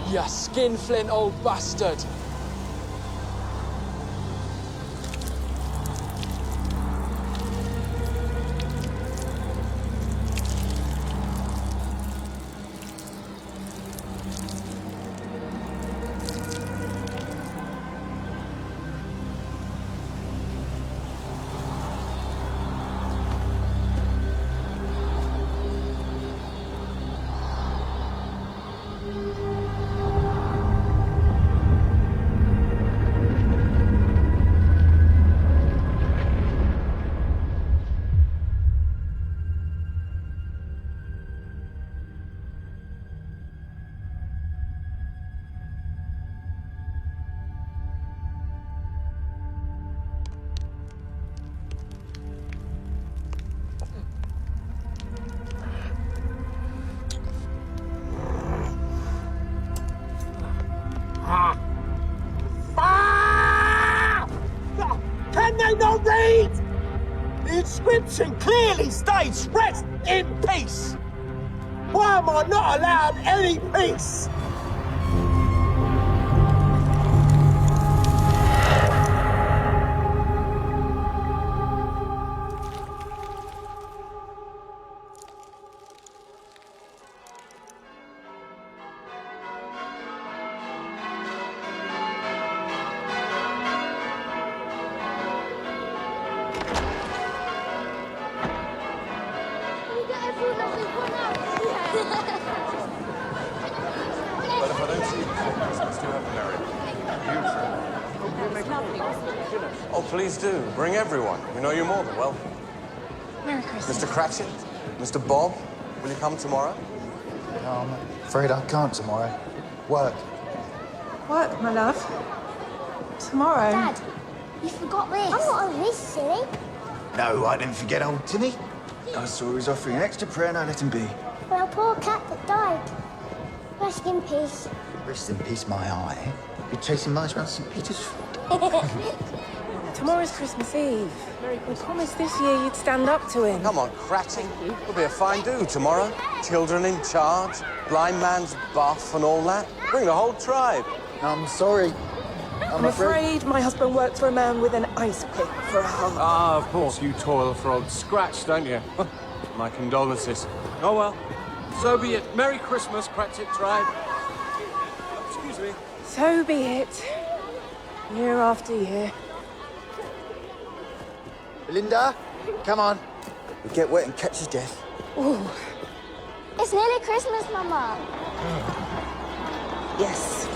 You skinflint old bastard! Can they not read? The inscription clearly states, rest in peace. Why am I not allowed any peace? But if I don't see you before Christmas, do have a merry Oh, please do. Bring everyone. You know you're more than welcome. Merry Christmas. Mr. Cratchit, Mr. Bob, will you come tomorrow? No, I'm afraid I can't tomorrow. Work. Work, my love. Tomorrow. Dad, you forgot this. I'm not on this, silly. No, I didn't forget old Timmy. I saw he was offering an extra prayer and I let him be. Well, our poor cat that died. Rest in peace. Rest in peace, my eye. You're chasing mice around St. Peter's. Tomorrow's Christmas Eve. We promised this year you'd stand up to him. Come on, Cratchit. It'll be a fine do tomorrow. Children in charge, blind man's buff and all that. Bring the whole tribe. I'm sorry. I'm afraid my husband works for a man with an ice pick for a heart. Ah, of course, you toil for old Scratch, don't you? My condolences. Oh, well. So be it. Merry Christmas, Cratchit tribe. Excuse me. So be it. Year after year. Belinda, come on. You get wet and catch your death. Ooh, It's nearly Christmas, Mama. yes.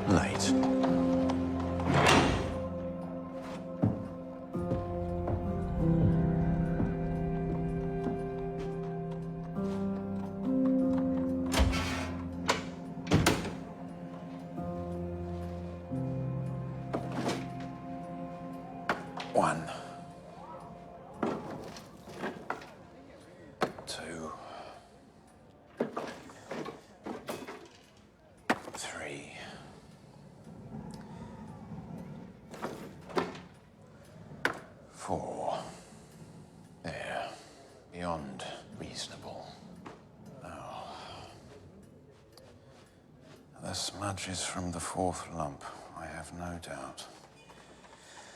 Late. One. Two. Three. The smudge is from the fourth lump, I have no doubt.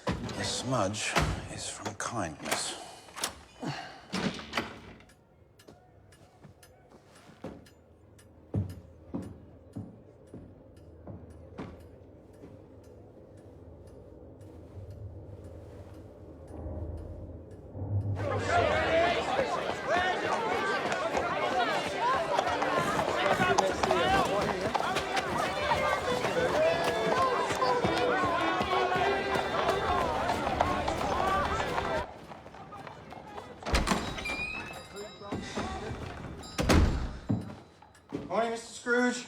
The smudge is from kindness. Morning, Mr. Scrooge.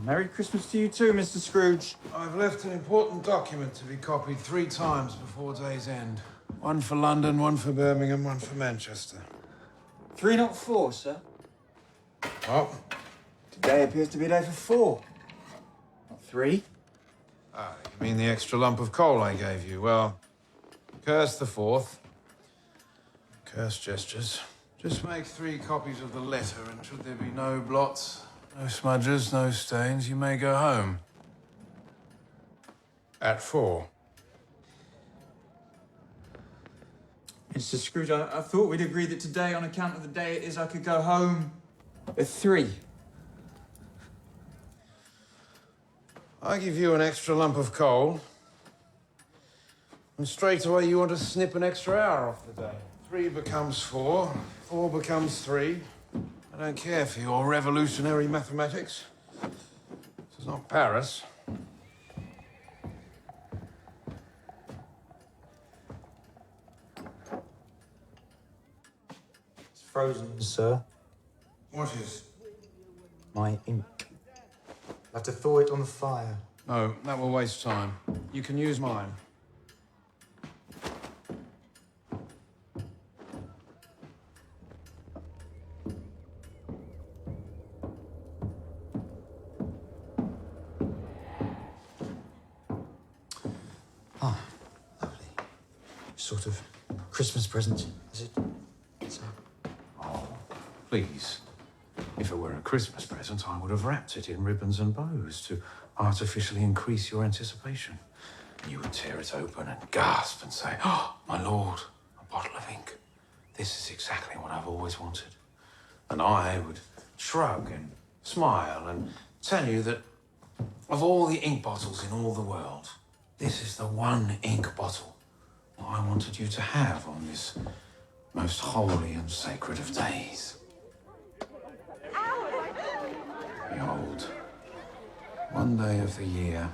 Merry Christmas to you too, Mr. Scrooge. I've left an important document to be copied 3 times before day's end. One for London, one for Birmingham, one for Manchester. 3, not 4, sir. What? Today appears to be a day for 4. Not 3. Ah, you mean the extra lump of coal I gave you? Well, curse the fourth. Curse gestures. Just make 3 copies of the letter, and should there be no blots, no smudges, no stains, you may go home. At 4. Mr. Scrooge, I thought we'd agreed that today, on account of the day it is, I could go home at 3. I give you an extra lump of coal, and straight away you want to snip an extra hour off the day. 3 becomes 4, 4 becomes 3. I don't care for your revolutionary mathematics. This is not Paris. It's frozen, sir. What is? My ink. I'll have to thaw it on the fire. No, that will waste time. You can use mine. Ah, lovely. Sort of Christmas present, is it? So, Please. If it were a Christmas present, I would have wrapped it in ribbons and bows to artificially increase your anticipation. You would tear it open and gasp and say, "Oh, my lord, a bottle of ink. This is exactly what I've always wanted." And I would shrug and smile and tell you that of all the ink bottles in all the world, this is the one ink bottle that I wanted you to have on this most holy and sacred of days. Behold, one day of the year,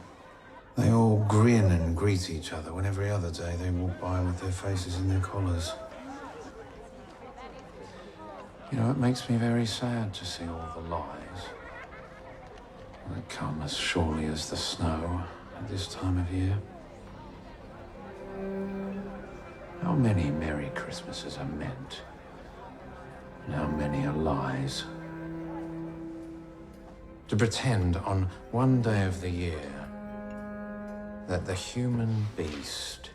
they all grin and greet each other when every other day they walk by with their faces in their collars. You know, it makes me very sad to see all the lies that come as surely as the snow at this time of year. How many Merry Christmases are meant, and how many are lies? To pretend on one day of the year that the human beast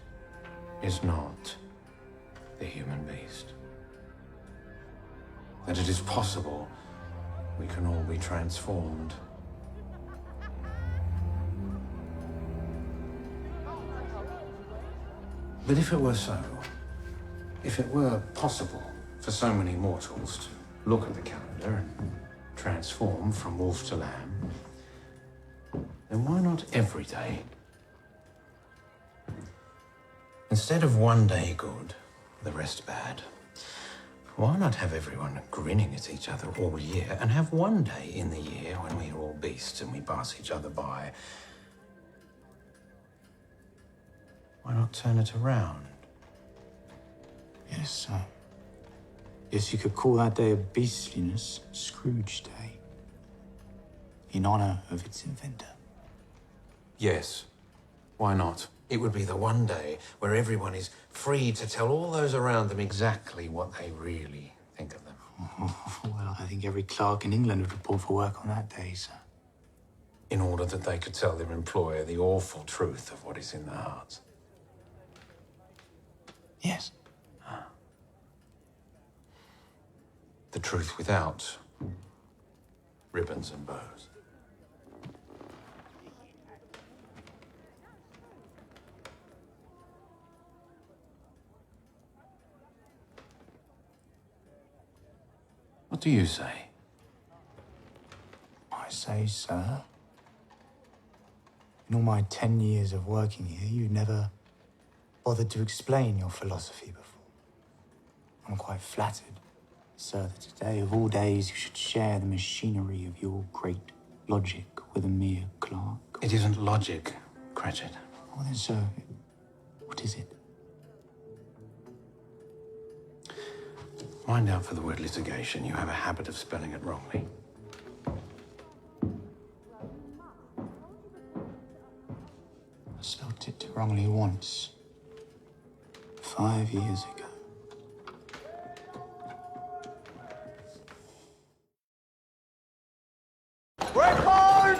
is not the human beast. That it is possible we can all be transformed. But if it were so, if it were possible for so many mortals to look at the calendar and transform from wolf to lamb, then why not every day? Instead of one day good, the rest bad, why not have everyone grinning at each other all year and have one day in the year when we are all beasts and we pass each other by? Why not turn it around? Yes, sir. Yes, you could call that day of beastliness Scrooge Day, in honor of its inventor. Yes. Why not? It would be the one day where everyone is free to tell all those around them exactly what they really think of them. Well, I think every clerk in England would report for work on that day, sir. in order that they could tell their employer the awful truth of what is in their hearts? Yes. The truth without ribbons and bows. What do you say? I say, sir, in all my 10 years of working here, you never bothered to explain your philosophy before. I'm quite flattered, sir, that today of all days you should share the machinery of your great logic with a mere clerk. It isn't logic, Cratchit. Well then, sir, what is it? Mind out for the word litigation. You have a habit of spelling it wrongly. I spelt it wrongly once. 5 years ago. Record!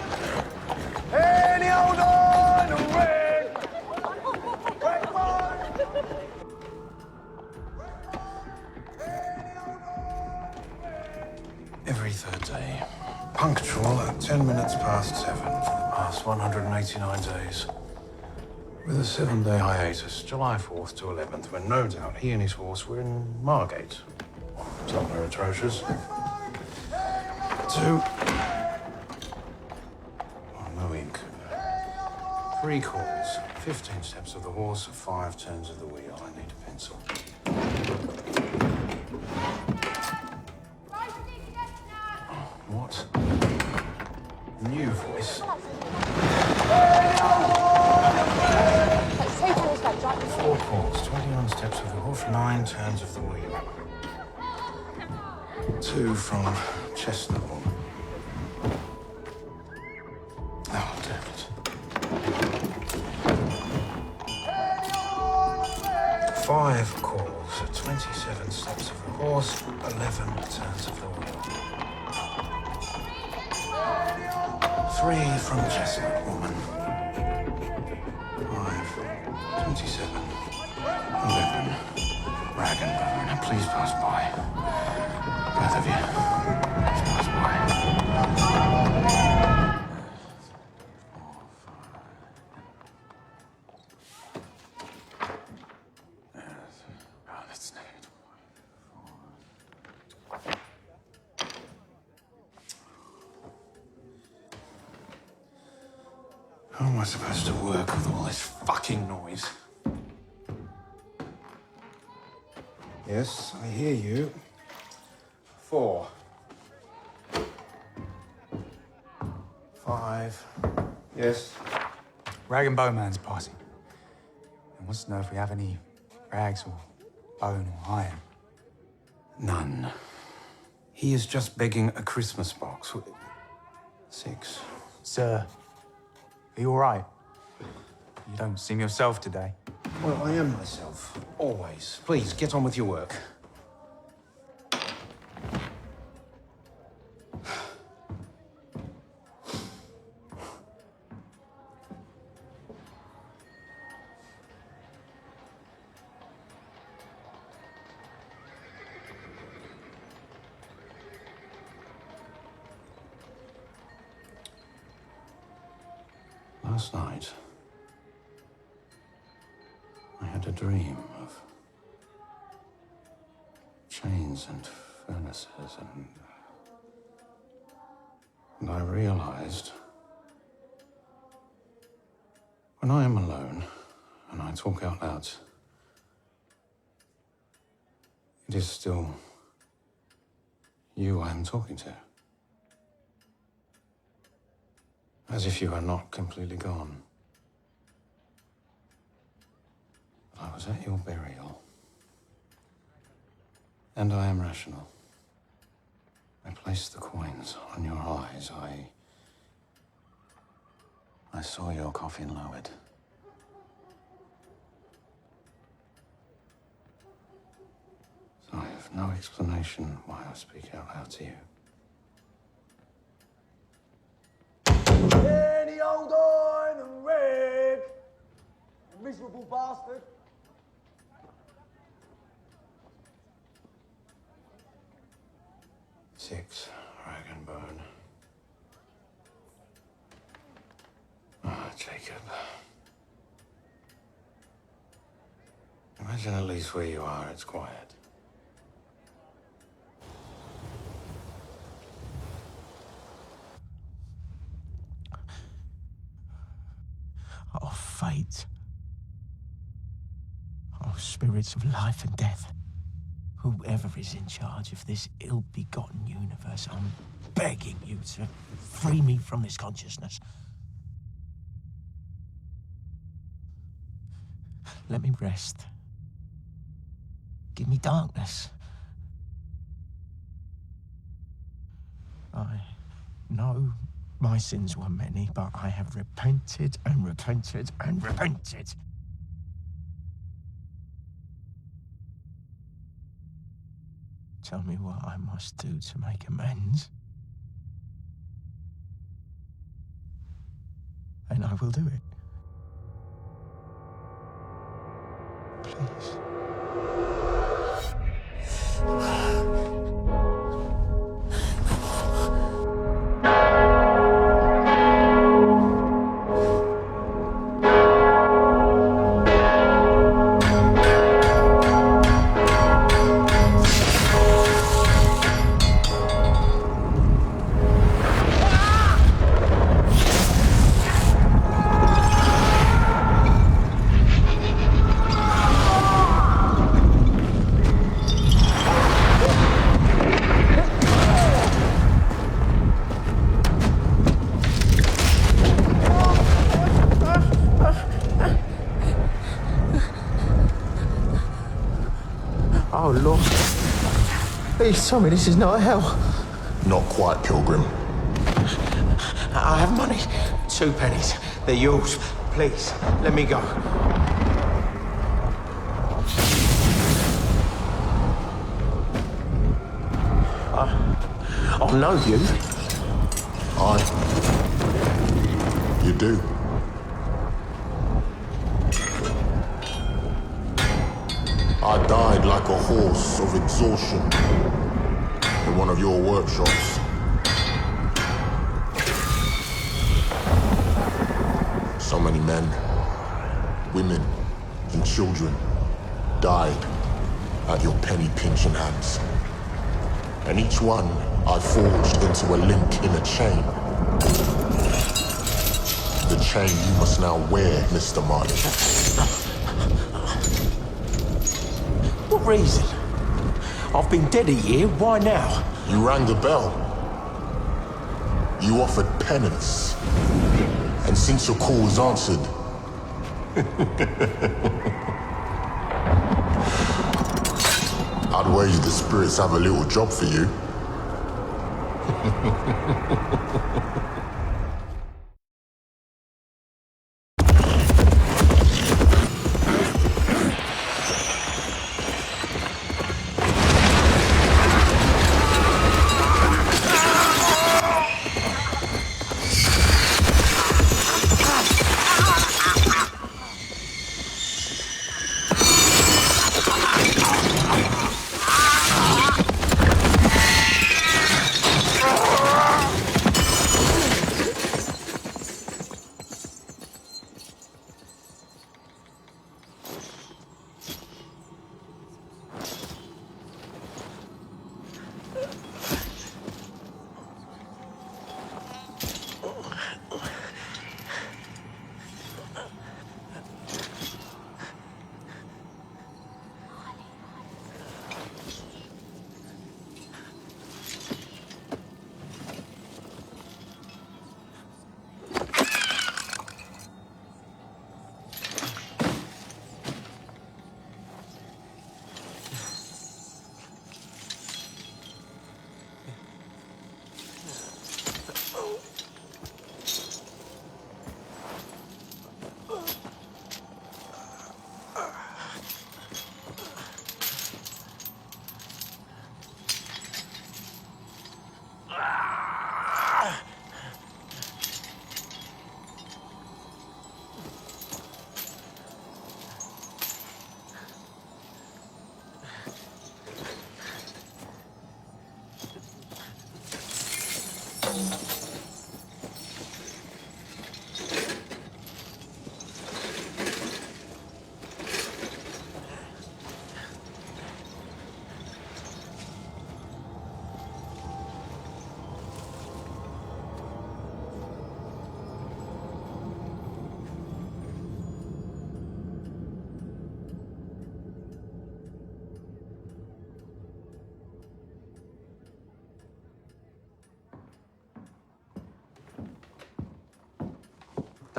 Any hold on! Red! Record! Every third day. Punctual at 10 minutes past 7 for the past 189 days. With a 7-day hiatus, July 4th to 11th, when no doubt he and his horse were in Margate. Somewhere atrocious. 2. Oh, no ink. 3 calls, 15 steps of the horse, 5 turns of the wheel. I need a pencil. What? New voice. 4 calls, 21 steps of the hoof, 9 turns of the wheel. 2 from Chestnut Woman. Oh, damn it. 5 calls, 27 steps of the horse, 11 turns of the wheel. 3 from Chestnut Woman. 5, 27, 11. Rag and bone. Now please pass by. Both of you. Please pass by. Oh, that's negative. How am I supposed to work with all this fucking noise? Yes, I hear you. 4. 5. Yes. Rag and Bowman's passing. And wants to know if we have any rags or bone or iron. None. He is just begging a Christmas box. 6. Sir, are you all right? You don't seem yourself today. Well, I am myself. Always. Please, get on with your work. Last night, I had a dream of chains and furnaces, and I realized when I am alone and I talk out loud, it is still you I am talking to. As if you are not completely gone. But I was at your burial. And I am rational. I placed the coins on your eyes. I saw your coffin lowered. So I have no explanation why I speak out loud to you. Yeah. Hold on, Rick! You miserable bastard. Six, rag and bone. Ah, Jacob. Imagine at least where you are, it's quiet. Oh, fate. Oh, spirits of life and death. Whoever is in charge of this ill-begotten universe, I'm begging you to free me from this consciousness. Let me rest. Give me darkness. I know my sins were many, but I have repented and repented and repented. Tell me what I must do to make amends, and I will do it. Please. Oh, Lord. Please tell me this is not hell. Not quite, Pilgrim. I have money. 2 pennies. They're yours. Please, let me go. I know you. You do. I died like a horse of exhaustion in one of your workshops. So many men, women, and children died at your penny-pinching hands. And each one I forged into a link in a chain. The chain you must now wear, Mr. Marley. What reason? I've been dead a year, why now? You rang the bell. You offered penance. And since your call was answered, I'd wager the spirits have a little job for you.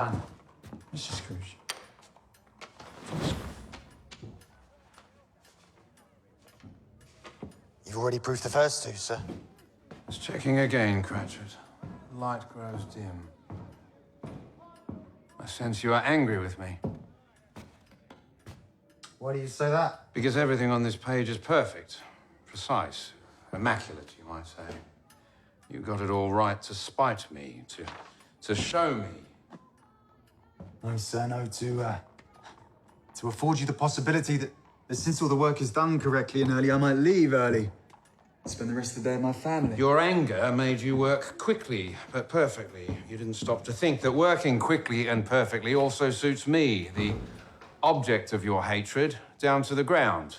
done. Mr. Scrooge. You've already proved the first two, sir. Just checking again, Cratchit. The light grows dim. I sense you are angry with me. Why do you say that? Because everything on this page is perfect, precise, immaculate, you might say. You got it all right to spite me, to show me. No, sir, no, to afford you the possibility that since all the work is done correctly and early, I might leave early. Spend the rest of the day with my family. Your anger made you work quickly, but perfectly. You didn't stop to think that working quickly and perfectly also suits me, the object of your hatred, down to the ground.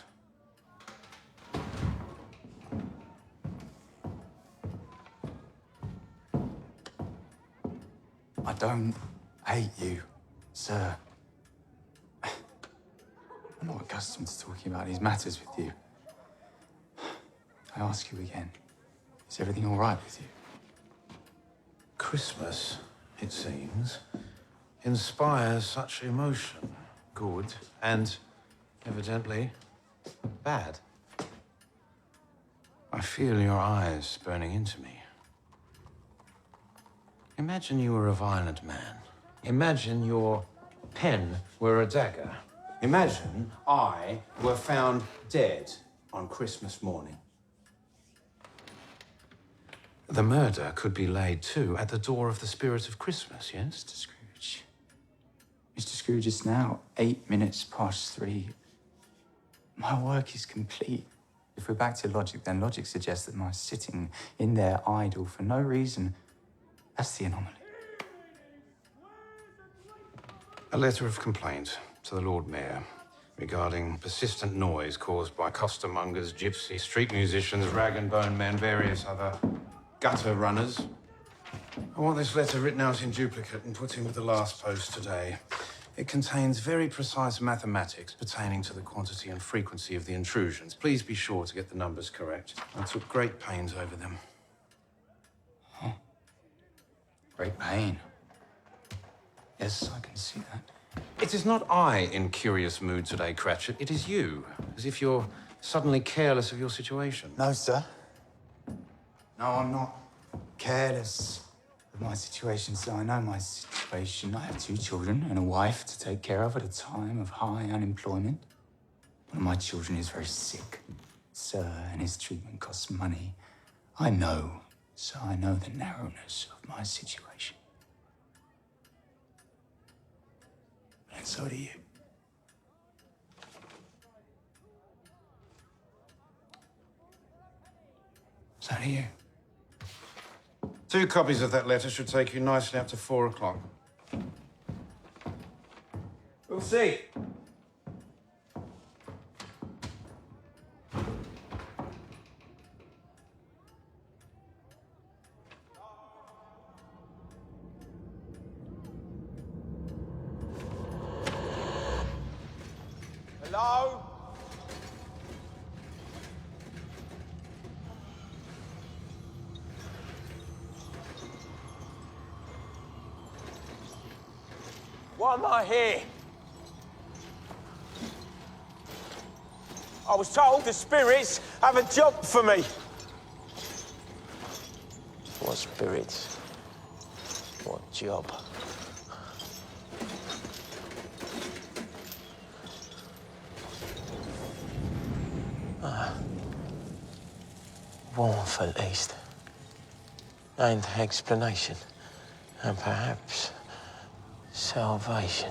I don't hate you, sir. I'm not accustomed to talking about these matters with you. I ask you again, is everything all right with you? Christmas, it seems, inspires such emotion. Good and, evidently, bad. I feel your eyes burning into me. Imagine you were a violent man. Imagine your pen were a dagger. Imagine I were found dead on Christmas morning. The murder could be laid, too, at the door of the spirit of Christmas, yes? Mr. Scrooge. Mr. Scrooge, it's now 8 minutes past 3. My work is complete. If we're back to logic, then logic suggests that my sitting in there idle for no reason, that's the anomaly. A letter of complaint to the Lord Mayor regarding persistent noise caused by costermongers, gypsies, street musicians, rag and bone men, various other gutter runners. I want this letter written out in duplicate and put in with the last post today. It contains very precise mathematics pertaining to the quantity and frequency of the intrusions. Please be sure to get the numbers correct. I took great pains over them. Huh. Great pain. Yes, I can see that. It is not I in curious mood today, Cratchit. It is you, as if you're suddenly careless of your situation. No, sir. No, I'm not careless of my situation, sir. I know my situation. I have 2 children and a wife to take care of at a time of high unemployment. One of my children is very sick, sir, and his treatment costs money. I know, sir, I know the narrowness of my situation. And so do you. So do you. 2 copies of that letter should take you nicely up to 4 o'clock. We'll see. Hello? Why am I here? I was told the spirits have a job for me. What spirits? What job? Warmth, at least. And explanation. And perhaps salvation.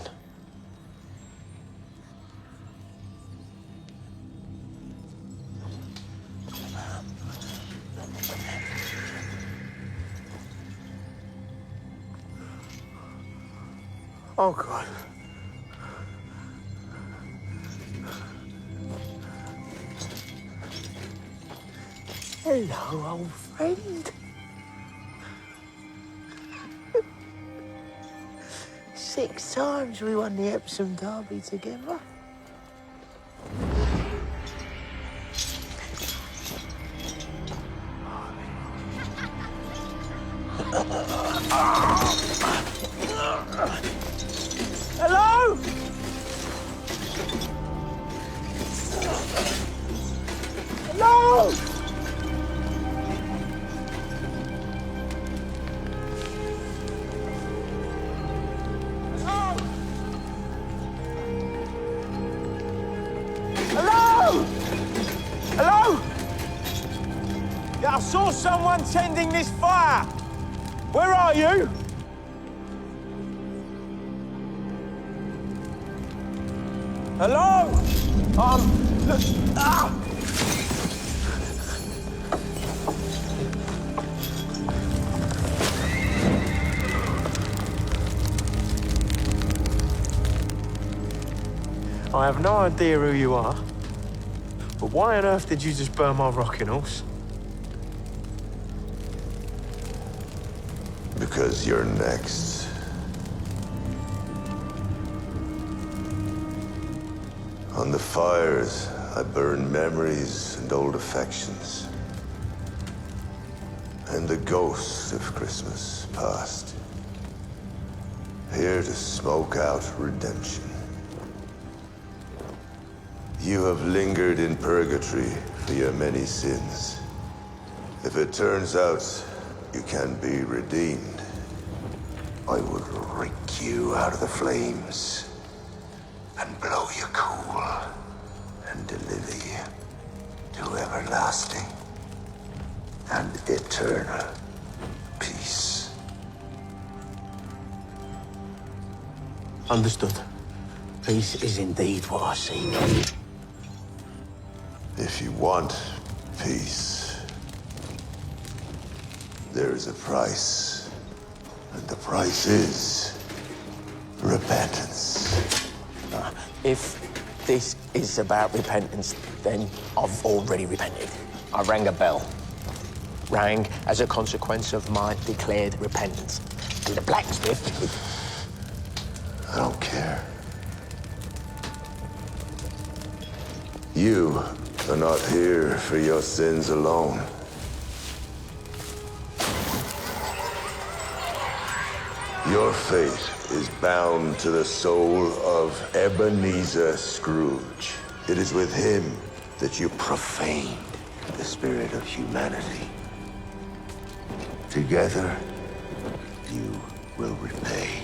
Oh, God. Hello, old friend. 6 times we won the Epsom Derby together. saw someone tending this fire. Where are you? Hello? Look, I have no idea who you are, but why on earth did you just burn my rocking horse? Because you're next. On the fires, I burn memories and old affections. And the ghosts of Christmas past. Here to smoke out redemption. You have lingered in purgatory for your many sins. If it turns out you can be redeemed, I will rake you out of the flames and blow you cool and deliver you to everlasting and eternal peace. Understood. Peace is indeed what I seek. If you want peace, there is a price, and the price is repentance. If this is about repentance, then I've already repented. I rang a bell. Rang as a consequence of my declared repentance. And the blacksmith... I don't care. You are not here for your sins alone. Your fate is bound to the soul of Ebenezer Scrooge. It is with him that you profaned the spirit of humanity. Together, you will repay.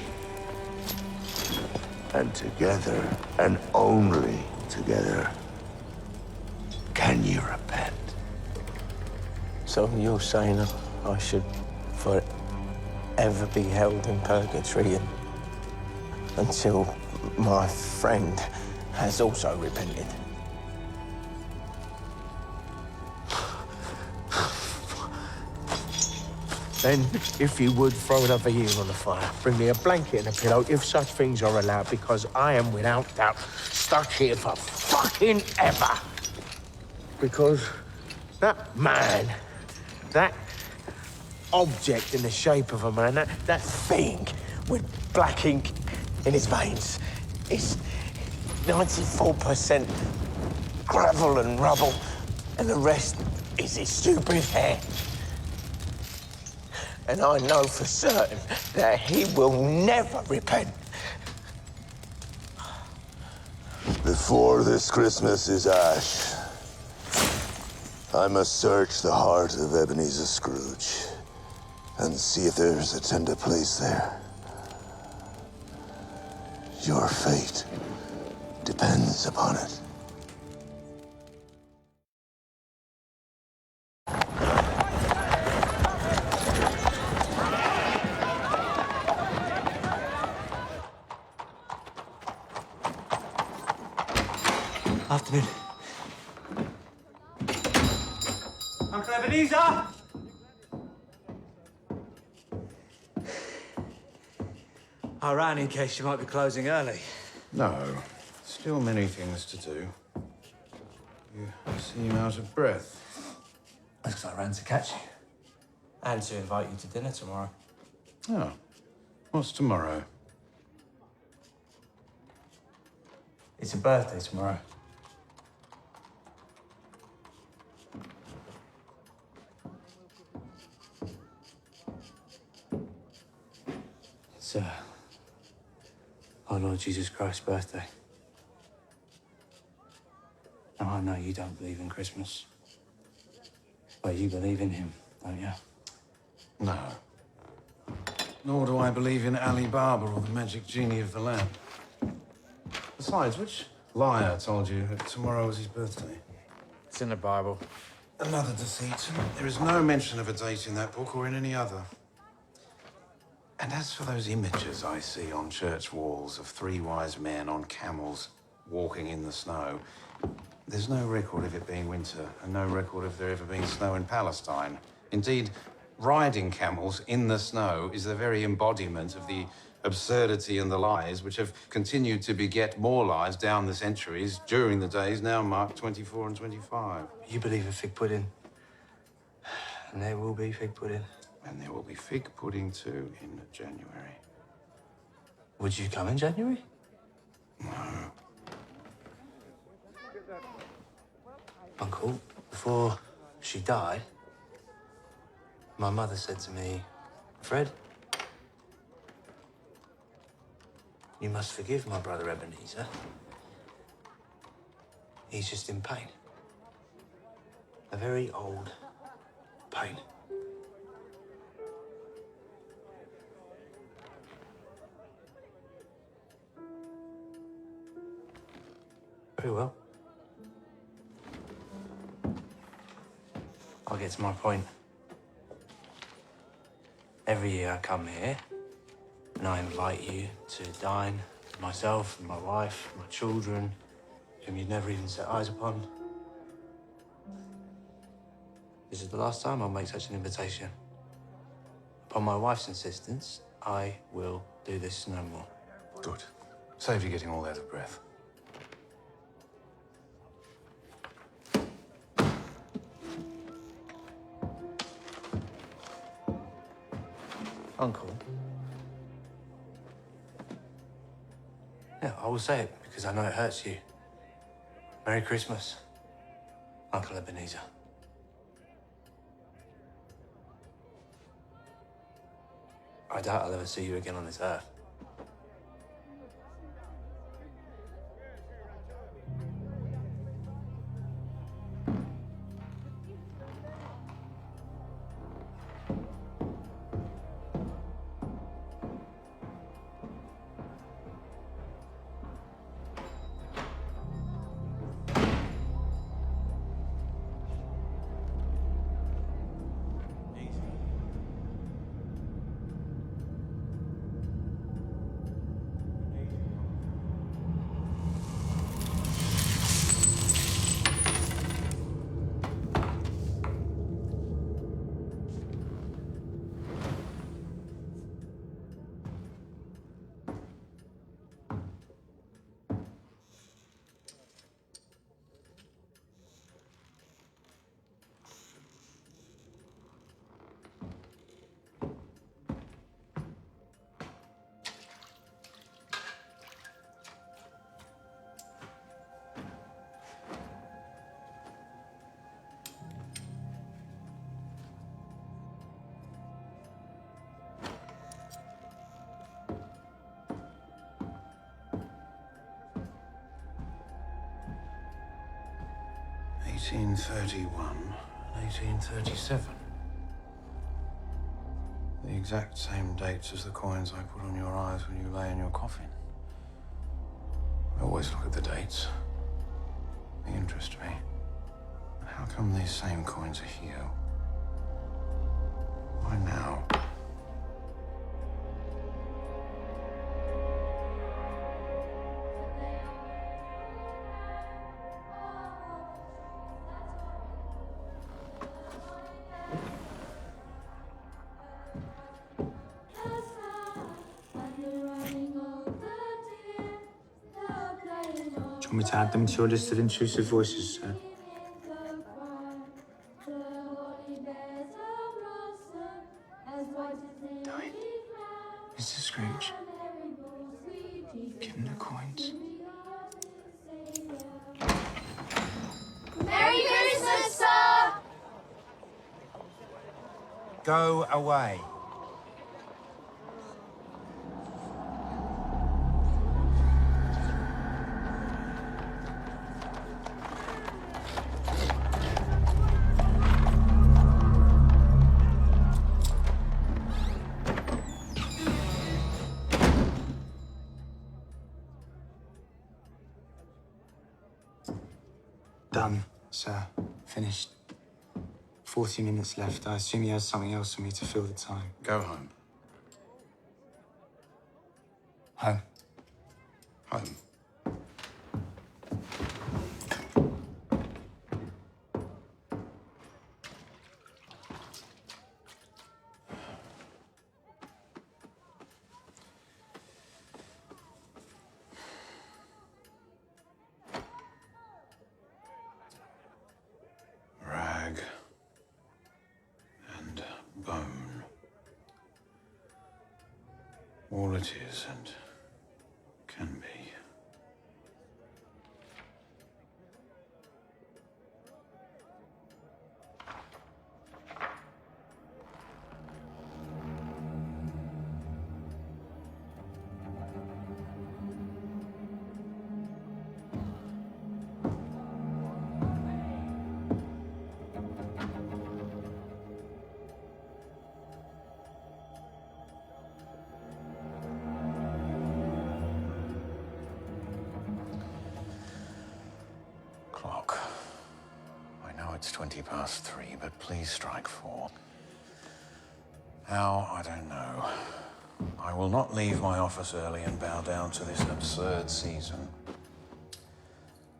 And together, and only together, can you repent? So you're saying I should forever be held in purgatory until my friend has also repented? Then, if you would, throw another year on the fire. Bring me a blanket and a pillow, if such things are allowed, because I am, without doubt, stuck here for fucking ever. Because that man, that object in the shape of a man, that thing with black ink in his veins, is 94% gravel and rubble, and the rest is his stupid hair. And I know for certain that he will never repent. Before this Christmas is ash, I must search the heart of Ebenezer Scrooge and see if there's a tender place there. Your fate depends upon it. Afternoon. Uncle Ebenezer! I ran in case you might be closing early. No. Still many things to do. You seem out of breath. That's because I ran to catch you. And to invite you to dinner tomorrow. Oh. What's tomorrow? It's a birthday tomorrow. It's our Lord Jesus Christ's birthday. Now, I know you don't believe in Christmas, but you believe in him, don't you? No. Nor do I believe in Ali Baba or the magic genie of the lamp. Besides, which liar told you that tomorrow was his birthday? It's in the Bible. Another deceit. There is no mention of a date in that book or in any other. And as for those images I see on church walls of three wise men on camels walking in the snow, there's no record of it being winter and no record of there ever being snow in Palestine. Indeed, riding camels in the snow is the very embodiment of the absurdity and the lies which have continued to beget more lies down the centuries during the days now marked 24 and 25. You believe in fig pudding, and there will be fig pudding. And there will be fig pudding too in January. Would you come in January? No. Uncle, before she died, my mother said to me, Fred, you must forgive my brother Ebenezer. He's just in pain. A very old pain. Very well. I'll get to my point. Every year I come here and I invite you to dine with myself and my wife, my children, whom you'd never even set eyes upon. This is the last time I'll make such an invitation. Upon my wife's insistence, I will do this no more. Good. Save you getting all out of breath. Uncle. Yeah, I will say it because I know it hurts you. Merry Christmas, Uncle Ebenezer. I doubt I'll ever see you again on this earth. (1831) and 1837. The exact same dates as the coins I put on your eyes when you lay in your coffin. I always look at the dates. They interest me. And how come these same coins are here? Why now? Do you want me to add them to your list of intrusive voices, sir? Dine. Mr. Scrooge. Give him the coins. Merry Christmas, sir! Go away. Done, sir. Finished. 40 minutes left. I assume he has something else for me to fill the time. Go home. Home. Home. Rag and bone. All it is and can be. Clock. I know it's 3:20, but please strike 4. How, I don't know. I will not leave my office early and bow down to this absurd season.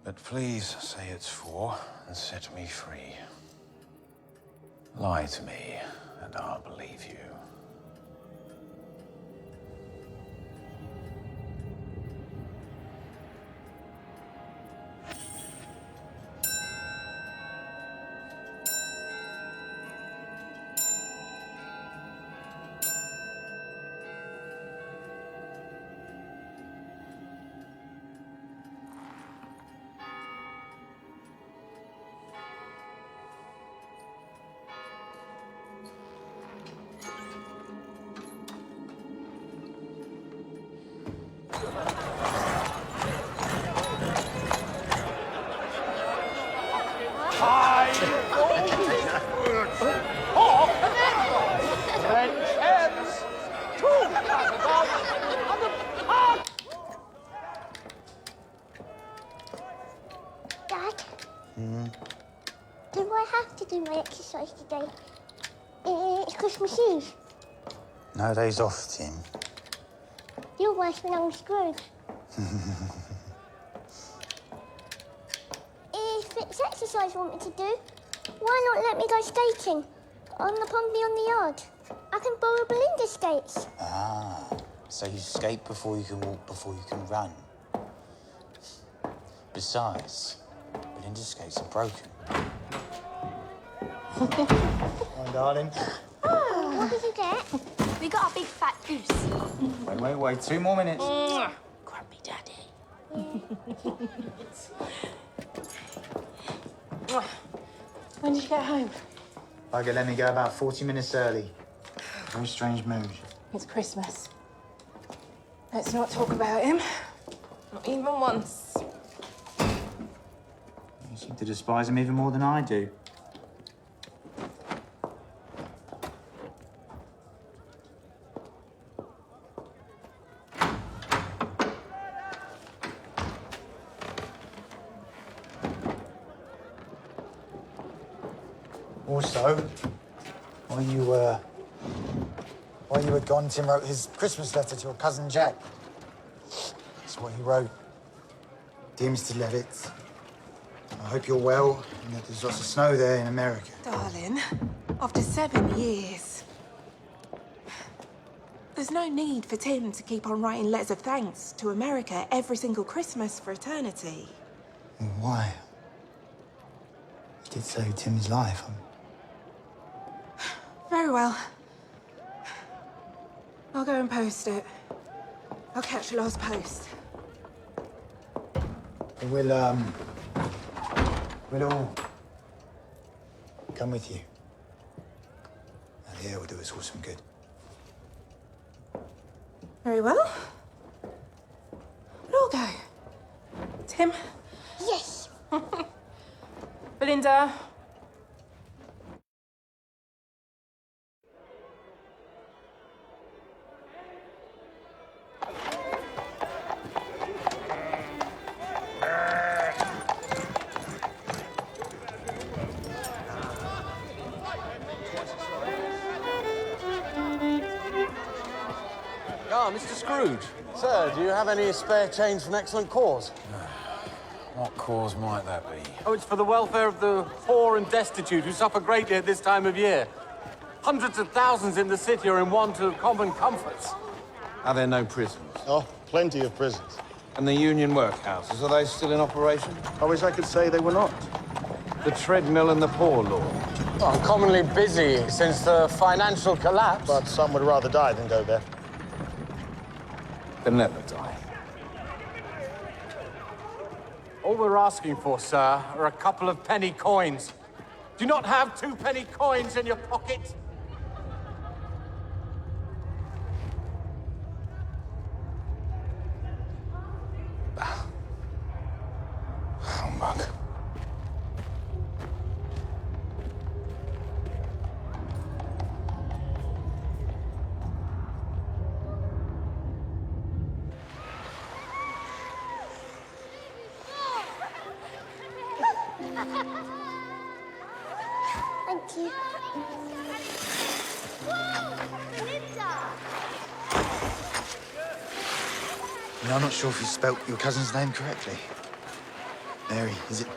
But please say it's 4 and set me free. Lie to me, and I'll believe you. Dad? Do I have to do my exercise today? It's Christmas Eve. No days off, Tim. You're worse than Uncle Scrooge. If it's exercise you want me to do, why not let me go skating on the pond beyond the yard? I can borrow Belinda's skates. Ah, so you skate before you can walk, before you can run. Besides, Belinda's skates are broken. Hi, darling. Oh, what did you get? We got a big fat goose. Wait. 2 more minutes. Grumpy Daddy. When did you get home? Bugger let me go about 40 minutes early. Very strange mood. It's Christmas. Let's not talk about him. Not even once. You seem to despise him even more than I do. Also, while you were gone, Tim wrote his Christmas letter to your cousin Jack. That's what he wrote. Dear Mr. Levitt, I hope you're well and that there's lots of snow there in America. Darling, after 7 years, there's no need for Tim to keep on writing letters of thanks to America every single Christmas for eternity. Well, why? You did save Tim's life. Very well. I'll go and post it. I'll catch the last post. We'll all come with you. And the air will do us all some good. Very well. We'll all go. Tim? Yes. Belinda? Mr. Scrooge. Sir, do you have any spare change for an excellent cause? What cause might that be? Oh, it's for the welfare of the poor and destitute who suffer greatly at this time of year. Hundreds of thousands in the city are in want of common comforts. Are there no prisons? Oh, plenty of prisons. And the union workhouses, are they still in operation? I wish I could say they were not. The treadmill and the poor law? Oh, uncommonly busy since the financial collapse. But some would rather die than go there. Then let them die. All we're asking for, sir, are a couple of penny coins. Do you not have 2 penny coins in your pocket? Humbug. Thank you. You know, I'm not sure if you spelt your cousin's name correctly. Mary, is it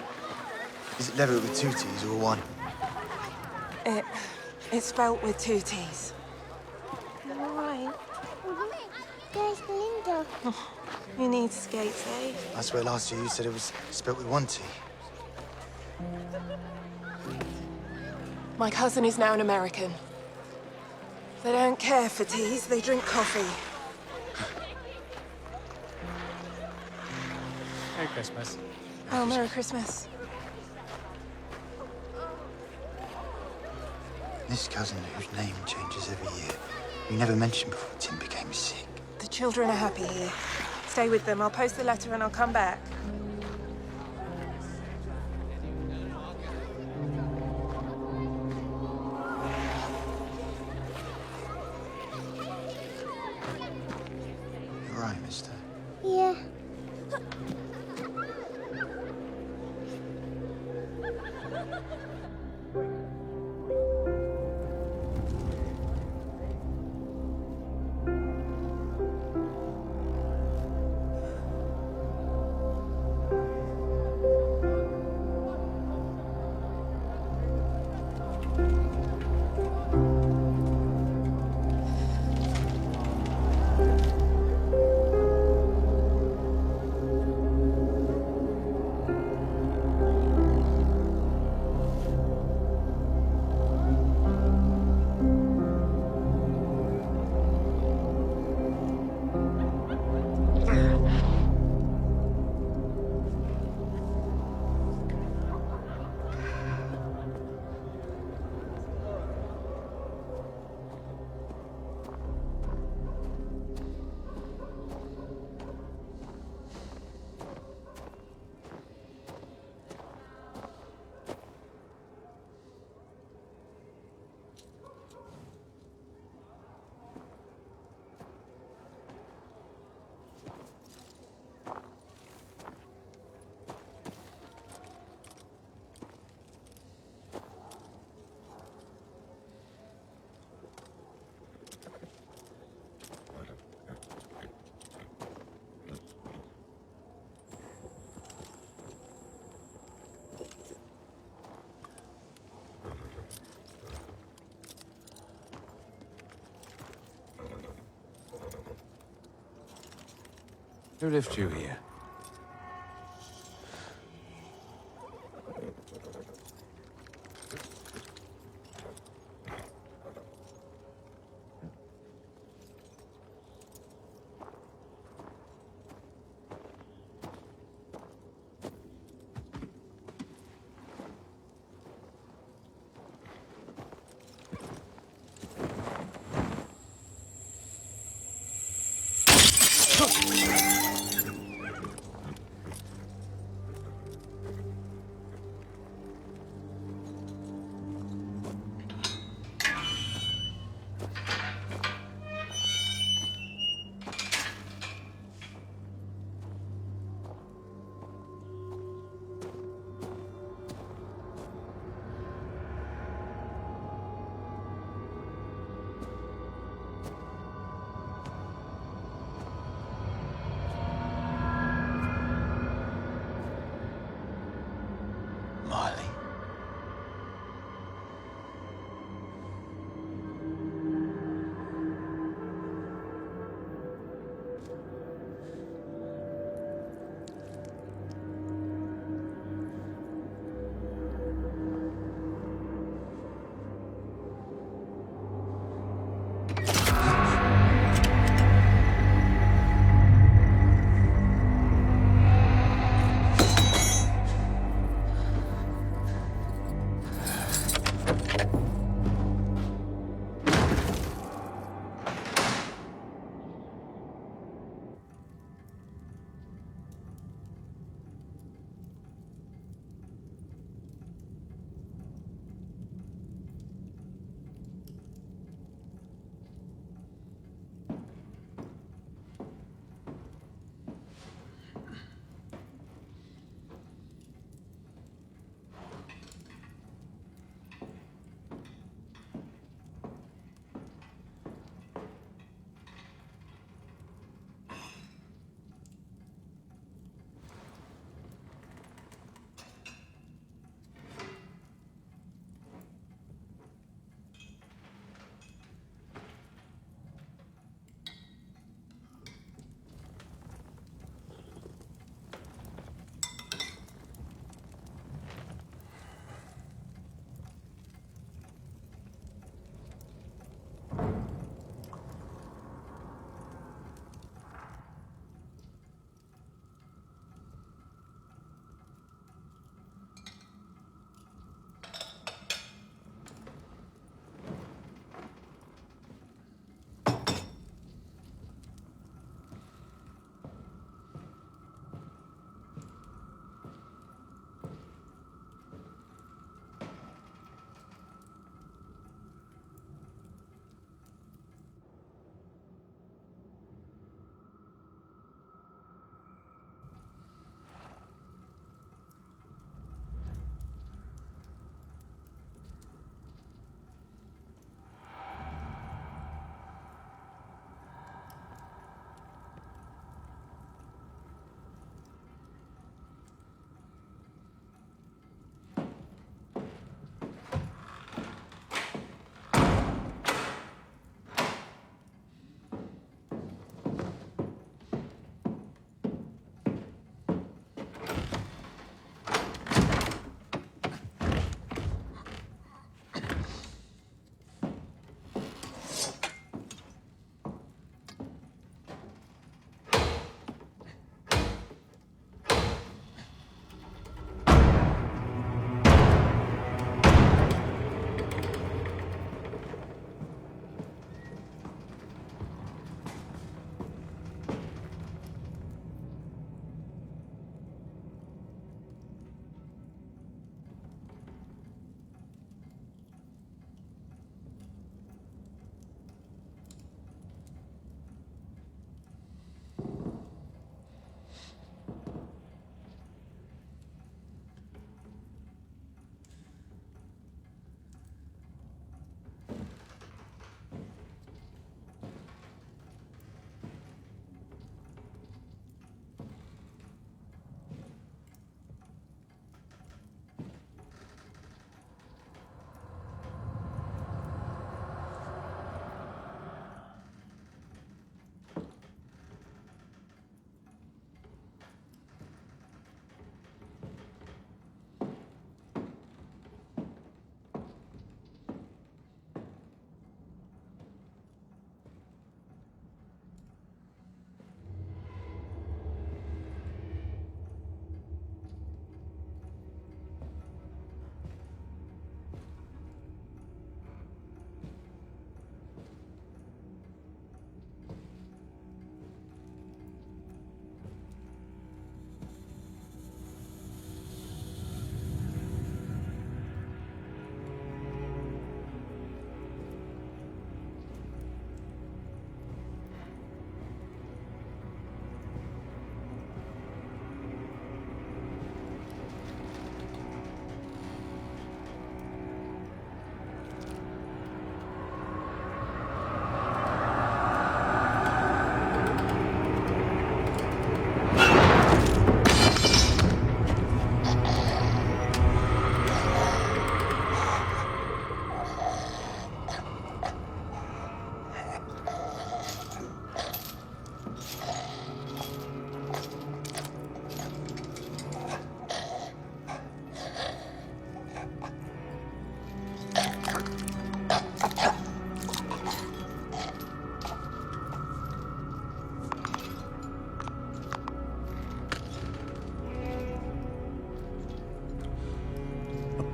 Levitt with 2 T's or 1? It's spelt with 2 T's. All right. There's Belinda. You need skates, eh? I swear last year you said it was spelt with 1 T. My cousin is now an American. They don't care for teas, they drink coffee. Merry Christmas. Oh, Merry Christmas. This cousin whose name changes every year, you never mentioned before Tim became sick. The children are happy here. Stay with them. I'll post the letter and I'll come back. You're right, mister. Yeah. Who left you here?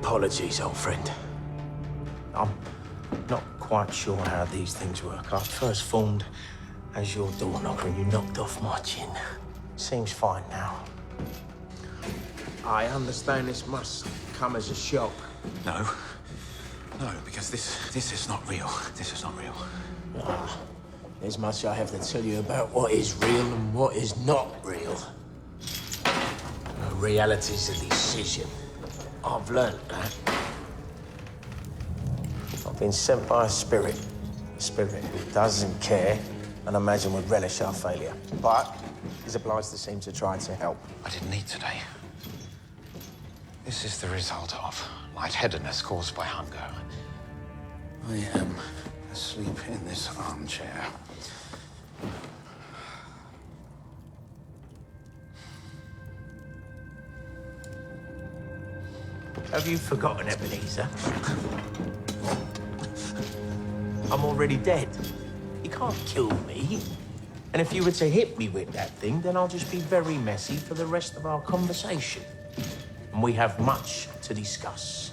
Apologies, old friend. I'm not quite sure how these things work. I first formed as your door knocker and you knocked off my chin. Seems fine now. I understand this must come as a shock. No. No, because this is not real. This is not real. There's much I have to tell you about what is real and what is not real. The realities of decision. I've learned that. I've been sent by a spirit. A spirit who doesn't care and imagine would relish our failure. But is obliged to seem to try to help. I didn't eat today. This is the result of lightheadedness caused by hunger. I am asleep in this armchair. Have you forgotten, Ebenezer? I'm already dead. You can't kill me. And if you were to hit me with that thing, then I'll just be very messy for the rest of our conversation. And we have much to discuss.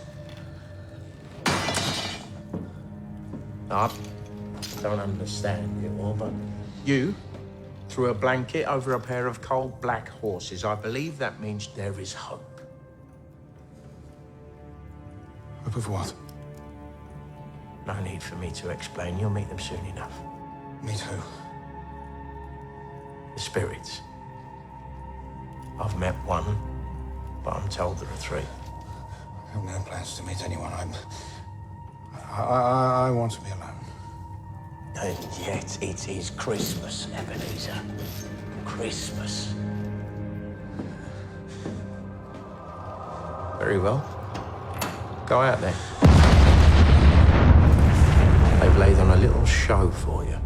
I don't understand it all, but you threw a blanket over a pair of cold black horses. I believe that means there is hope. Hope of what? No need for me to explain. You'll meet them soon enough. Meet who? The spirits. I've met one, but I'm told there are three. I have no plans to meet anyone. I want to be alone. And yet it is Christmas, Ebenezer. Christmas. Very well. Go out there. They've laid on a little show for you.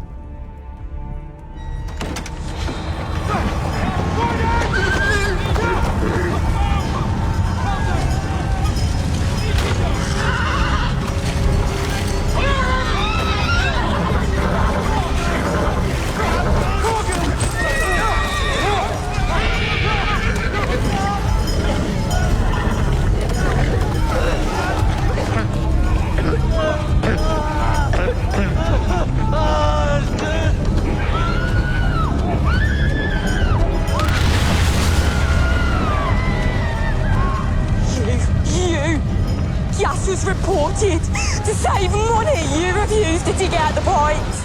Was reported to save money. You refused to dig out the pipes.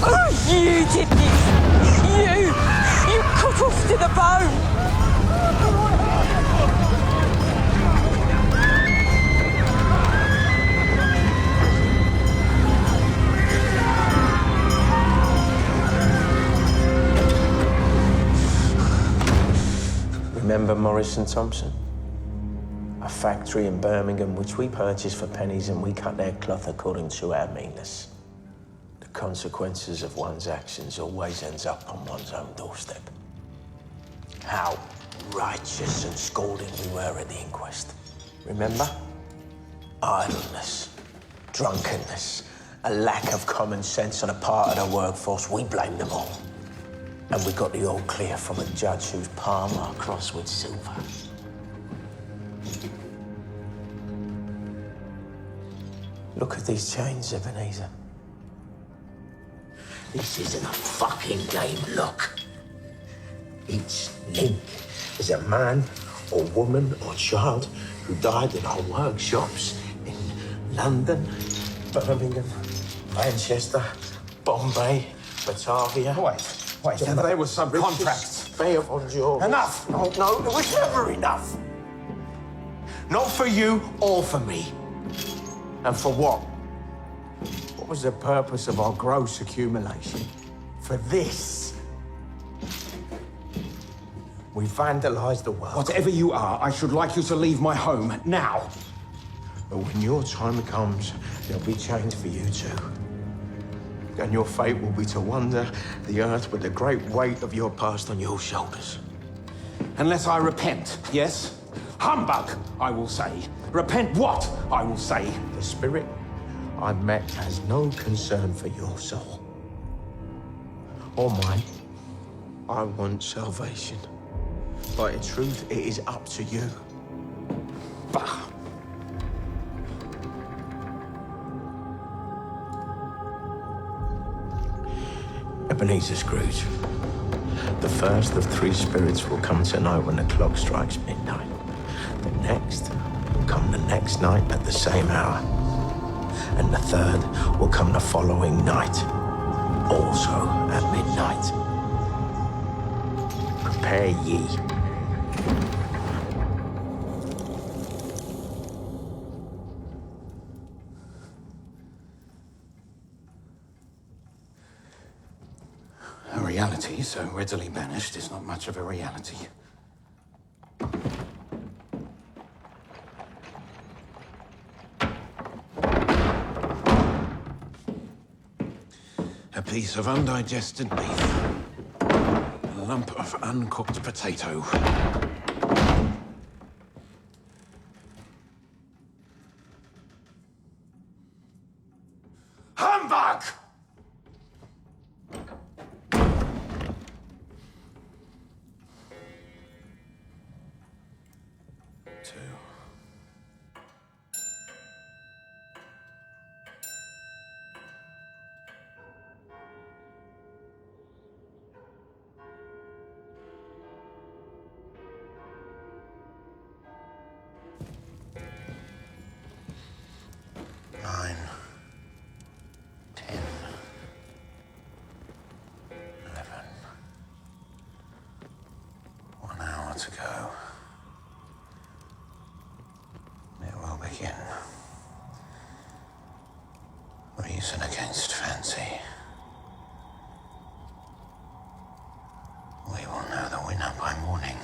Oh, you did this. You cut us to the bone. Remember Morris and Thompson? A factory in Birmingham which we purchased for pennies and we cut their cloth according to our meanness. The consequences of one's actions always ends up on one's own doorstep. How righteous and scalding we were at the inquest. Remember? Idleness, drunkenness, a lack of common sense on the part of the workforce. We blamed them all. And we got the all clear from a judge whose palm our cross with silver. Look at these chains, Ebenezer. This isn't a fucking game, look. Each link is a man or woman or child who died in our workshops in London, Birmingham, Manchester, Bombay, Batavia. Wait, there were some contracts. Enough! No, there was never enough. Not for you or for me. And for what? What was the purpose of our gross accumulation? For this. We vandalized the world. Whatever you are, I should like you to leave my home now. But when your time comes, there'll be change for you too. And your fate will be to wander the earth with the great weight of your past on your shoulders. Unless I repent, yes? Humbug, I will say. Repent what, I will say. The spirit I met has no concern for your soul. Or mine. I want salvation. But in truth, it is up to you. Bah! Ebenezer Scrooge. The first of three spirits will come tonight when the clock strikes midnight. The next will come the next night at the same hour. And the third will come the following night, also at midnight. Prepare ye. A reality so readily banished is not much of a reality. A piece of undigested beef. A lump of uncooked potato. Humbug! To go. It will begin. Reason against fancy. We will know the winner by morning.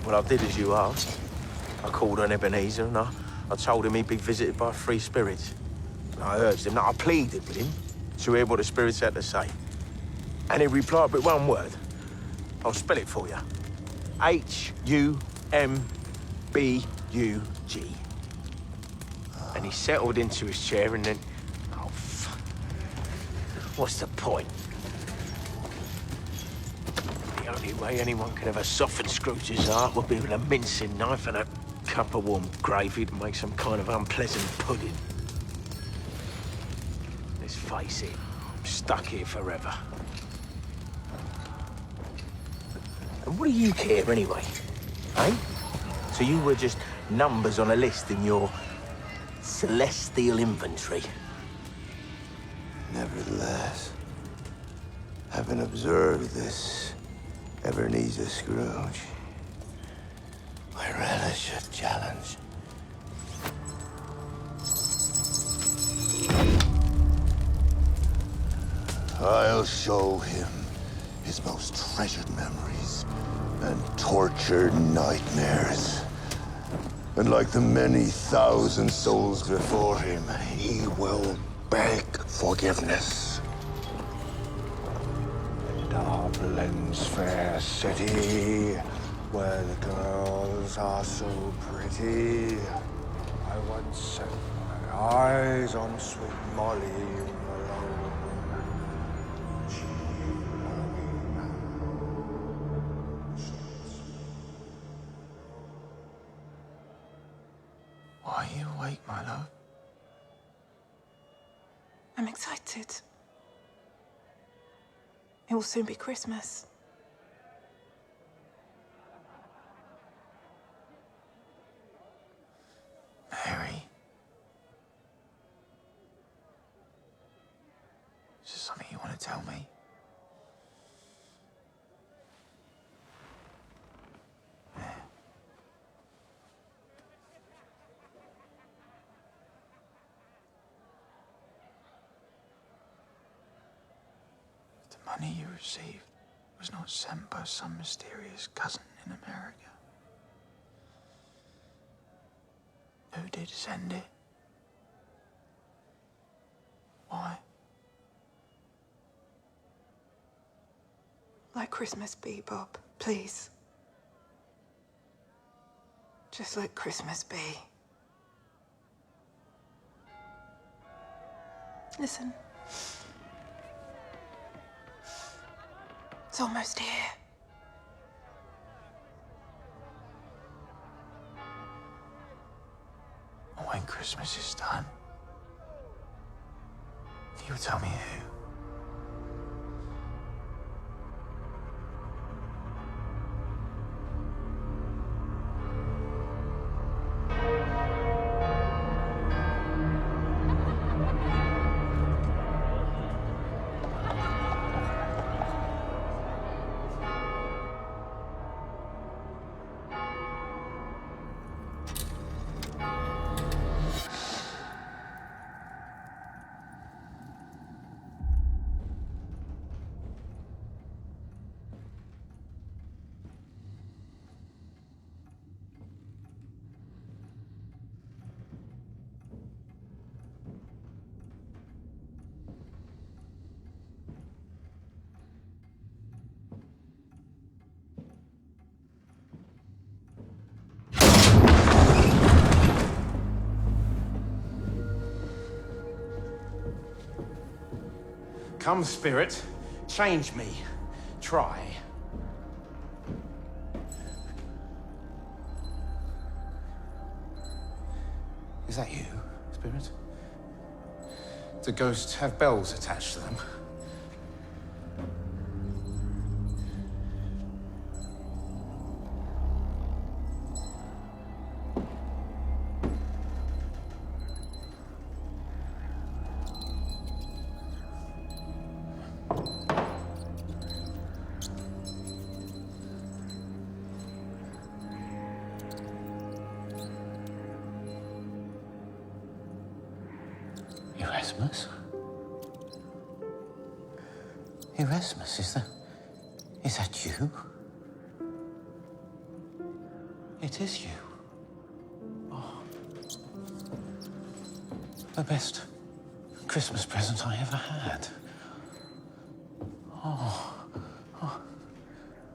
Well, I did as you asked. I called on Ebenezer and I told him he'd be visited by three spirits. I urged him, I pleaded with him to hear what the spirits had to say. And he replied with one word. I'll spell it for you. H-U-M-B-U-G. And he settled into his chair and then... Oh, fuck. What's the point? The only way anyone can ever soften Scrooge's heart would be with a mincing knife and a cup of warm gravy to make some kind of unpleasant pudding. Let's face it, I'm stuck here forever. And what do you care anyway? Eh? So you were just numbers on a list in your celestial inventory. Nevertheless, having observed this Ebenezer Scrooge, I relish a challenge. I'll show him his most treasured memories and tortured nightmares. And like the many thousand souls before him, he will beg forgiveness. Dublin's fair city, where the girls are so pretty. I once set my eyes on sweet Molly Malone. Why are you awake, my love? I'm excited. It will soon be Christmas. Mary? Is there something you want to tell me? money you received was not sent by some mysterious cousin in America. Who did send it? Why? Let Christmas be, Bob, please. Just let Christmas be. Listen. It's almost here. When Christmas is done, you'll tell me who. Come, spirit, change me. Try. Is that you, spirit? Do ghosts have bells attached to them? Erasmus? Erasmus, is that you? It is you. Oh. The best Christmas present I ever had. Oh.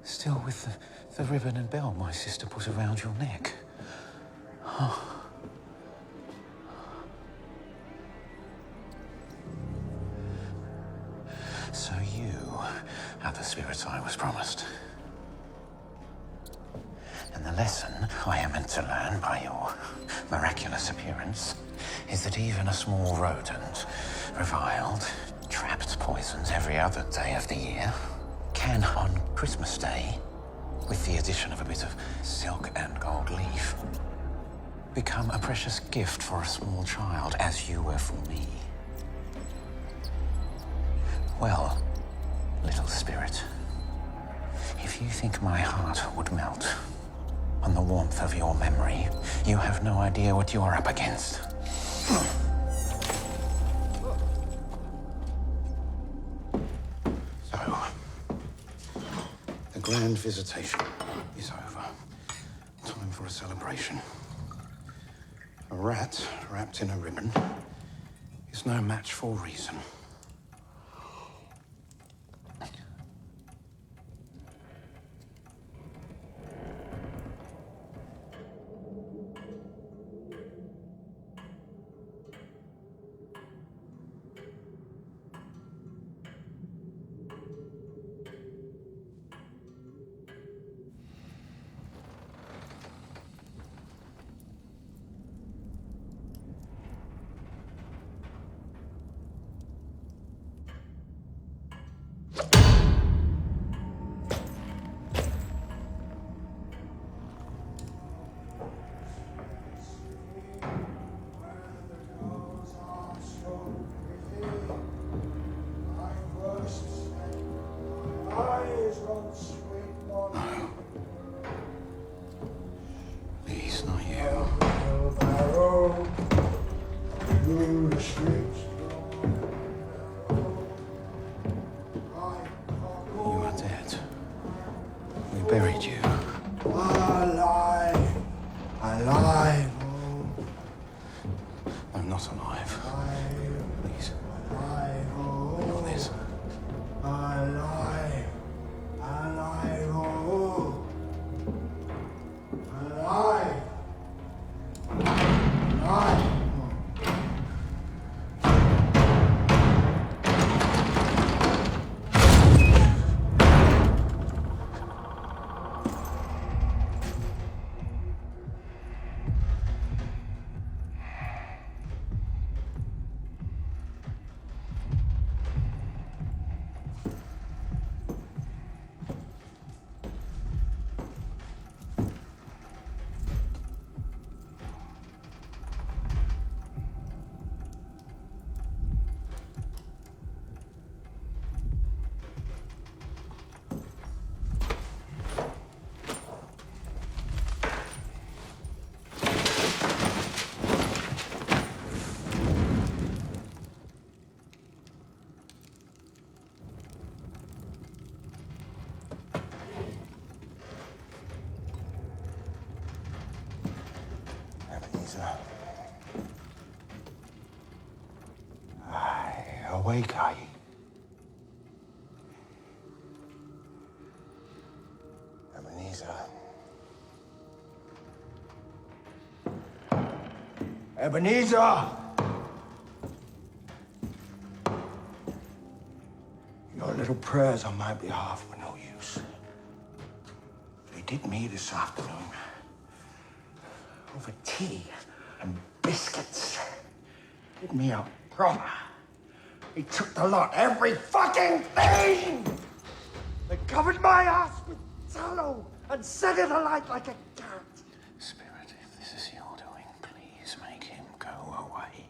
Still with the ribbon and bell my sister put around your neck. Oh. So you are the spirit I was promised. And the lesson I am meant to learn by your miraculous appearance is that even a small rodent, reviled, trapped, poisoned every other day of the year, can on Christmas Day, with the addition of a bit of silk and gold leaf, become a precious gift for a small child, as you were for me. Well, little spirit, if you think my heart would melt on the warmth of your memory, you have no idea what you are up against. So, the grand visitation is over. Time for a celebration. A rat wrapped in a ribbon is no match for reason. Please, not you. Through the streets, awake, are you? Ebenezer. Ebenezer! Your little prayers on my behalf were no use. They did me this afternoon. Over tea and biscuits. Did me up proper. He took the lot, every fucking thing! They covered my ass with tallow and set it alight like a cat. Spirit, if this is your doing, please make him go away.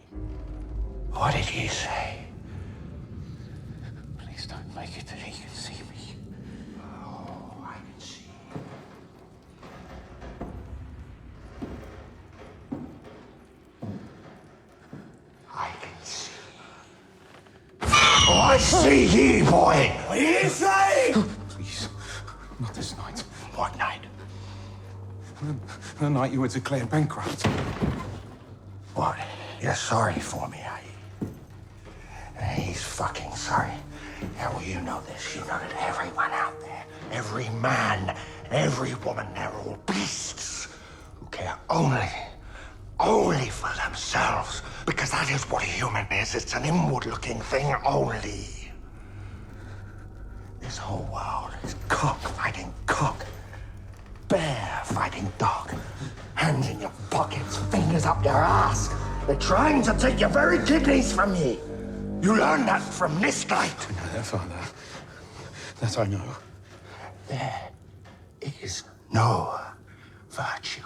What did he say? Please don't make it that he can see me. Oh, I can see. I can see. Oh, I see ye, boy! What did he say? Please, not this night. What night? The night you were declared bankrupt. What? You're sorry for me, are you? He's fucking sorry. Yeah, well, you know this. You know that everyone out there, every man, every woman, they're all beasts who care only for themselves. Because that is what a human is. It's an inward-looking thing only. This whole world is cock fighting cock. Bear fighting dog. Hands in your pockets, fingers up your ass. They're trying to take your very kidneys from you. You learned that from this night. I know that, Father. That I know. There is no virtue.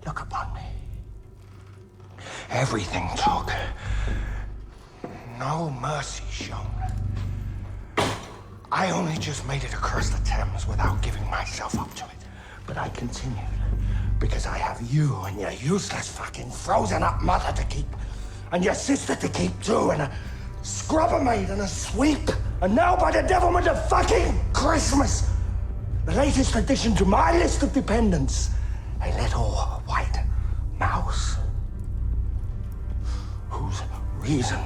Look upon me. Everything took. No mercy shown. I only just made it across the Thames without giving myself up to it. But I continued. Because I have you and your useless fucking frozen up mother to keep. And your sister to keep too. And a scrubber maid and a sweep. And now by the devilment of fucking Christmas. The latest addition to my list of dependents. A little white mouse. Whose reason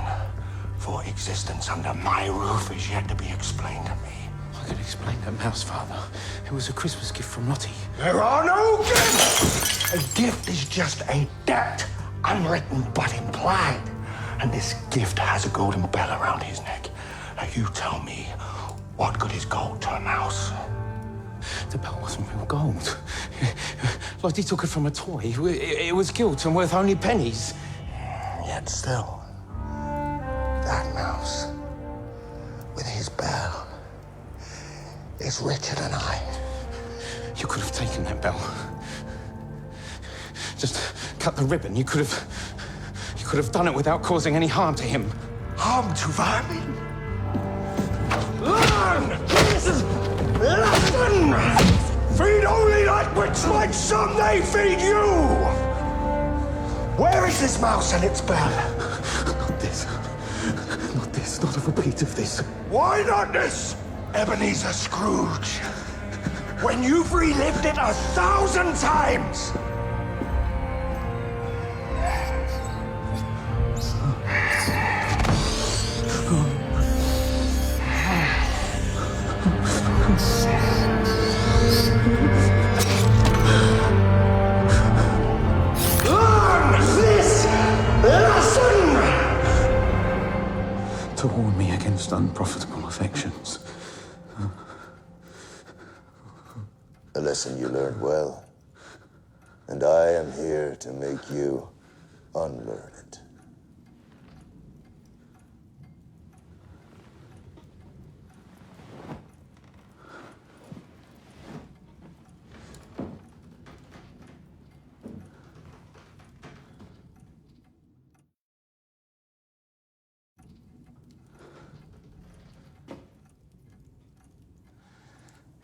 for existence under my roof is yet to be explained to me. I could explain that mouse, Father. It was a Christmas gift from Lottie. There are no gifts! A gift is just a debt, unwritten but implied. And this gift has a golden bell around his neck. Now you tell me, what good is gold to a mouse? The bell wasn't real gold. Lottie took it from a toy. It was gilt and worth only pennies. Yet still, that mouse, with his bell, is richer than I. You could have taken that bell. Just cut the ribbon. You could have done it without causing any harm to him. Harm to vermin? Learn this lesson! Feed only that which might someday feed you! Where is this mouse and its bell? Not this. Not this. Not a repeat of this. Why not this, Ebenezer Scrooge? When you've relived it 1,000 times! To warn me against unprofitable affections. A lesson you learned well. And I am here to make you unlearn it.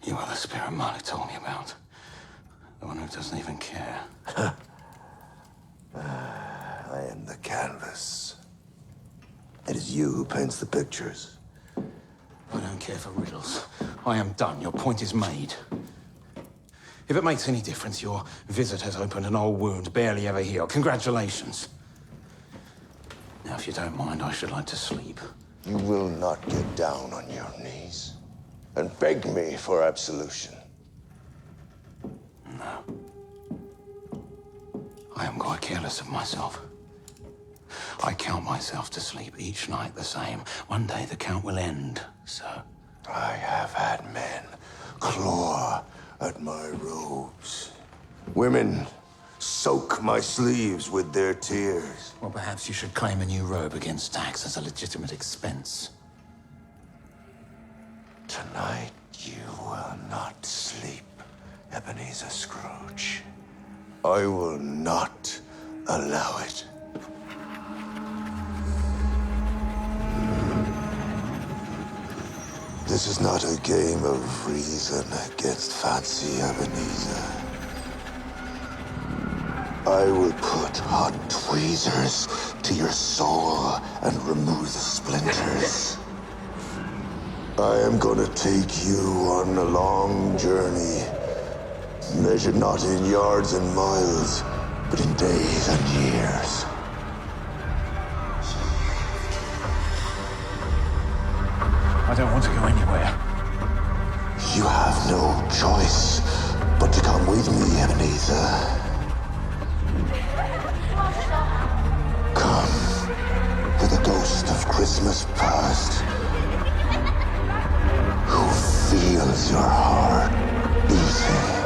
You are the spirit Marley told me about. The one who doesn't even care. I am the canvas. It is you who paints the pictures. I don't care for riddles. I am done. Your point is made. If it makes any difference, your visit has opened an old wound barely ever healed. Congratulations. Now, if if you don't mind, I should like to sleep. You will not get down on your knees and beg me for absolution. No. I am quite careless of myself. I count myself to sleep each night the same. One day the count will end, so... I have had men claw at my robes. Women soak my sleeves with their tears. Well, perhaps you should claim a new robe against tax as a legitimate expense. Tonight you will not sleep, Ebenezer Scrooge. I will not allow it. This is not a game of reason against fancy, Ebenezer. I will put hot tweezers to your soul and remove the splinters. I am gonna take you on a long journey, measured not in yards and miles, but in days and years. I don't want to go anywhere. You have no choice but to come with me, Ebenezer. Come with the ghost of Christmas past, who feels your heart beating.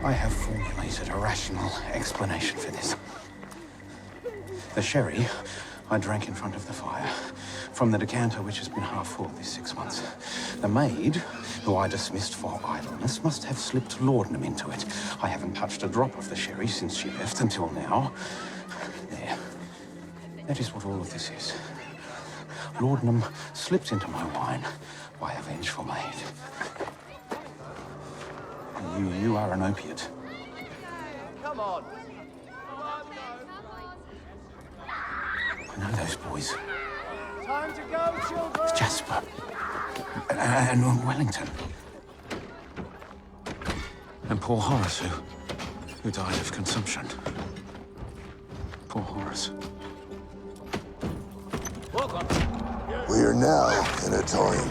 I have formulated a rational explanation for this. The sherry I drank in front of the fire, from the decanter which has been half full these 6 months. The maid, who I dismissed for idleness, must have slipped laudanum into it. I haven't touched a drop of the sherry since she left until now. There. That is what all of this is. Laudanum slipped into my wine by a vengeful maid. You are an opiate. Come on. I know those boys. Time to go, children. Jasper. And Wellington. And poor Horace, who died of consumption. Poor Horace. We are now in a time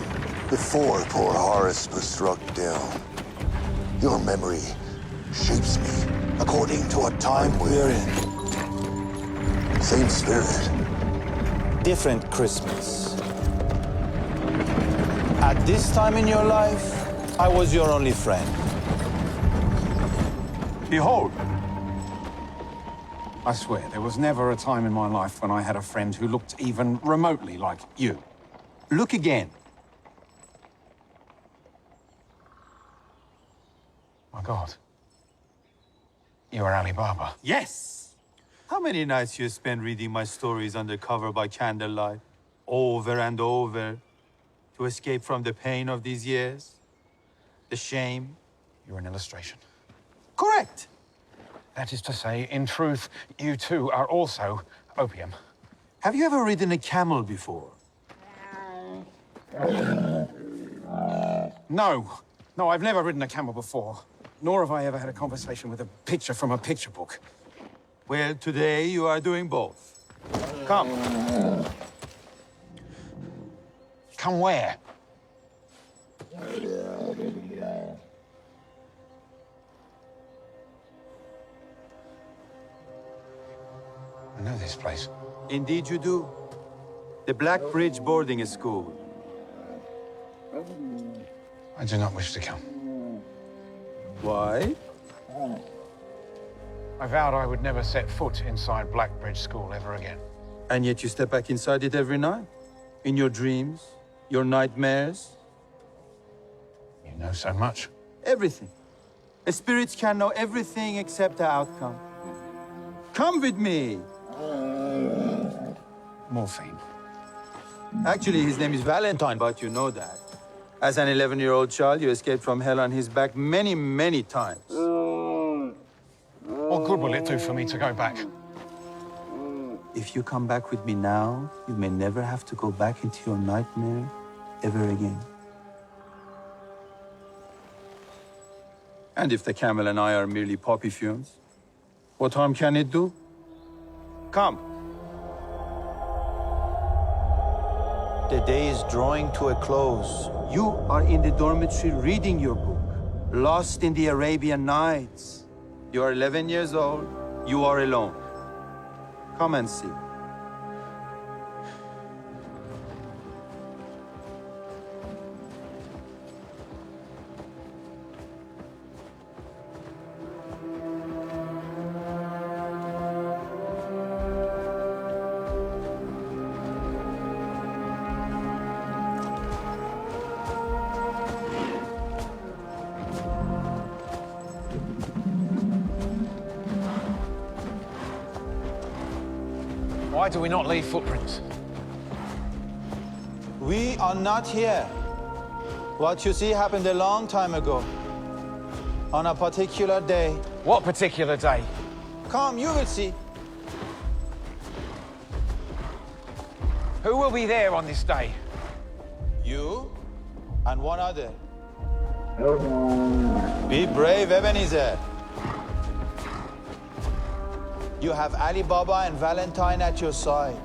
before poor Horace was struck down. Your memory shapes me according to what time we're in. Same spirit. Different Christmas. At this time in your life, I was your only friend. Behold. I swear, there was never a time in my life when I had a friend who looked even remotely like you. Look again. My God. You are Ali Baba. Yes! How many nights you spent reading my stories undercover by candlelight, over and over, to escape from the pain of these years? The shame? You're an illustration. Correct! That is to say, in truth, you too are also opium. Have you ever ridden a camel before? No. No, I've never ridden a camel before. Nor have I ever had a conversation with a picture from a picture book. Well, today you are doing both. Come. Come where? I know this place. Indeed you do. The Black Bridge boarding school. I do not wish to come. Why? I vowed I would never set foot inside Blackbridge School ever again. And yet you step back inside it every night? In your dreams? Your nightmares? You know so much. Everything. Spirits can know everything except the outcome. Come with me! Morphine. Actually, his name is Valentine, but you know that. As an 11-year-old child, you escaped from hell on his back many, many times. What good will it do for me to go back? If you come back with me now, you may never have to go back into your nightmare ever again. And if the camel and I are merely poppy fumes, what harm can it do? Come. The day is drawing to a close. You are in the dormitory reading your book, lost in the Arabian Nights. You are 11 years old. You are alone. Come and see. Why do we not leave footprints? We are not here. What you see happened a long time ago. On a particular day. What particular day? Come, you will see. Who will be there on this day? You and one other. Be brave, Ebenezer. You have Ali Baba and Valentine at your side.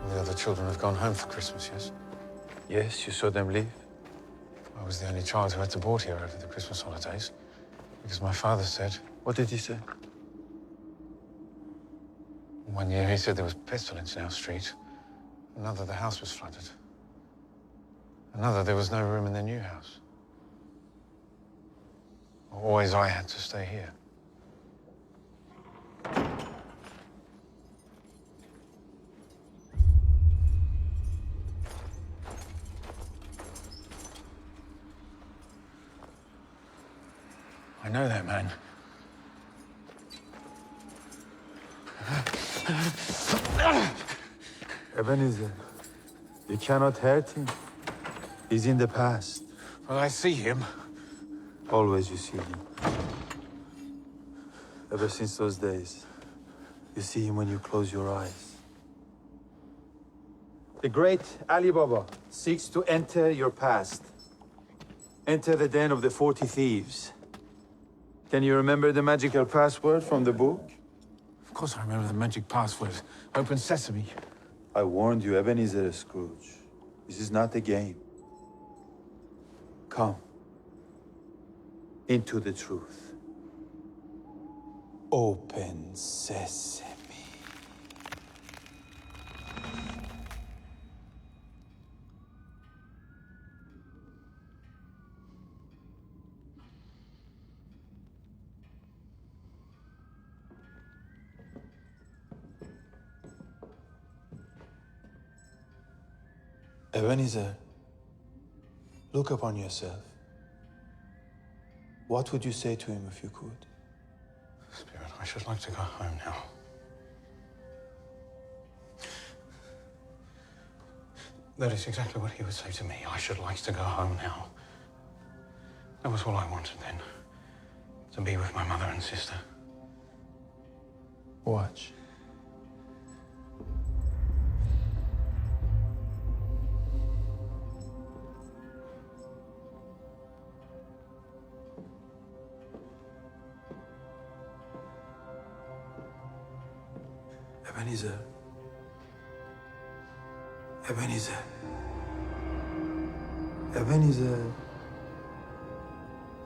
The other children have gone home for Christmas, yes? Yes, you saw them leave. I was the only child who had to board here over the Christmas holidays, because my father said... What did he say? One year he said there was pestilence in our street. Another, the house was flooded. Another, there was no room in the new house. Always I had to stay here. I know that man. Ebenezer, you cannot hurt him. He's in the past. Well, I see him. Always you see him. Ever since those days, you see him when you close your eyes. The great Ali Baba seeks to enter your past. Enter the den of the 40 thieves. Can you remember the magical password from the book? Of course I remember the magic password. Open sesame. I warned you, Ebenezer Scrooge. This is not a game. Come. Into the truth. Open sesame. Ebenezer, look upon yourself. What would you say to him if you could? Spirit, I should like to go home now. That is exactly what he would say to me. I should like to go home now. That was all I wanted then. To be with my mother and sister. Watch. Ebenezer. Ebenezer. Ebenezer.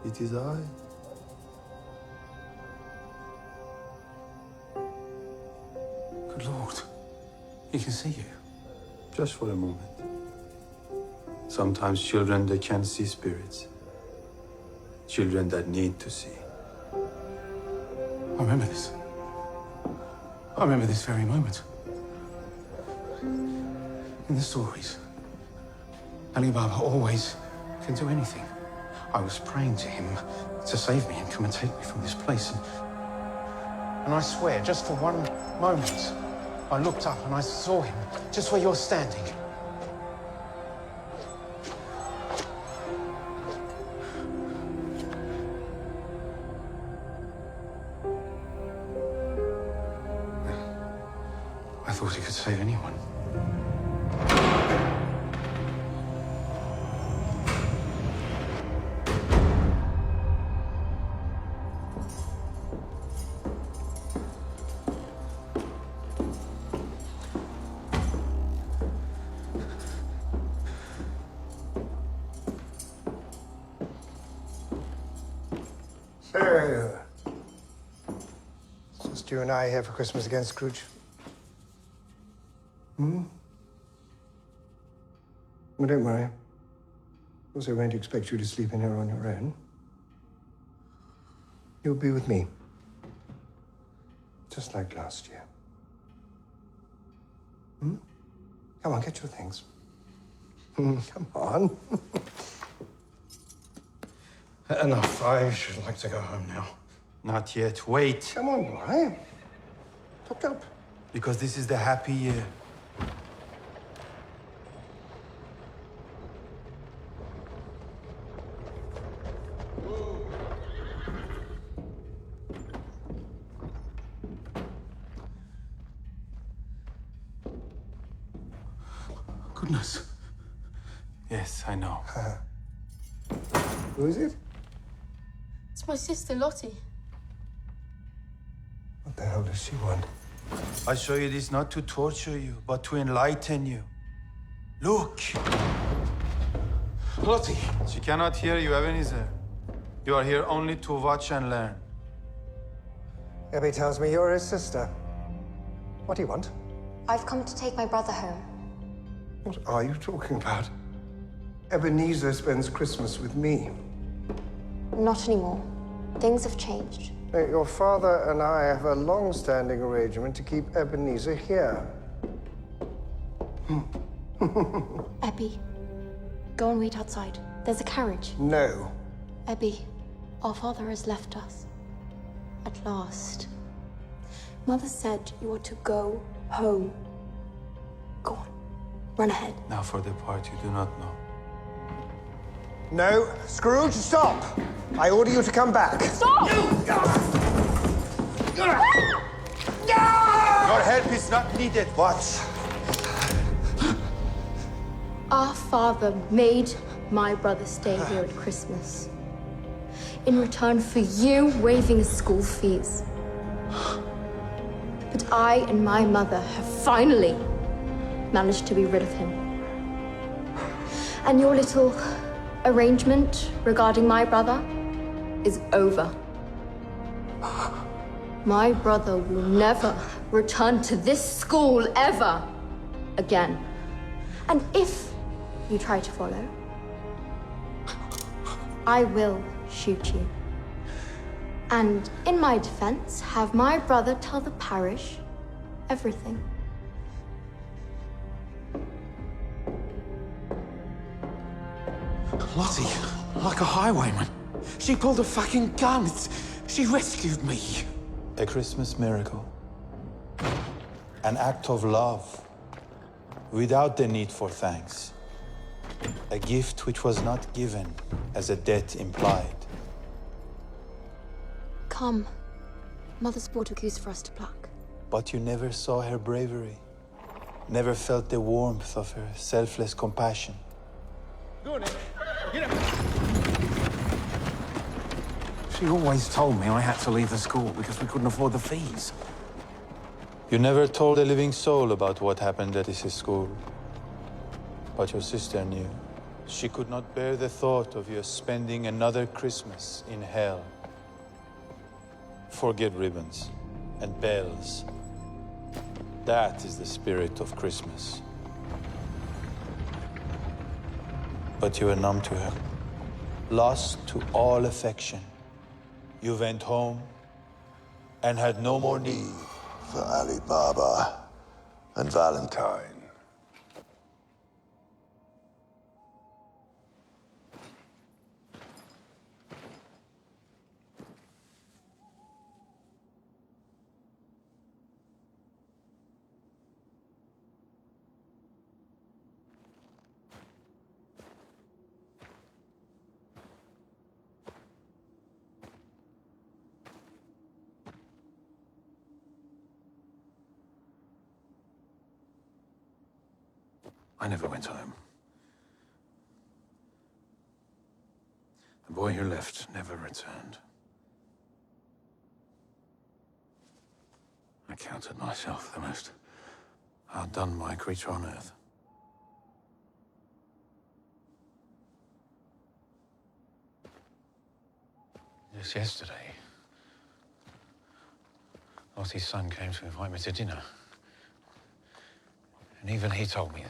It is I. Good Lord. He can see you. Just for a moment. Sometimes children, they can see spirits. Children that need to see. I remember this. I remember this very moment. In the stories, Ali Baba always can do anything. I was praying to him to save me and come and take me from this place. And I swear, just for one moment, I looked up and I saw him just where you're standing. I thought he could save anyone. So, just you and I here for Christmas again, Scrooge? Well, don't worry. Also, I won't expect you to sleep in here on your own. You'll be with me. Just like last year. Come on, get your things. Come on. Enough. I should like to go home now. Not yet. Wait. Come on, boy. Top up. Because this is the happy year. Goodness. Yes, I know. Who is it? It's my sister, Lottie. What the hell does she want? I show you this not to torture you, but to enlighten you. Look! Lottie! She cannot hear you, Ebenezer. You are here only to watch and learn. Abby tells me you're his sister. What do you want? I've come to take my brother home. What are you talking about? Ebenezer spends Christmas with me. Not anymore. Things have changed. Your father and I have a long-standing arrangement to keep Ebenezer here. Ebby, go and wait outside. There's a carriage. No. Ebby, our father has left us. At last. Mother said you are to go home. Go on. Run ahead. Now for the part you do not know. No. Scrooge, stop! I order you to come back. Stop! Your help is not needed. What? Our father made my brother stay here at Christmas. In return for you waiving his school fees. But I and my mother have finally managed to be rid of him. And your little arrangement regarding my brother is over. My brother will never return to this school ever again. And if you try to follow, I will shoot you. And in my defense, have my brother tell the parish everything. Lottie, like a highwayman. She pulled a fucking gun. She rescued me. A Christmas miracle. An act of love. Without the need for thanks. A gift which was not given as a debt implied. Come. Mother's brought a goose for us to pluck. But you never saw her bravery. Never felt the warmth of her selfless compassion. Go on, Nick. Get up. She always told me I had to leave the school because we couldn't afford the fees. You never told a living soul about what happened at this school. But your sister knew. She could not bear the thought of you spending another Christmas in hell. Forget ribbons and bells. That is the spirit of Christmas. But you were numb to her, lost to all affection. You went home and had no more need for Ali Baba and Valentine. I never went home. The boy who left never returned. I counted myself the most outdone my creature on Earth. Just yesterday, Lottie's son came to invite me to dinner. And even he told me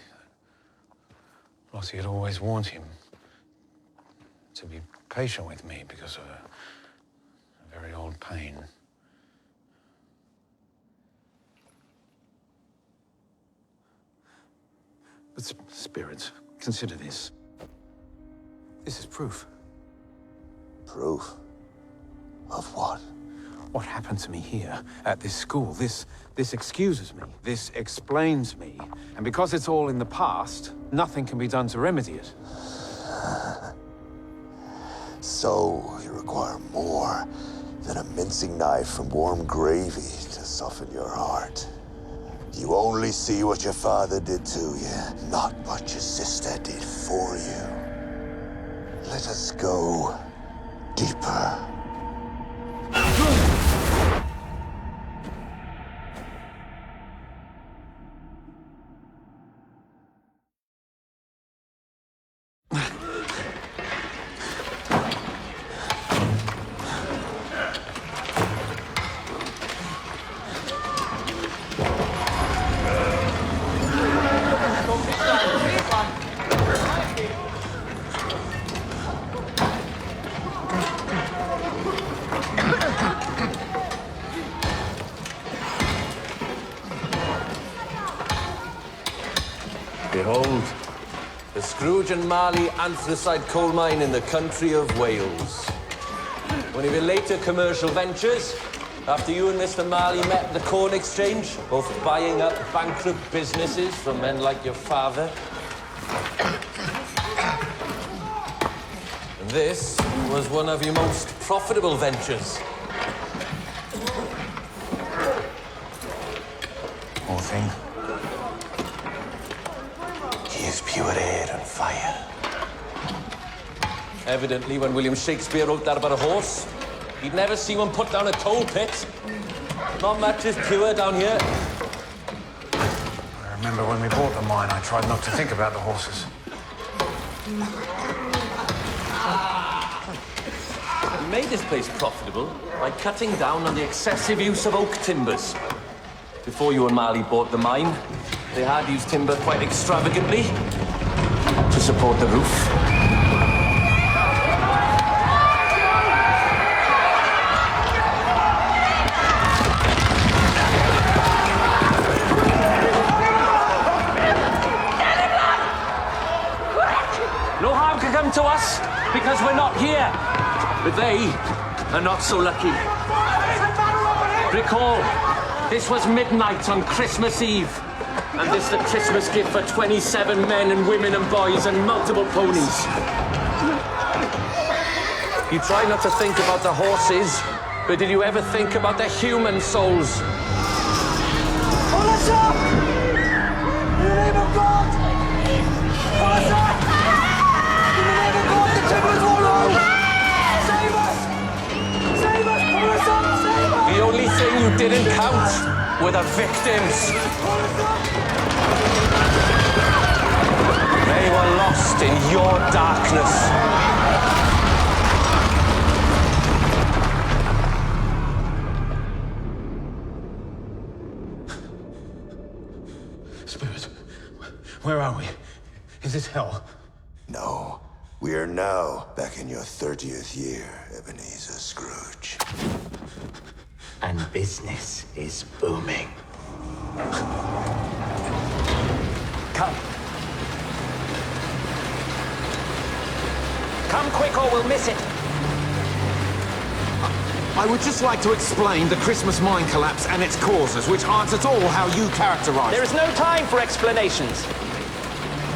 Lottie had always warned him to be patient with me because of a very old pain. But spirits, consider this. This is proof. Proof? Of what? What happened to me here at this school. This excuses me. This explains me. And because it's all in the past, nothing can be done to remedy it. So, you require more than a mincing knife from warm gravy to soften your heart. You only see what your father did to you, not what your sister did for you. Let us go deeper. Behold, the Scrooge and Marley anthracite coal mine in the country of Wales. One of your later commercial ventures, after you and Mr. Marley met at the Corn Exchange, both buying up bankrupt businesses from men like your father. And this was one of your most profitable ventures. Poor thing. He is pure air and fire. Evidently, when William Shakespeare wrote that about a horse, he'd never see one put down a coal pit. Not much is pure down here. I remember when we bought the mine, I tried not to think about the horses. He made this place profitable by cutting down on the excessive use of oak timbers. Before you and Marley bought the mine, they had used timber quite extravagantly to support the roof. No harm can come to us because we're not here. But they are not so lucky. Recall, this was midnight on Christmas Eve. And this the Christmas gift for 27 men and women and boys and multiple ponies. You try not to think about the horses, but did you ever think about the human souls? Pull us up! In the name of God! Pull us up! In the name of God, the timbers will roll! Save us! Save us! Pull us up! Save us! The only thing you didn't count were the victims. They were lost in your darkness. Spirit, where are we? Is this hell? No. We are now back in your 30th year, Ebenezer Scrooge. And business is booming. Come. Come quick or we'll miss it. I would just like to explain the Christmas mine collapse and its causes, which aren't at all how you characterize There is no time for explanations.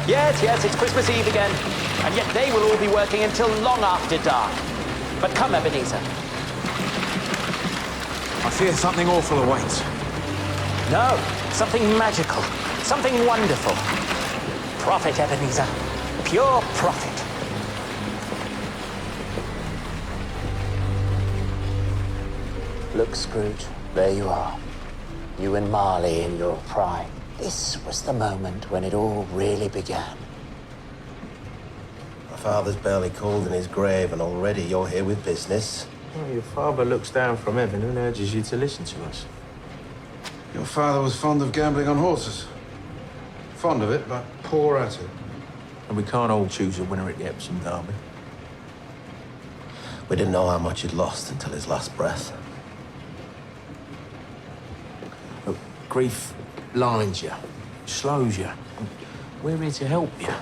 Yes, it's Christmas Eve again. And yet they will all be working until long after dark. But come, Ebenezer. I fear something awful awaits. No, something magical. Something wonderful. Profit, Ebenezer. Pure profit. Look, Scrooge, there you are. You and Marley in your prime. This was the moment when it all really began. My father's barely cold in his grave, and already you're here with business. Well, your father looks down from heaven and urges you to listen to us. Your father was fond of gambling on horses. Fond of it, but poor at it. And we can't all choose a winner at the Epsom Derby. We didn't know how much he'd lost until his last breath. Look, grief blinds you, slows you. We're here to help you.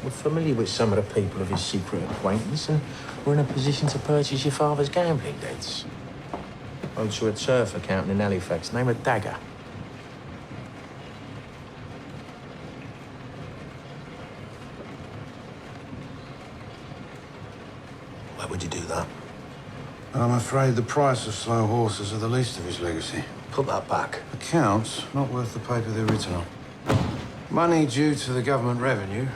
We're familiar with some of the people of his secret acquaintance, and we're in a position to purchase your father's gambling debts. Owed to a turf accountant in Halifax, name of Dagger. Why would you do that? I'm afraid the price of slow horses are the least of his legacy. Put that back. Accounts, not worth the paper they're written on. Money due to the government revenue,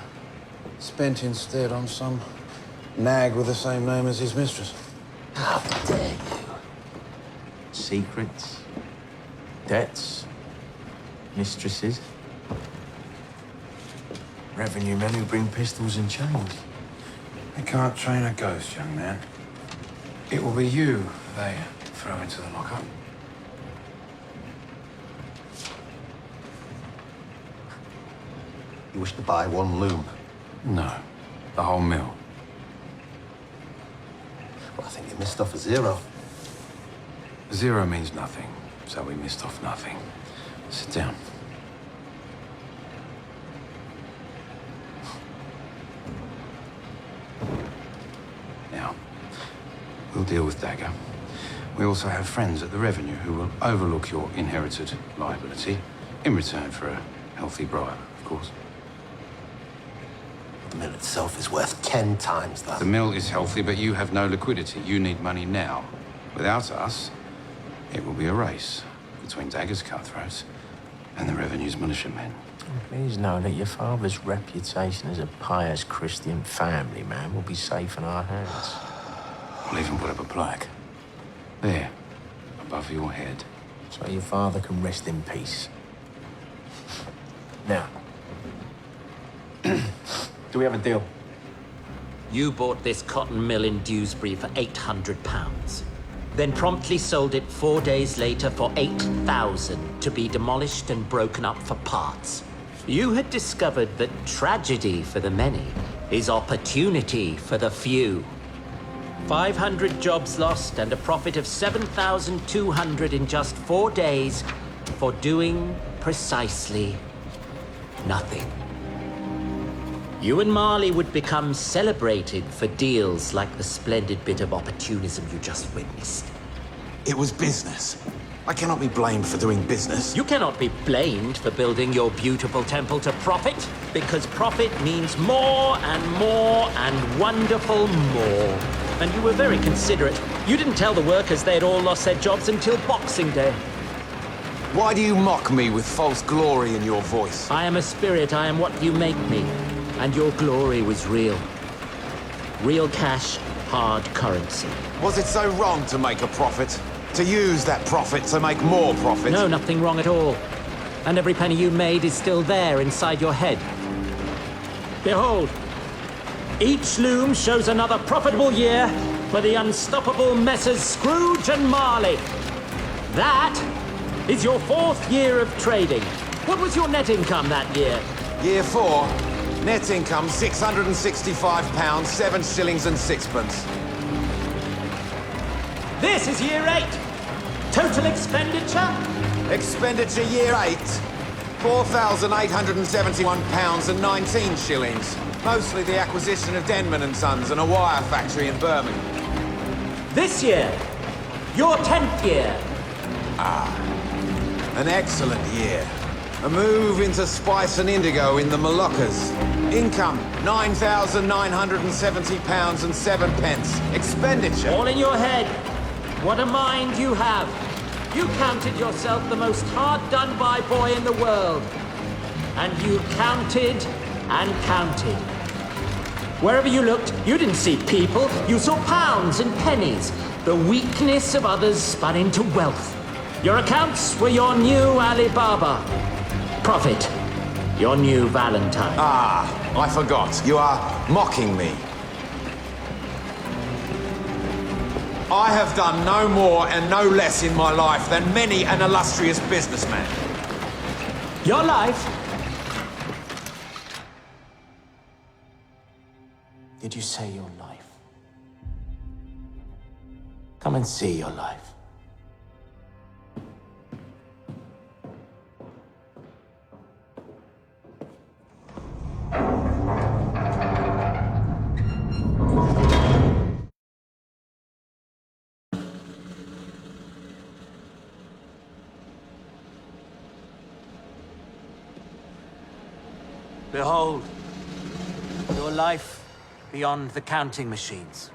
spent instead on some nag with the same name as his mistress. How dare you? Secrets, debts, mistresses. Revenue men who bring pistols and chains. They can't train a ghost, young man. It will be you they throw into the lockup. You wish to buy one loom? No, the whole mill. Well, I think you missed off a zero. Zero means nothing, so we missed off nothing. Sit down. Now, we'll deal with Dagger. We also have friends at the Revenue who will overlook your inherited liability in return for a healthy bribe, of course. The mill itself is worth 10 times that. The mill is healthy, but you have no liquidity. You need money now. Without us, it will be a race between Dagger's cutthroats and the Revenue's militiamen. Please know that your father's reputation as a pious Christian family man will be safe in our hands. We'll even put up a plaque. There, above your head. So your father can rest in peace. Now, do we have a deal? You bought this cotton mill in Dewsbury for £800. Then promptly sold it 4 days later for $8,000 to be demolished and broken up for parts. You had discovered that tragedy for the many is opportunity for the few. 500 jobs lost and a profit of $7,200 in just 4 days for doing precisely nothing. You and Marley would become celebrated for deals like the splendid bit of opportunism you just witnessed. It was business. I cannot be blamed for doing business. You cannot be blamed for building your beautiful temple to profit, because profit means more and more and wonderful more. And you were very considerate. You didn't tell the workers they had all lost their jobs until Boxing Day. Why do you mock me with false glory in your voice? I am a spirit, I am what you make me. And your glory was real. Real cash, hard currency. Was it so wrong to make a profit? To use that profit to make more profit? No, nothing wrong at all. And every penny you made is still there inside your head. Behold, each loom shows another profitable year for the unstoppable Messrs. Scrooge and Marley. That is your 4th year of trading. What was your net income that year? Year 4, net income £665, 7 shillings and 6pence. This is year 8. Total expenditure? Expenditure year 8. £4,871 and 19 shillings. Mostly the acquisition of Denman and Sons and a wire factory in Birmingham. This year, your 10th year. An excellent year. A move into spice and indigo in the Moluccas. Income, £9,970 and 7 pence. Expenditure. All in your head. What a mind you have. You counted yourself the most hard-done-by boy in the world. And you counted and counted. Wherever you looked, you didn't see people. You saw pounds and pennies. The weakness of others spun into wealth. Your accounts were your new Alibaba. Profit, your new Valentine. I forgot. You are mocking me. I have done no more and no less in my life than many an illustrious businessman. Your life? Did you say your life? Come and see your life. Behold, your life beyond the counting machines.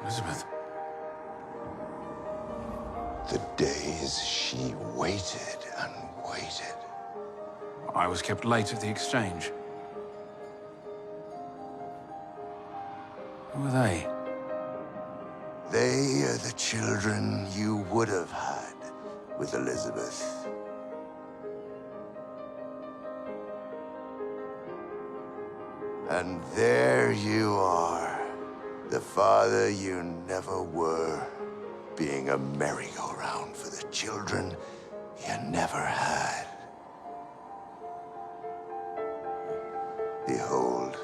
Elizabeth. The days she waited and waited. I was kept late at the exchange. Who are they? They are the children you would have had with Elizabeth. And there you are, the father you never were, being a merry-go-round for the children you never had. Behold,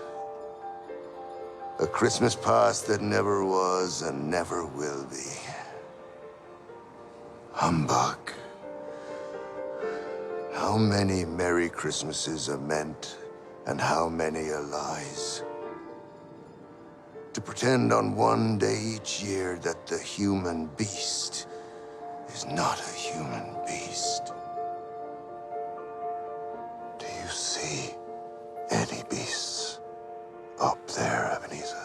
a Christmas past that never was and never will be. Humbug. How many Merry Christmases are meant, and how many are lies? To pretend on one day each year that the human beast is not a human beast. Do you see any beasts up there, Ebenezer?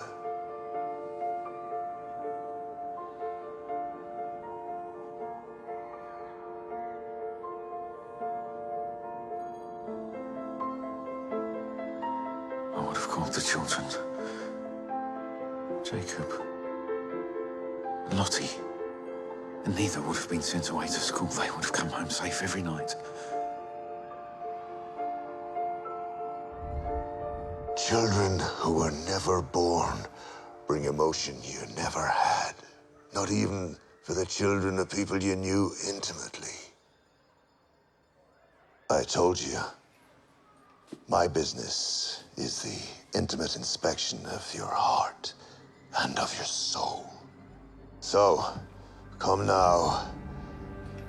I would have called the children. Jacob. Lottie. And neither would have been sent away to school. They would have come home safe every night. Children who were never born bring emotion you never had. Not even for the children of people you knew intimately. I told you, my business is the intimate inspection of your heart and of your soul. So, come now,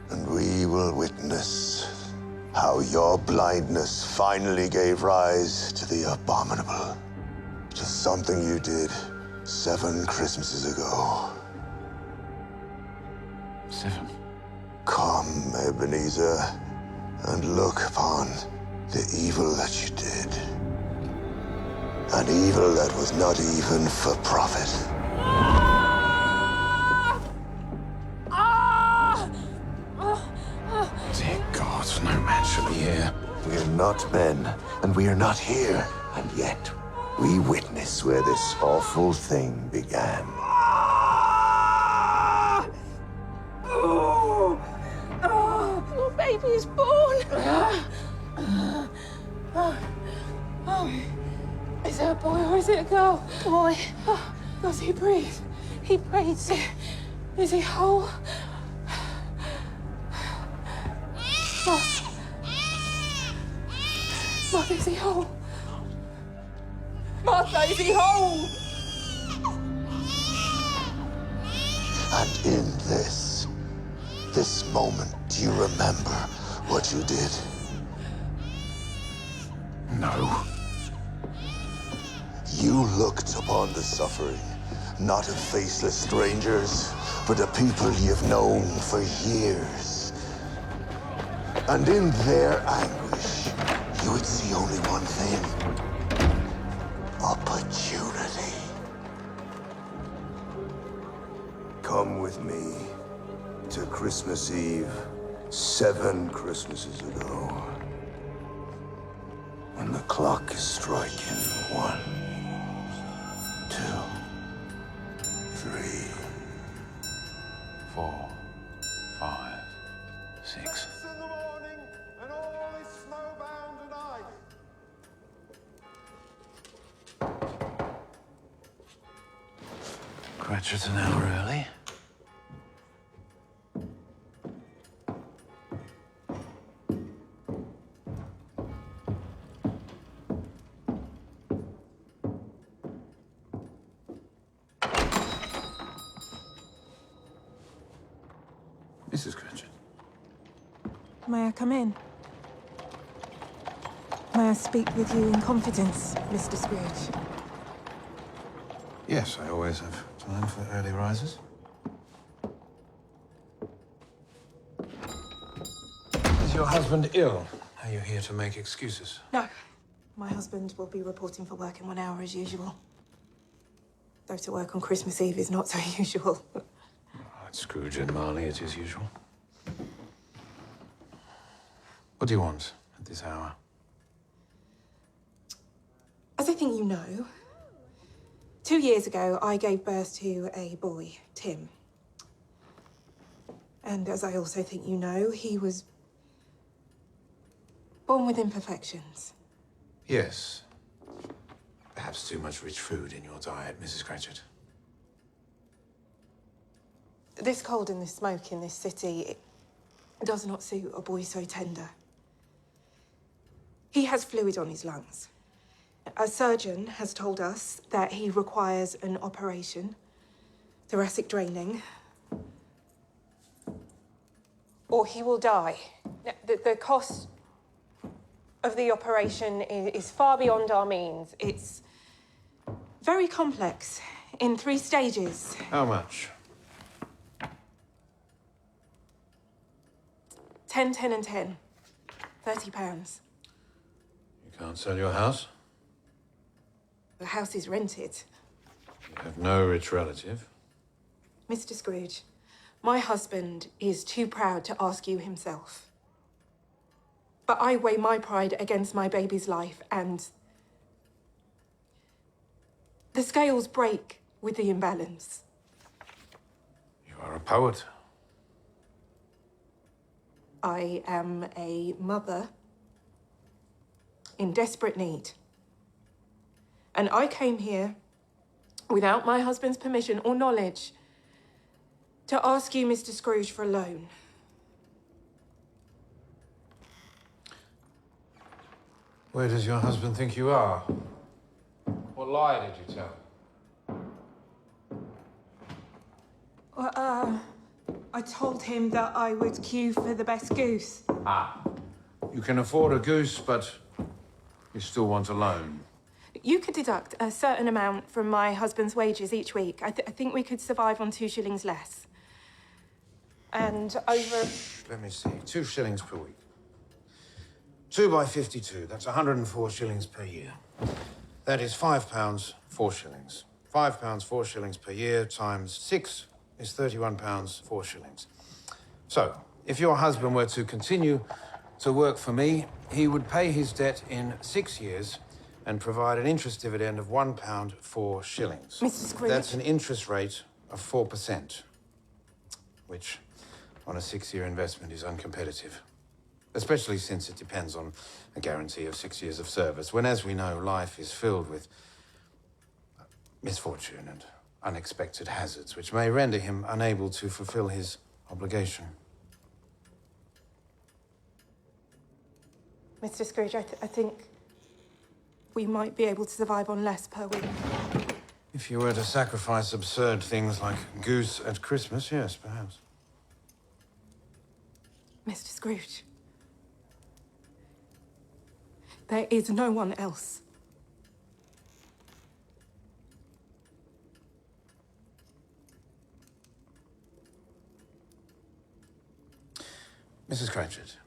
and we will witness how your blindness finally gave rise to the abominable. To something you did 7 Christmases ago. 7? Come, Ebenezer, and look upon the evil that you did. An evil that was not even for profit. Dear God, no man shall be here. We are not men, and we are not here, and yet we witness where this awful thing began. Your baby is born. Is it a boy or is it a girl? Boy. Does he breathe? He breathes. Is he whole? Mother, is he whole? Martha, is he whole? And in this moment, do you remember what you did? No. You looked upon the suffering, not of faceless strangers, but of people you've known for years. And in their anguish, you would see only one thing: opportunity. Come with me to Christmas Eve, 7 Christmases ago. When the clock is striking 1, 2, 3, 4, 5, 6. Cratchit's an hour early. Mrs. Cratchit. May I come in? May I speak with you in confidence, Mr. Scrooge? Yes, I always have time for early risers. Is your husband ill? Are you here to make excuses? No. My husband will be reporting for work in 1 hour as usual. Though to work on Christmas Eve is not so usual. At Scrooge and Marley, it is usual. What do you want at this hour? As I think you know, 2 years ago, I gave birth to a boy, Tim. And as I also think you know, he was born with imperfections. Yes. Perhaps too much rich food in your diet, Mrs. Cratchit. This cold and this smoke in this city, it does not suit a boy so tender. He has fluid on his lungs. A surgeon has told us that he requires an operation, thoracic draining, or he will die. The cost of the operation is far beyond our means. It's very complex, in 3 stages. How much? 10, 10 and 10. £30. You can't sell your house? The house is rented. You have no rich relative? Mr. Scrooge, my husband is too proud to ask you himself. But I weigh my pride against my baby's life, and the scales break with the imbalance. You are a poet. I am a mother in desperate need. And I came here without my husband's permission or knowledge to ask you, Mr. Scrooge, for a loan. Where does your husband think you are? What lie did you tell? I told him that I would queue for the best goose. Ah. You can afford a goose, but you still want a loan. You could deduct a certain amount from my husband's wages each week. I think we could survive on 2 shillings less. And over... Let me see. 2 shillings per week. 2 by 52. That's 104 shillings per year. That is £5, 4 shillings. £5, 4 shillings per year times 6 is £31, 4 shillings. So, if your husband were to continue to work for me, he would pay his debt in 6 years and provide an interest dividend of £1, 4 shillings. Mr. Scrooge. That's an interest rate of 4%, which on a 6-year investment is uncompetitive. Especially since it depends on a guarantee of 6 years of service, when, as we know, life is filled with misfortune and unexpected hazards, which may render him unable to fulfill his obligation. Mr. Scrooge, I think we might be able to survive on less per week. If you were to sacrifice absurd things like goose at Christmas, yes, perhaps. Mr. Scrooge, there is no one else. Mrs. Cratchit,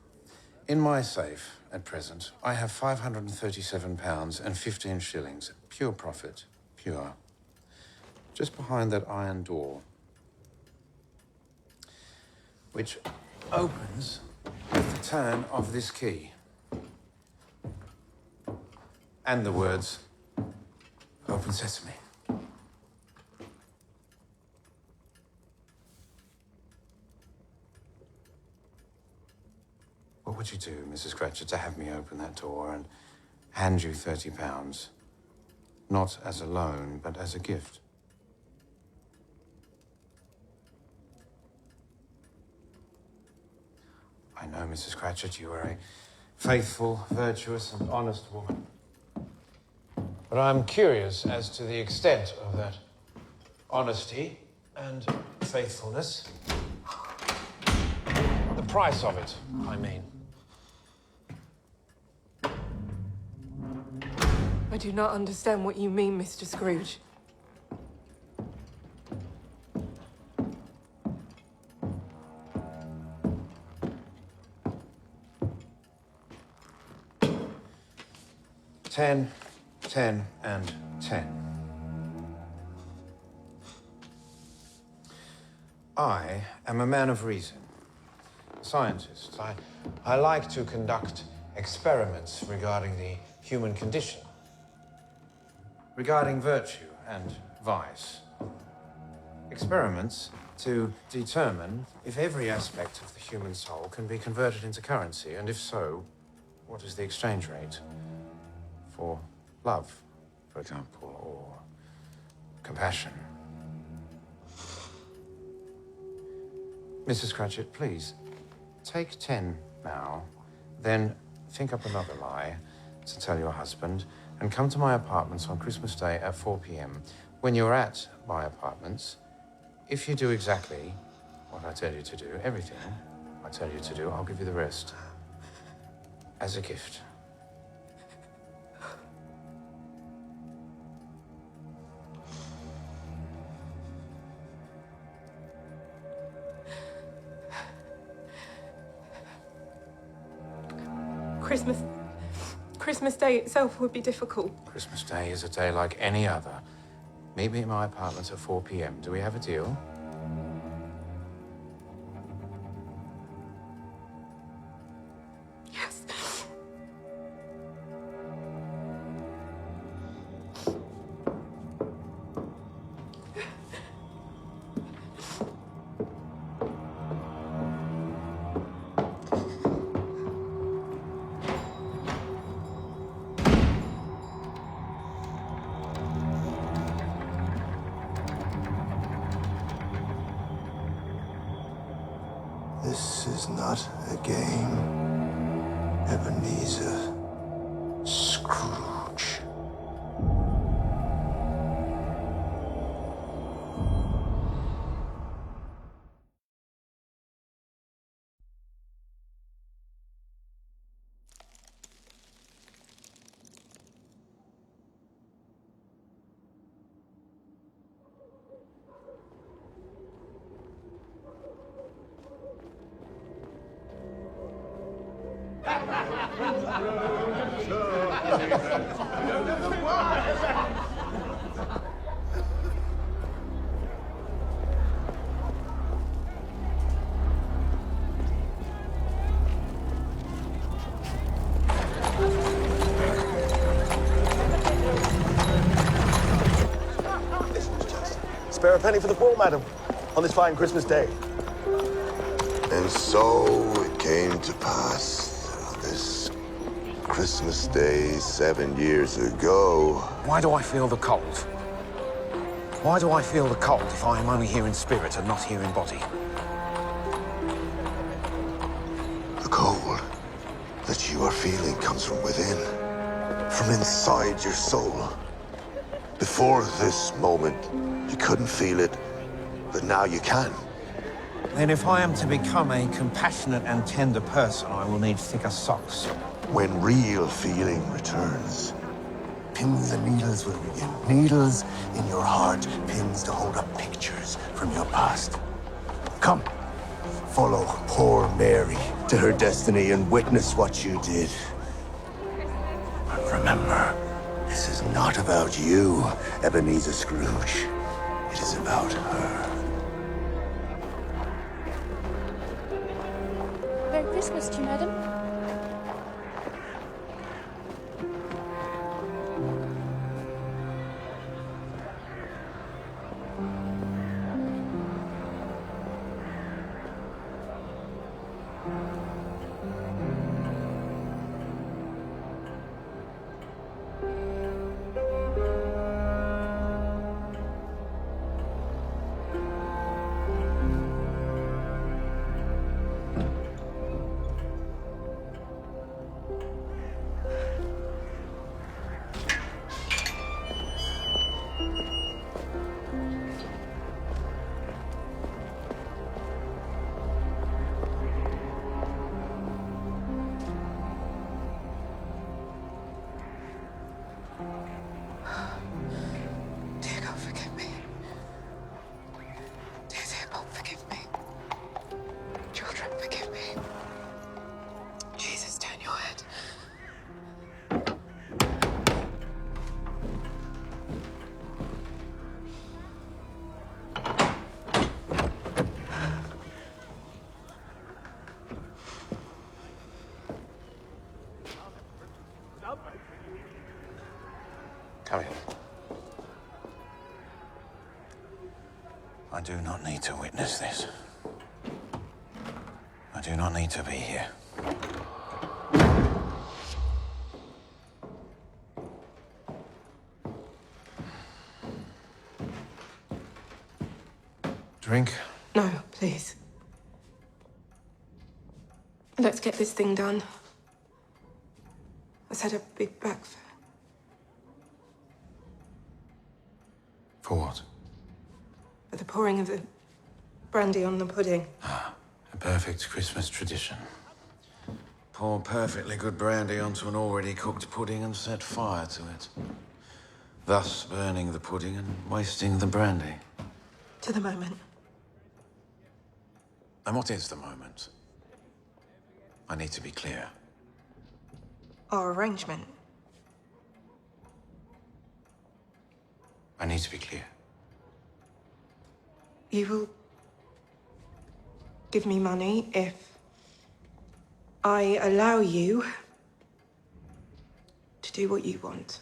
in my safe at present, I have £537 and 15 shillings, pure profit, pure. Just behind that iron door, which opens with the turn of this key. And the words, "Open Sesame." What would you do, Mrs. Cratchit, to have me open that door and hand you £30? Not as a loan, but as a gift. I know, Mrs. Cratchit, you are a faithful, virtuous, and honest woman. But I'm curious as to the extent of that honesty and faithfulness. The price of it, I mean. I do not understand what you mean, Mr. Scrooge. $10, $10, and $10. I am a man of reason, a scientist. I like to conduct experiments regarding the human condition, regarding virtue and vice. Experiments to determine if every aspect of the human soul can be converted into currency, and if so, what is the exchange rate for love, for example, or compassion. Mrs. Cratchit, please, take 10 now, then think up another lie to tell your husband, and come to my apartments on Christmas Day at 4 p.m. When you're at my apartments, if you do exactly what I tell you to do, everything I tell you to do, I'll give you the rest as a gift. Christmas Day itself would be difficult. Christmas Day is a day like any other. Meet me at my apartments at 4 p.m. Do we have a deal? Yes. This is not a game, Ebenezer Scrooge. Spare a penny for the poor, madam, on this fine Christmas day. And so it came to pass on this Christmas Day 7 years ago. Why do I feel the cold? Why do I feel the cold if I am only here in spirit and not here in body? The cold that you are feeling comes from within. from inside your soul. Before this moment, you couldn't feel it, but now you can. Then if I am to become a compassionate and tender person, I will need thicker socks. When real feeling returns, pins and needles will begin. Needles in your heart, pins to hold up pictures from your past. Come, follow poor Mary to her destiny and witness what you did. But remember, this is not about you, Ebenezer Scrooge. It is about her. Merry Christmas to you, madam. Dear God, forgive me. Dear God, forgive me. Children, forgive me. Jesus, turn your head. Come in. I do not need to witness this. I do not need to be here. Drink? No, please. Let's get this thing done. I set a big back For what? for the pouring of the brandy on the pudding. A perfect Christmas tradition. Pour perfectly good brandy onto an already cooked pudding and set fire to it. Thus burning the pudding and wasting the brandy. To the moment. And what is the moment? I need to be clear. Our arrangement. I need to be clear. You will give me money if I allow you to do what you want.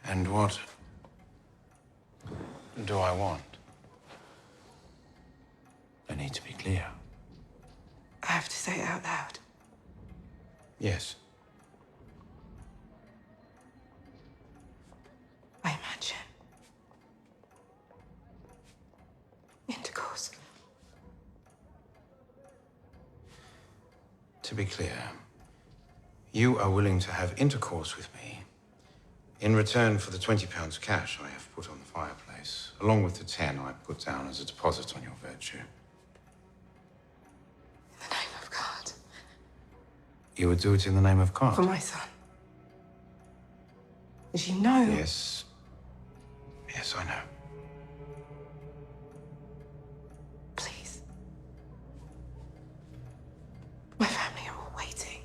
And what do I want? I need to be clear. I have to say it out loud. Yes. I imagine intercourse. To be clear, you are willing to have intercourse with me in return for the £20 cash I have put on the fireplace, along with the 10 I put down as a deposit on your virtue. In the name of God. You would do it in the name of God? For my son. As you know. Yes. Yes, I know. Please. My family are all waiting.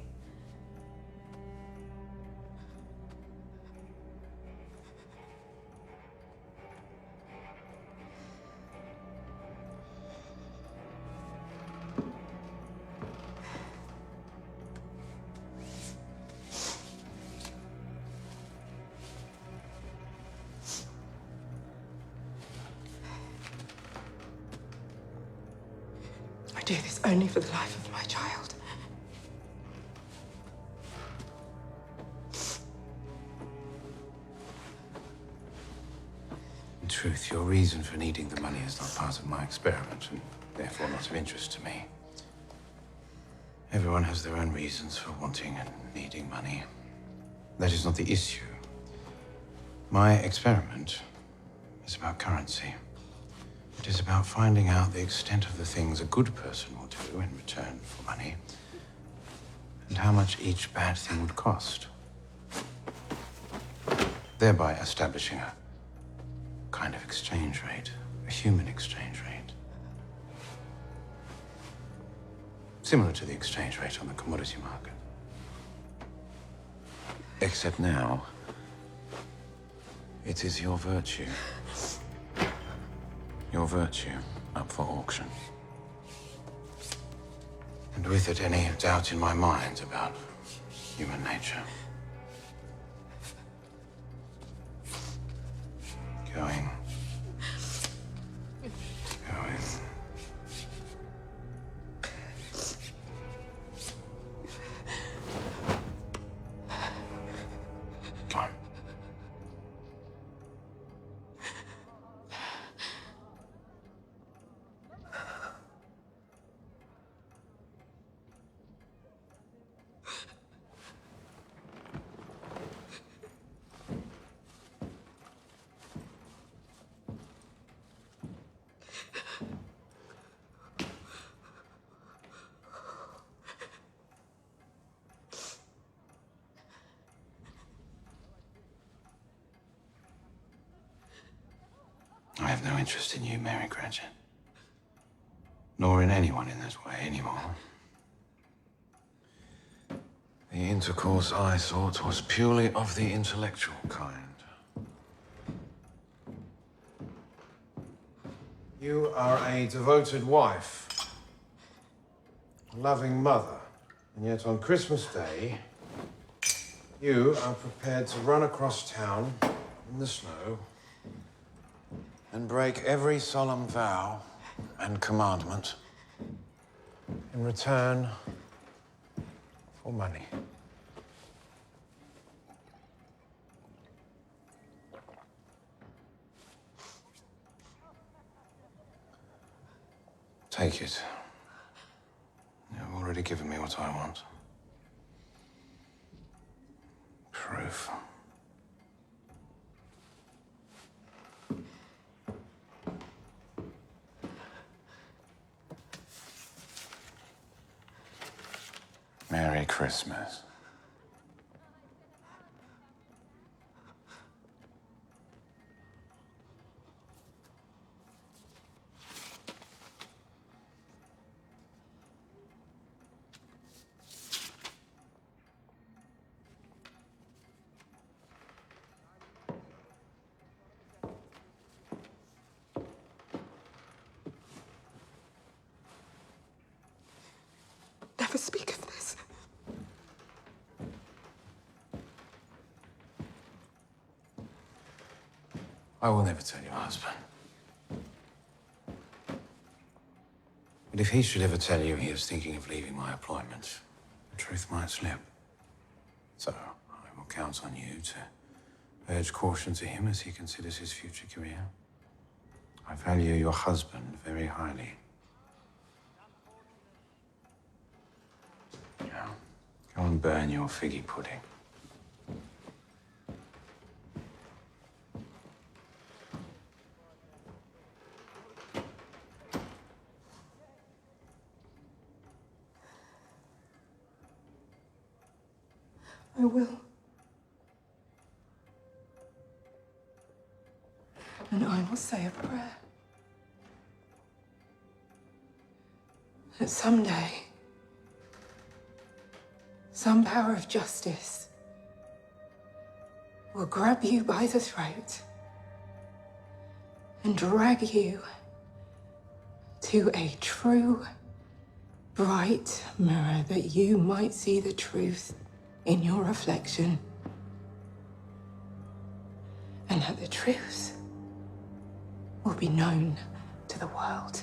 I do this only for the life of my child. In truth, your reason for needing the money is not part of my experiment, and therefore not of interest to me. Everyone has their own reasons for wanting and needing money. That is not the issue. My experiment is about currency. It is about finding out the extent of the things a good person will do in return for money, and how much each bad thing would cost. Thereby establishing a kind of exchange rate, a human exchange rate. Similar to the exchange rate on the commodity market. Except now, it is your virtue. Your virtue up for auction. And with it, any doubt in my mind about human nature. Going. Come on. I have no interest in you, Mary Cratchit. Nor in anyone in this way anymore. The intercourse I sought was purely of the intellectual kind. You are a devoted wife, a loving mother, and yet on Christmas Day, you are prepared to run across town in the snow and break every solemn vow and commandment in return for money. Take it. You've already given me what I want. Proof. Merry Christmas. Never speak of this. I will never tell your husband. But if he should ever tell you he is thinking of leaving my employment, the truth might slip. So I will count on you to urge caution to him as he considers his future career. I value your husband very highly. Now, go and burn your figgy pudding. I will. And I will say a prayer. That someday, some power of justice will grab you by the throat and drag you to a true, bright mirror that you might see the truth in your reflection. And that the truth will be known to the world.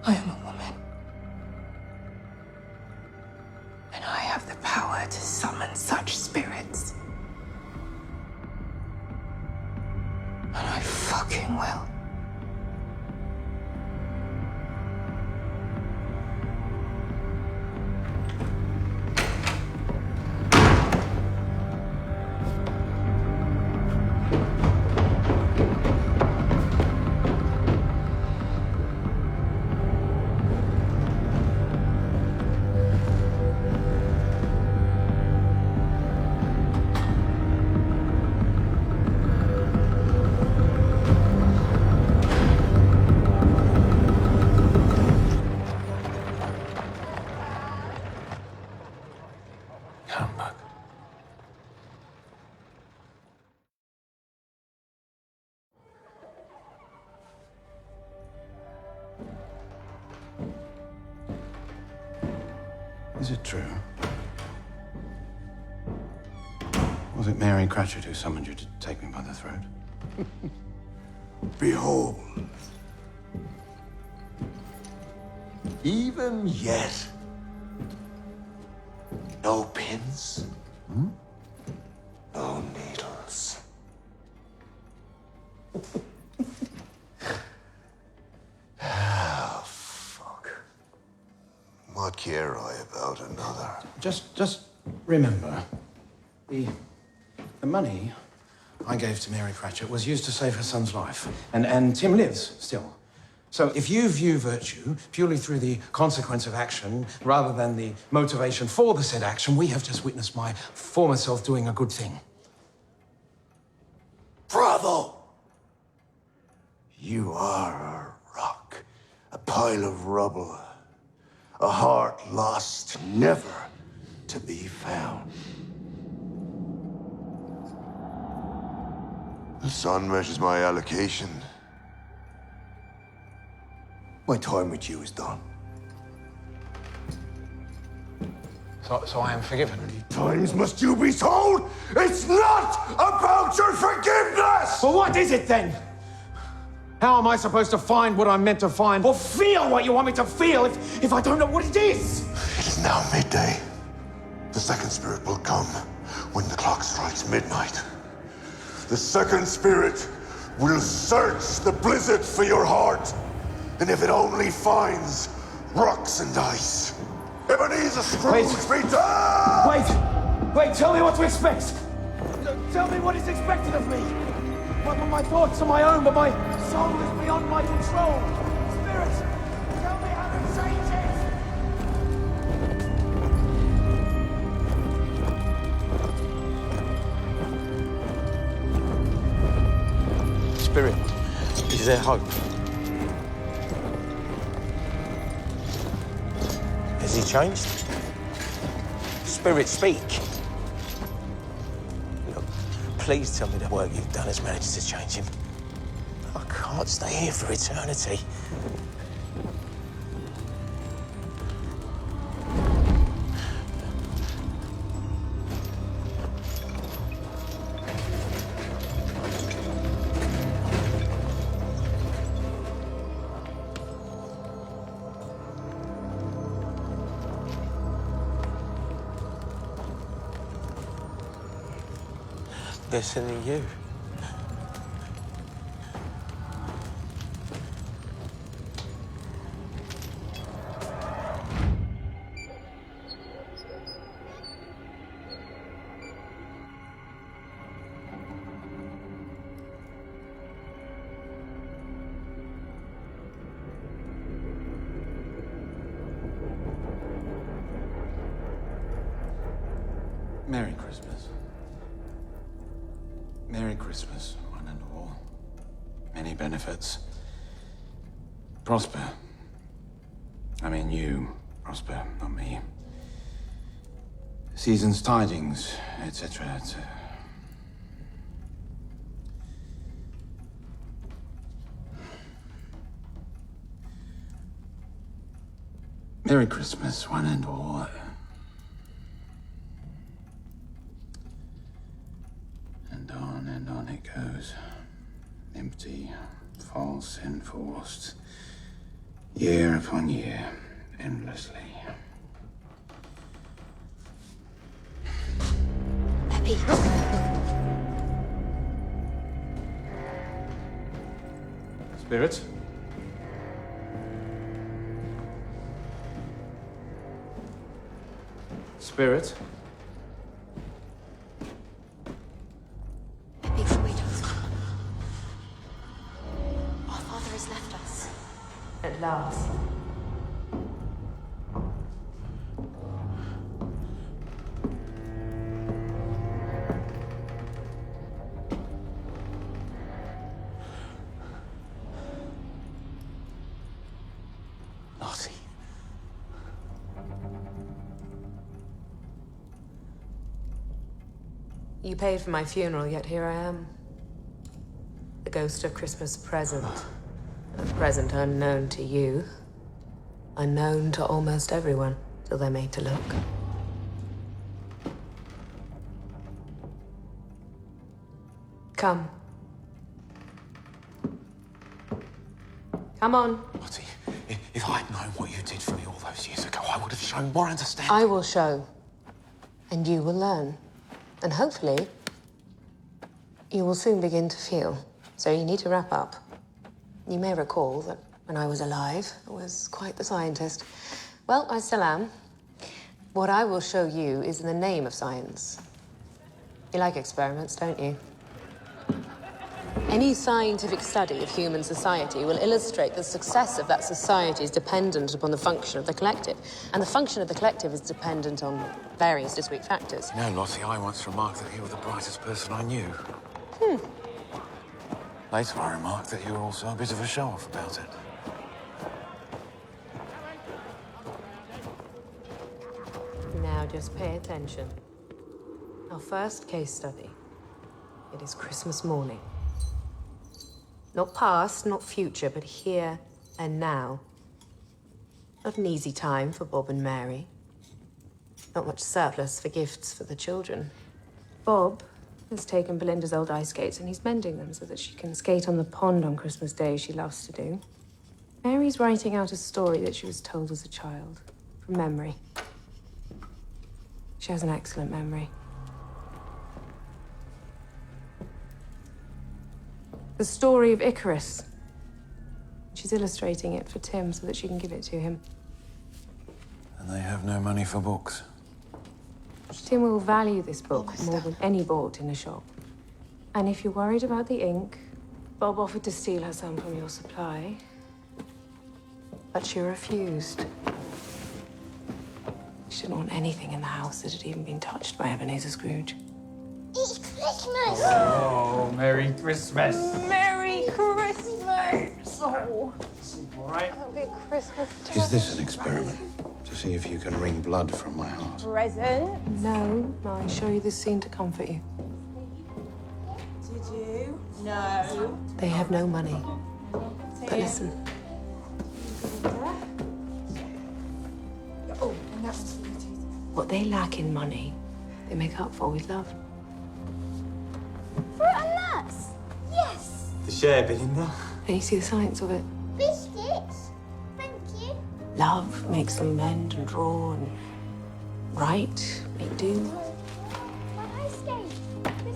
I am a woman. And I have the power to summon such spirits. And I fucking will. Is it true? Was it Mary Cratchit who summoned you to take me by the throat? Behold. Even yet. No pins. No needles. Ah, fuck. What care I about another? Just remember, the money I gave to Mary Cratchit was used to save her son's life. And Tim lives still. So if you view virtue purely through the consequence of action rather than the motivation for the said action, we have just witnessed my former self doing a good thing. Bravo! You are a rock, a pile of rubble, a heart lost, never to be found. The sun measures my allocation. My time with you is done. So I am forgiven. How many times must you be told? It's not about your forgiveness! Well, what is it then? How am I supposed to find what I'm meant to find, or feel what you want me to feel if I don't know what it is? It is now midday. The second spirit will come when the clock strikes midnight. The second spirit will search the blizzard for your heart. And if it only finds rocks and ice, Ebenezer Scrooge be done! Wait, tell me what to expect. Tell me what is expected of me. My thoughts are my own, but my soul is beyond my control. Spirit, tell me how to change it. Spirit, is there hope? Has he changed? Spirit, speak. Look, please tell me the work you've done has managed to change him. I can't stay here for eternity. They're sending you. Merry Christmas. Merry Christmas, one and all. Many benefits. Prosper. I mean, you prosper, not me. Season's tidings, etc., etc. Merry Christmas, one and all. And on it goes. Empty, false, enforced. Year upon year, endlessly. Peppy. Spirit? Spirit? At last. Lottie. You paid for my funeral, yet here I am. The ghost of Christmas present. A present unknown to you. Unknown to almost everyone. till they're made to look. Come. Come on. Lottie, if I'd known what you did for me all those years ago, I would have shown more understanding. I will show, and you will learn. And hopefully, you will soon begin to feel. So you need to wrap up. You may recall that when I was alive, I was quite the scientist. Well, I still am. What I will show you is in the name of science. You like experiments, don't you? Any scientific study of human society will illustrate the success of that society is dependent upon the function of the collective. And the function of the collective is dependent on various discrete factors. You know, Lottie, I once remarked that you were the brightest person I knew. Later, I remarked that you were also a bit of a show-off about it. Now just pay attention. Our first case study. It is Christmas morning. Not past, not future, but here and now. Not an easy time for Bob and Mary. Not much surplus for gifts for the children. Bob has taken Belinda's old ice skates and he's mending them so that she can skate on the pond on Christmas Day, she loves to do. Mary's writing out a story that she was told as a child, from memory. She has an excellent memory. The story of Icarus. She's illustrating it for Tim so that she can give it to him. And they have no money for books. Tim will value this book more than any bought in a shop. And if you're worried about the ink, Bob offered to steal her some from your supply. But she refused. She didn't want anything in the house that had even been touched by Ebenezer Scrooge. It's Christmas! Oh, Merry Christmas. Merry Christmas! Oh. All right. Happy Christmas. Is this an experiment? To see if you can wring blood from my heart? Present. No, I show you this scene to comfort you. Did you? No. They have no money. But listen. Oh, and that's What they lack in money, they make up for with love. Fruit and nuts! Yes! The share, Belinda. Then you see the science of it. Biscuits? Thank you. Love makes them mend and draw and write, make do. My ice skate.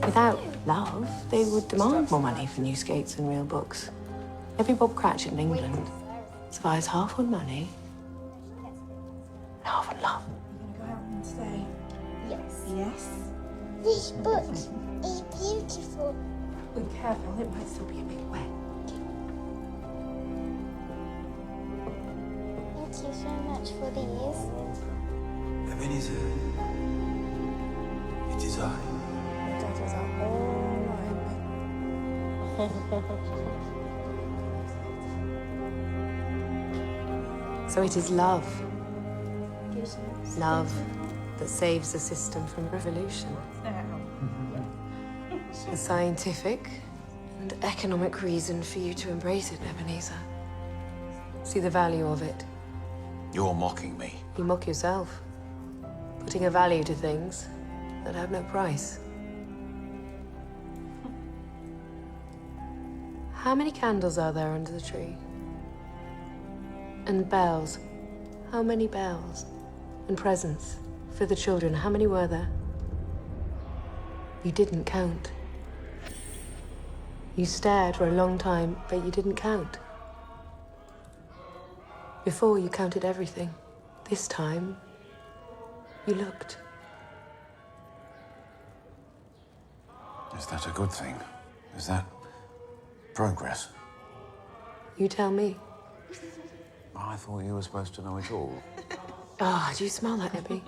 Without love, they would demand more money for new skates and real books. Every Bob Cratchit in England survives half on money and half on love. Go out and stay. Yes. Yes. This book is beautiful. Be careful, it might still be a bit wet. Thank you so much for these. Ebenezer, it is I. Dad was up all night. So it is love. Love that saves the system from revolution. A scientific and economic reason for you to embrace it, Ebenezer. See the value of it. You're mocking me. You mock yourself, putting a value to things that have no price. How many candles are there under the tree? And bells. How many bells? And presents for the children. How many were there? You didn't count. You stared for a long time, but you didn't count. Before, you counted everything. This time, you looked. Is that a good thing? Is that progress? You tell me. I thought you were supposed to know it all. Ah, do you smell that, Ebby?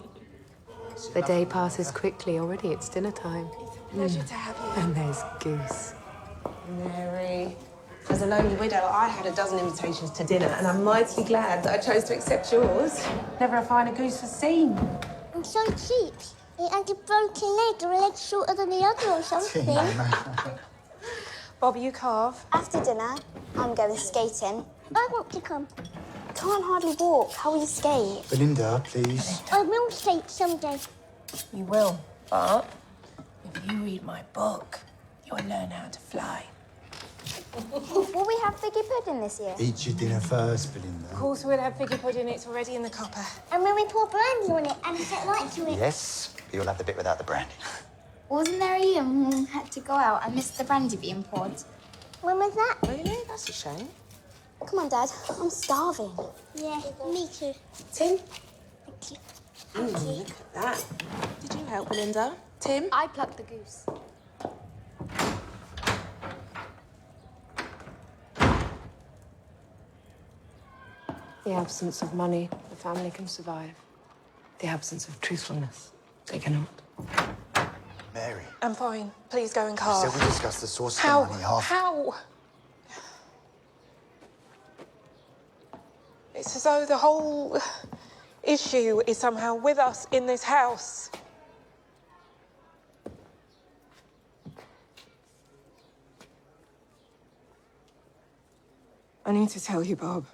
The day passes quickly already. It's dinner time. Pleasure to have you. And there's Goose. Mary, as a lonely widow, I had a dozen invitations to dinner, and I'm mighty glad that I chose to accept yours. Never a finer goose for steam. I'm so cheap. It had a broken leg or a leg shorter than the other or something. Bob, you carve. After dinner, I'm going skating. I want to come. can't hardly walk. How will you skate? Belinda, please. I will skate someday. You will, but if you read my book, you'll learn how to fly. Will we have figgy pudding this year? Eat your dinner first, Belinda. Of course we'll have figgy pudding. It's already in the copper. And will we pour brandy on it and set light to it? Yes, but you'll have the bit without the brandy. Wasn't there a year when Mum had to go out and missed the brandy being poured? When was that? Really? That's a shame. Come on, Dad. I'm starving. Yeah, me too. Tim? Thank you. Look at that. Did you help, Belinda? Tim? I plucked the goose. The absence of money, the family can survive. The absence of truthfulness, they cannot. Mary, I'm fine. Please go and you carve. said we discussed the source of How? the money half. How? It's as though the whole issue is somehow with us in this house. I need to tell you, Bob.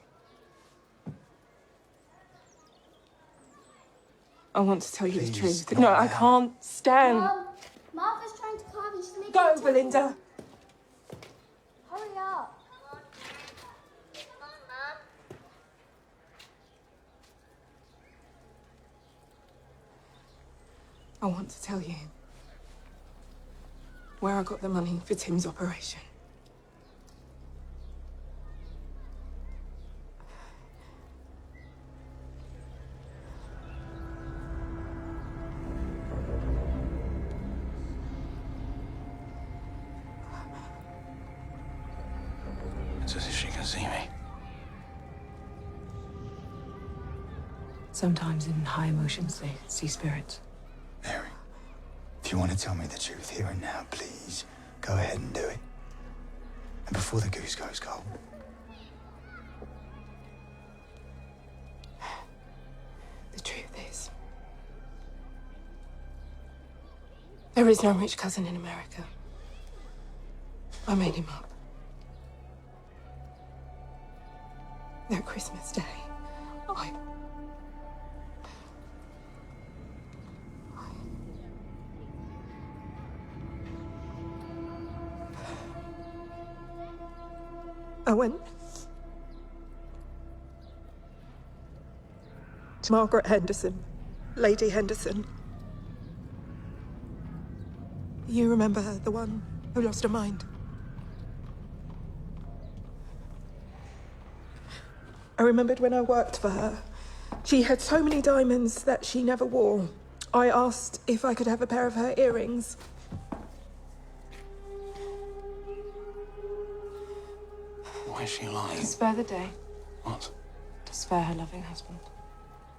I want to tell you the truth. No, I can't stand. Mum, Martha's trying to carve you. She's making Go, a Belinda. Hurry up. I want to tell you where I got the money for Tim's operation. It's as if she can see me. Sometimes in high emotions, they see spirits. Mary, if you want to tell me the truth here and now, please, go ahead and do it. And before the goose goes cold. The truth is, there is no rich cousin in America. I made him up. That Christmas Day, I went to Margaret Henderson, Lady Henderson. You remember her, the one who lost her mind? I remembered when I worked for her. She had so many diamonds that she never wore. I asked if I could have a pair of her earrings. Why is she lying? To spare the day. What? To spare her loving husband.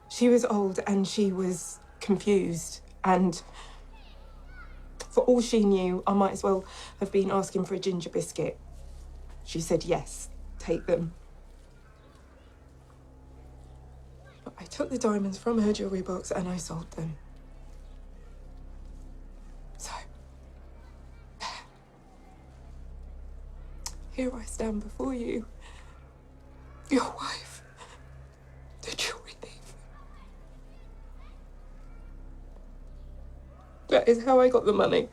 She was old and she was confused, and for all she knew, I might as well have been asking for a ginger biscuit. She said yes, take them. But I took the diamonds from her jewelry box and I sold them. So, here I stand before you, your wife, the jewelry thief. That is how I got the money.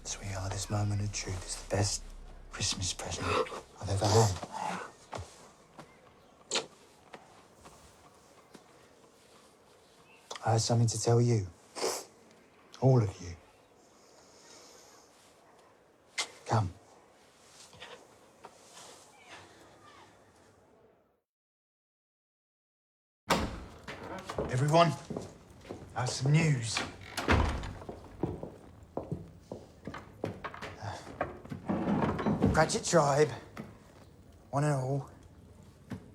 Sweetheart, this moment of truth is the best Christmas present I've ever had. I have something to tell you. All of you. Come. Everyone, I have some news. Cratchit tribe, one and all,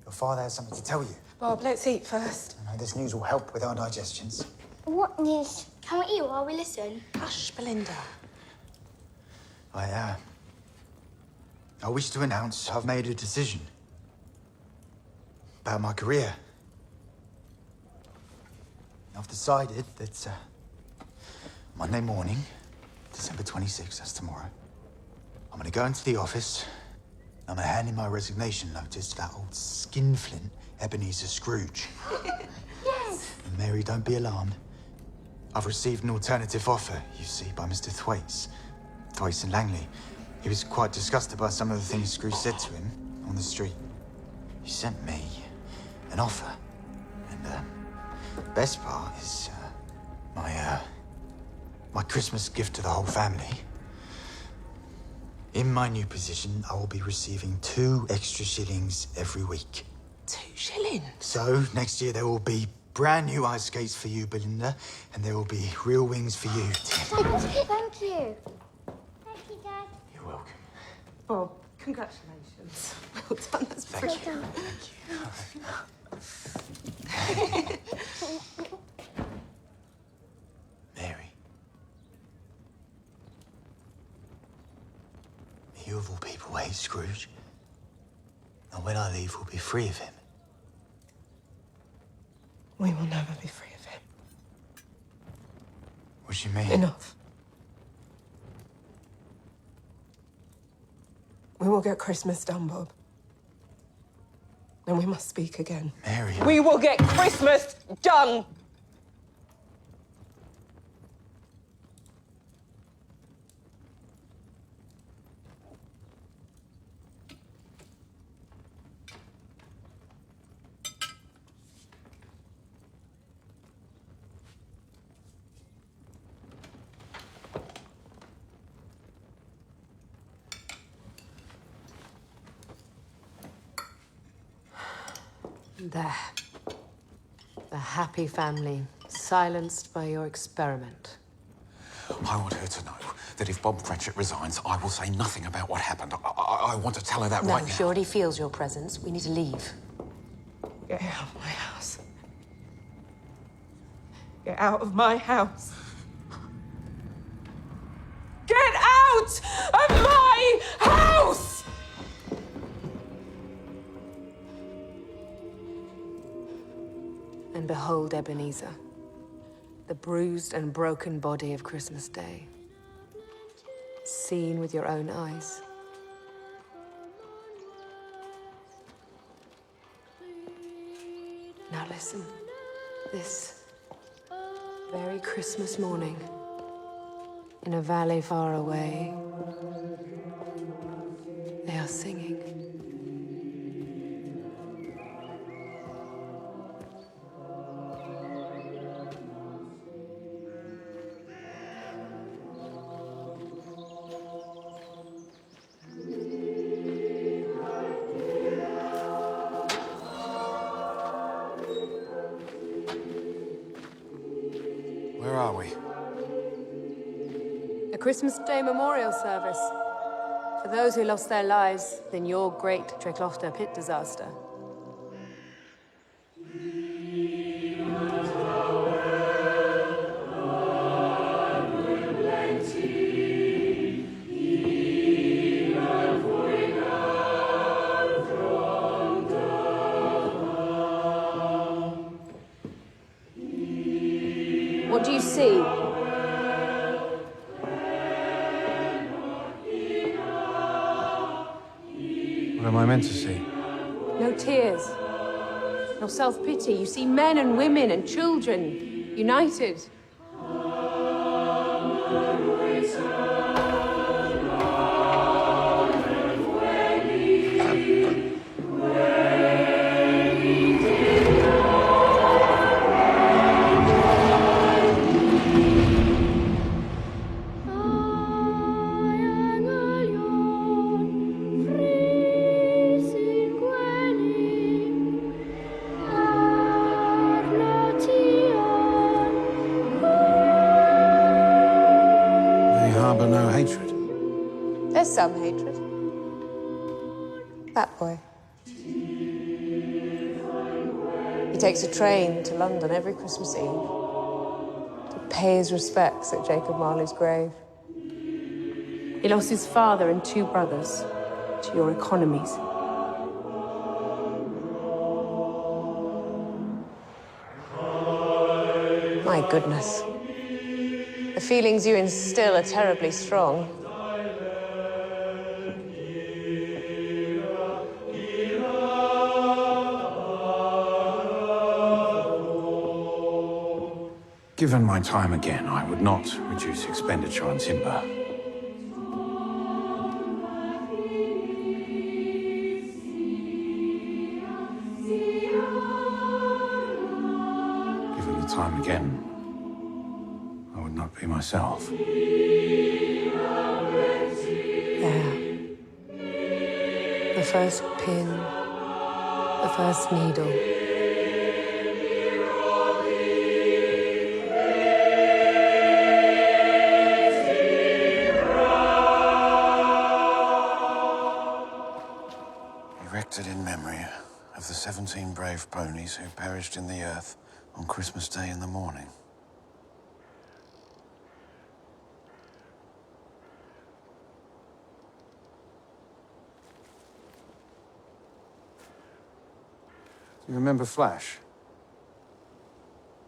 your father has something to tell you. Bob, let's eat first. I know this news will help with our digestions. What news? Can we eat while we listen? Hush, Belinda. I wish to announce I've made a decision about my career I've decided that Monday morning, December 26th, that's tomorrow, I'm gonna go into the office. I'm gonna hand in my resignation notice to that old skinflint Ebenezer Scrooge. Yes! And Mary, don't be alarmed. I've received an alternative offer, you see, by Mr. Thwaites and Langley. He was quite disgusted by some of the things Scrooge said to him on the street. He sent me an offer. And best part is my Christmas gift to the whole family. In my new position, I will be receiving 2 extra shillings every week. 2 shillings? So, next year there will be brand new ice skates for you, Belinda, and there will be real wings for you, Tim. Thank you. Thank you, Dad. You're welcome. Bob, congratulations. Well done, that's Thank brilliant. Mary. You of all people hate Scrooge. And when I leave, we'll be free of him. We will never be free of him. What do you mean? Enough. We will get Christmas done, Bob. And we must speak again. Mary. We will get Christmas done! There. The happy family, silenced by your experiment. I want her to know that if Bob Cratchit resigns, I will say nothing about what happened. I want to tell her that right now. No, she already feels your presence. We need to leave. Get out of my house. Get out of my house. Get out of my house! And behold Ebenezer, the bruised and broken body of Christmas Day, seen with your own eyes. Now listen, this very Christmas morning, in a valley far away, they are singing. Where are we? A Christmas Day memorial service for those who lost their lives in your great Treclofter pit disaster. What do you see? What am I meant to see? No tears, no self-pity. You see men and women and children united. They harbour no hatred. There's some hatred. That boy. He takes a train to London every Christmas Eve to pay his respects at Jacob Marley's grave. He lost his father and 2 brothers to your economies. My goodness. The feelings you instill are terribly strong. Given my time again, I would not reduce expenditure on timber. Given the time again, I would not be myself. There. The first pin, the first needle. Erected in memory of the 17 brave ponies who perished in the earth on Christmas Day in the morning. Do you remember Flash?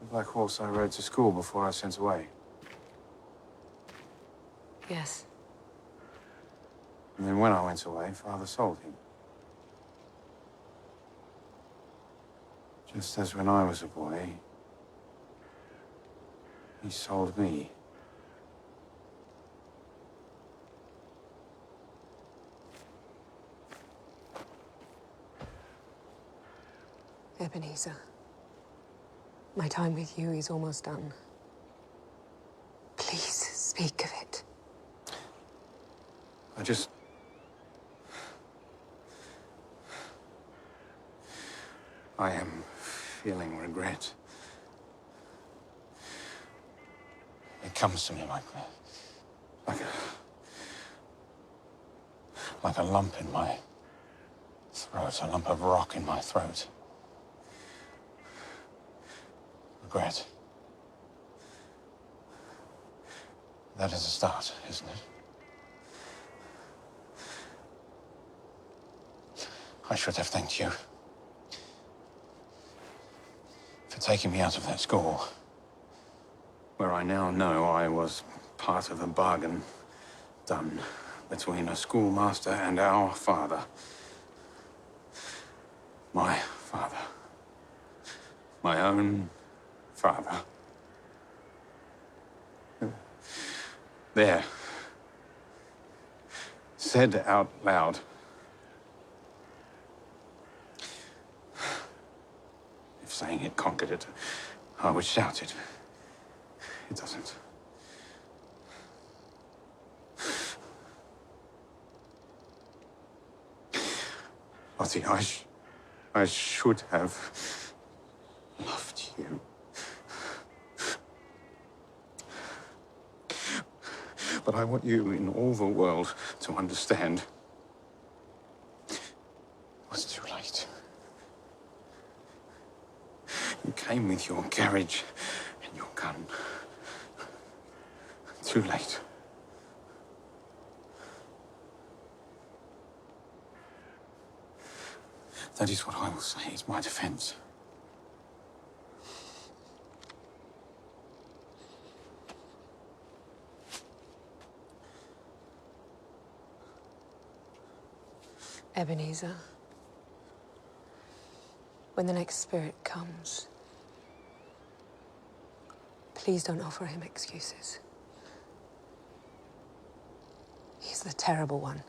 The black horse I rode to school before I was sent away. Yes. And then when I went away, Father sold him. Just as when I was a boy, he sold me. Ebenezer, my time with you is almost done. Please speak of it. I am feeling regret. It comes to me like a lump in my throat, a lump of rock in my throat. Regret. That is a start, isn't it? I should have thanked you for taking me out of that school, where I now know I was part of a bargain done between a schoolmaster and our father. My father. My own father. There. Said out loud. If saying it conquered it, I would shout it. It doesn't. Lottie, I should have loved you. But I want you in all the world to understand it was too late. You came with your carriage and your gun. Too late. That is what I will say is my defense. Ebenezer, when the next spirit comes, please don't offer him excuses. He's the terrible one.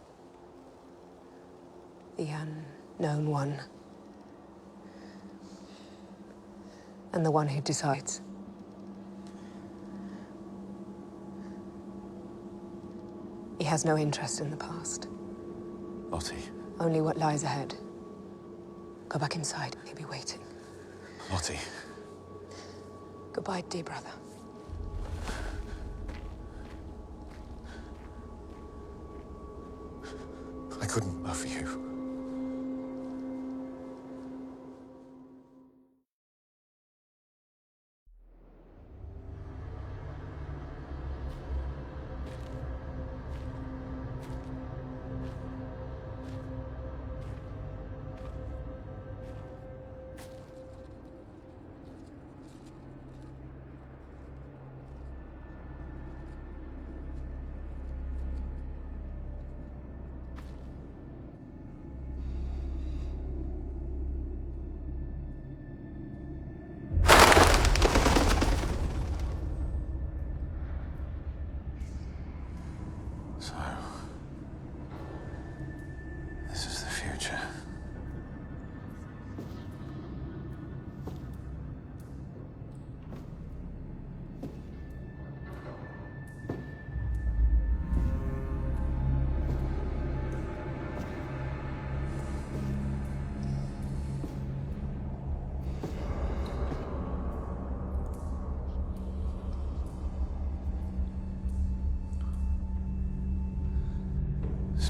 The unknown one. And the one who decides. He has no interest in the past. Lottie. Only what lies ahead. Go back inside. He'll be waiting. Lottie. Goodbye, dear brother. I couldn't love you.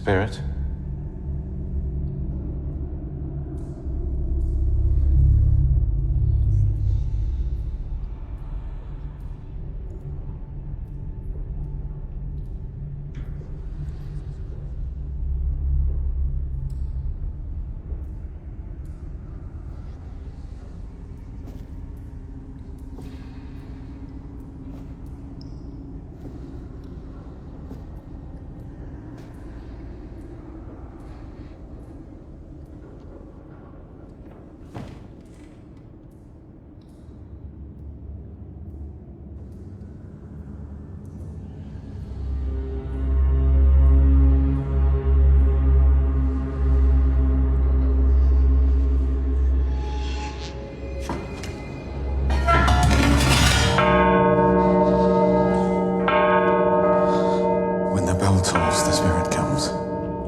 Spirit? When the bell tolls, the spirit comes.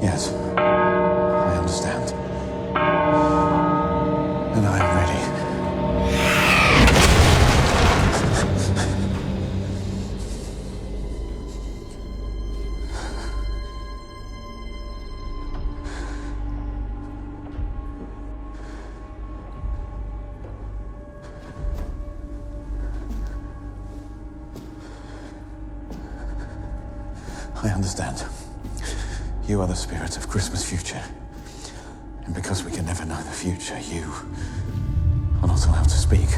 Yes, I understand. And I am ready. I understand. You are the spirit of Christmas future. And because we can never know the future, you are not allowed to speak.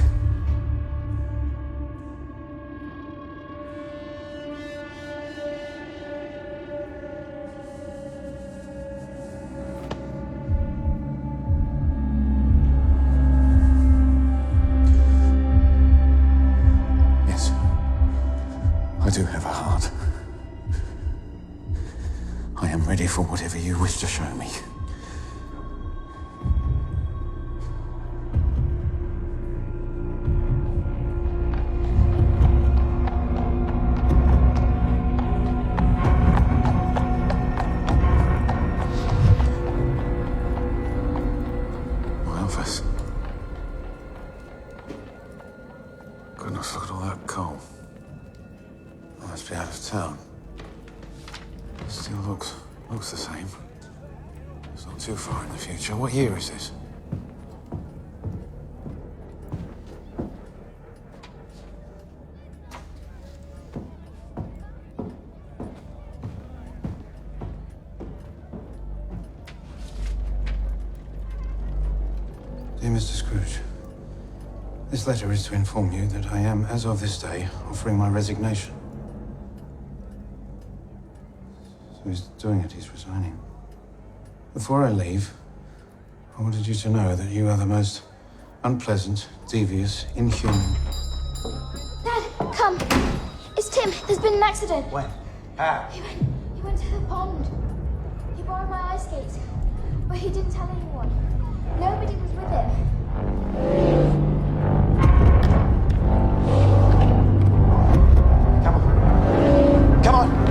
Yes, I do have a heart. I am ready for whatever you wish to show me. Elvis. Goodness, look at all that coal. I must be out of town. Still looks the same. It's not too far in the future. What year is this? Dear Mr. Scrooge, this letter is to inform you that I am, as of this day, offering my resignation. So he's doing it, he's resigning. Before I leave, I wanted you to know that you are the most unpleasant, devious, inhuman... Dad, come. It's Tim. There's been an accident. When? How? He went to the pond. He borrowed my ice skates, but he didn't tell anyone. Nobody was with him. Come on!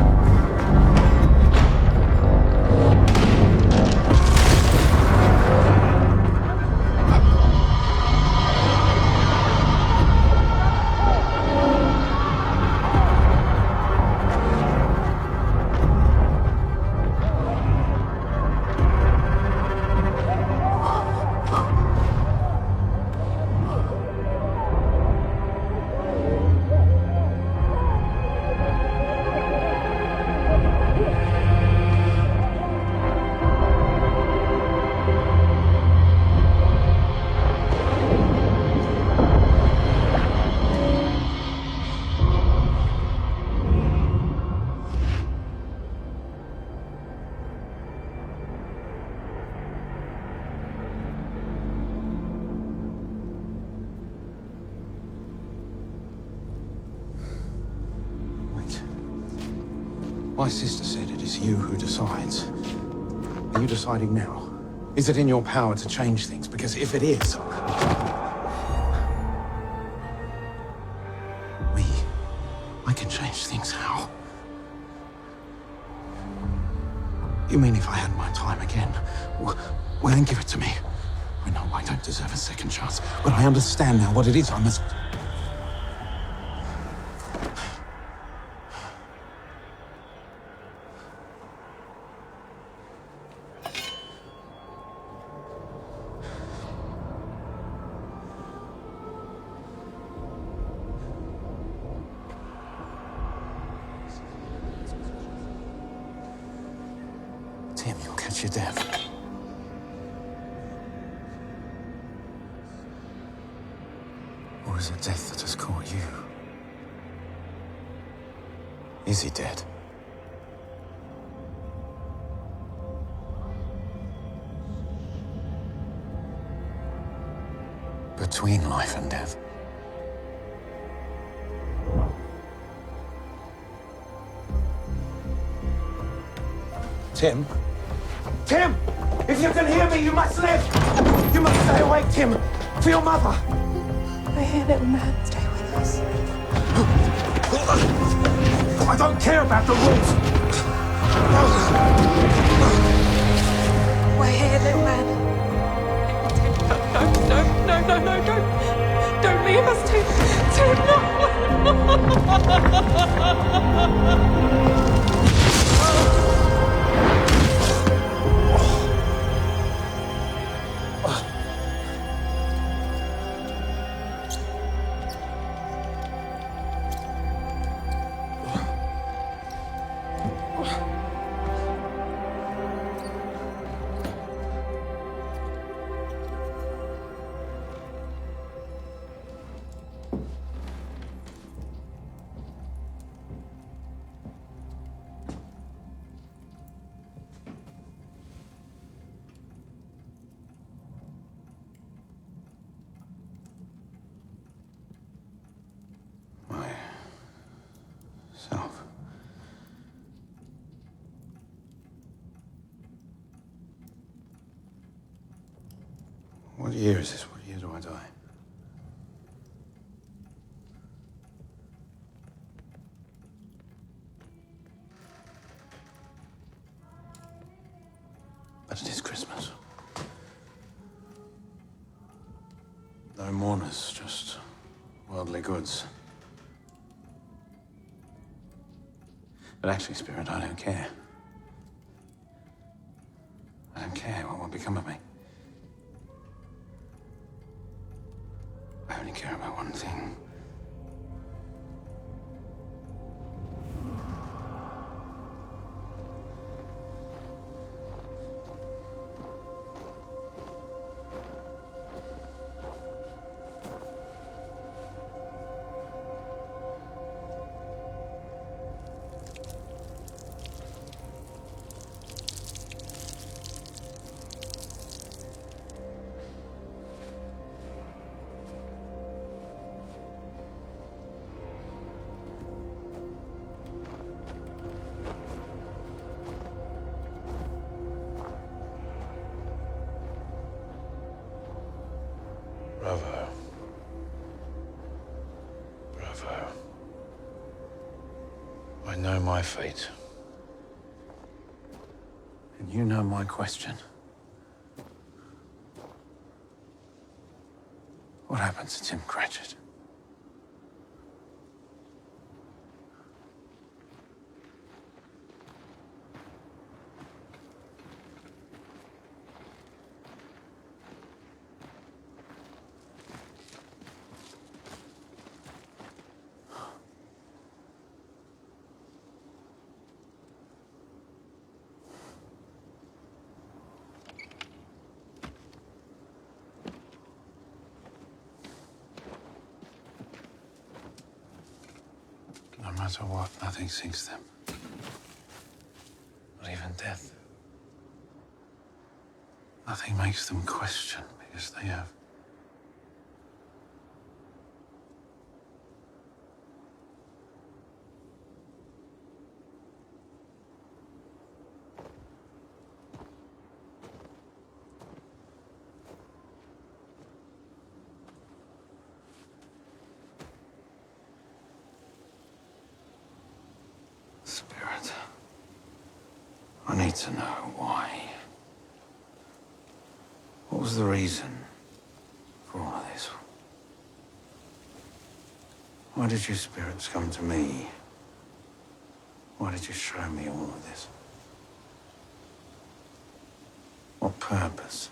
My sister said it is you who decides. Are you deciding now? Is it in your power to change things? Because if it is... I can change things. How? You mean if I had my time again? Well, then give it to me. I know I don't deserve a second chance, but I understand now what it is I must... Tim, you'll catch your death. Or is it death that has caught you? Is he dead? Between life and death. Tim? Tim! If you can hear me, you must live! You must stay awake, Tim! For your mother! We're here, little man. Stay with us. I don't care about the rules! We're here, little man. No, don't leave us, Tim. Tim, no. Self. What year is this? What year do I die? But it is Christmas. No mourners, just worldly goods. But actually, Spirit, I don't care. I don't care what will become of me. I only care about one thing. Bravo. Bravo. I know my fate. And you know my question. What happens to Tim Cratchit? No matter what, nothing sinks them. Not even death. Nothing makes them question because they have. Spirit, I need to know why. What was the reason for all of this? Why did you spirits come to me? Why did you show me all of this? What purpose?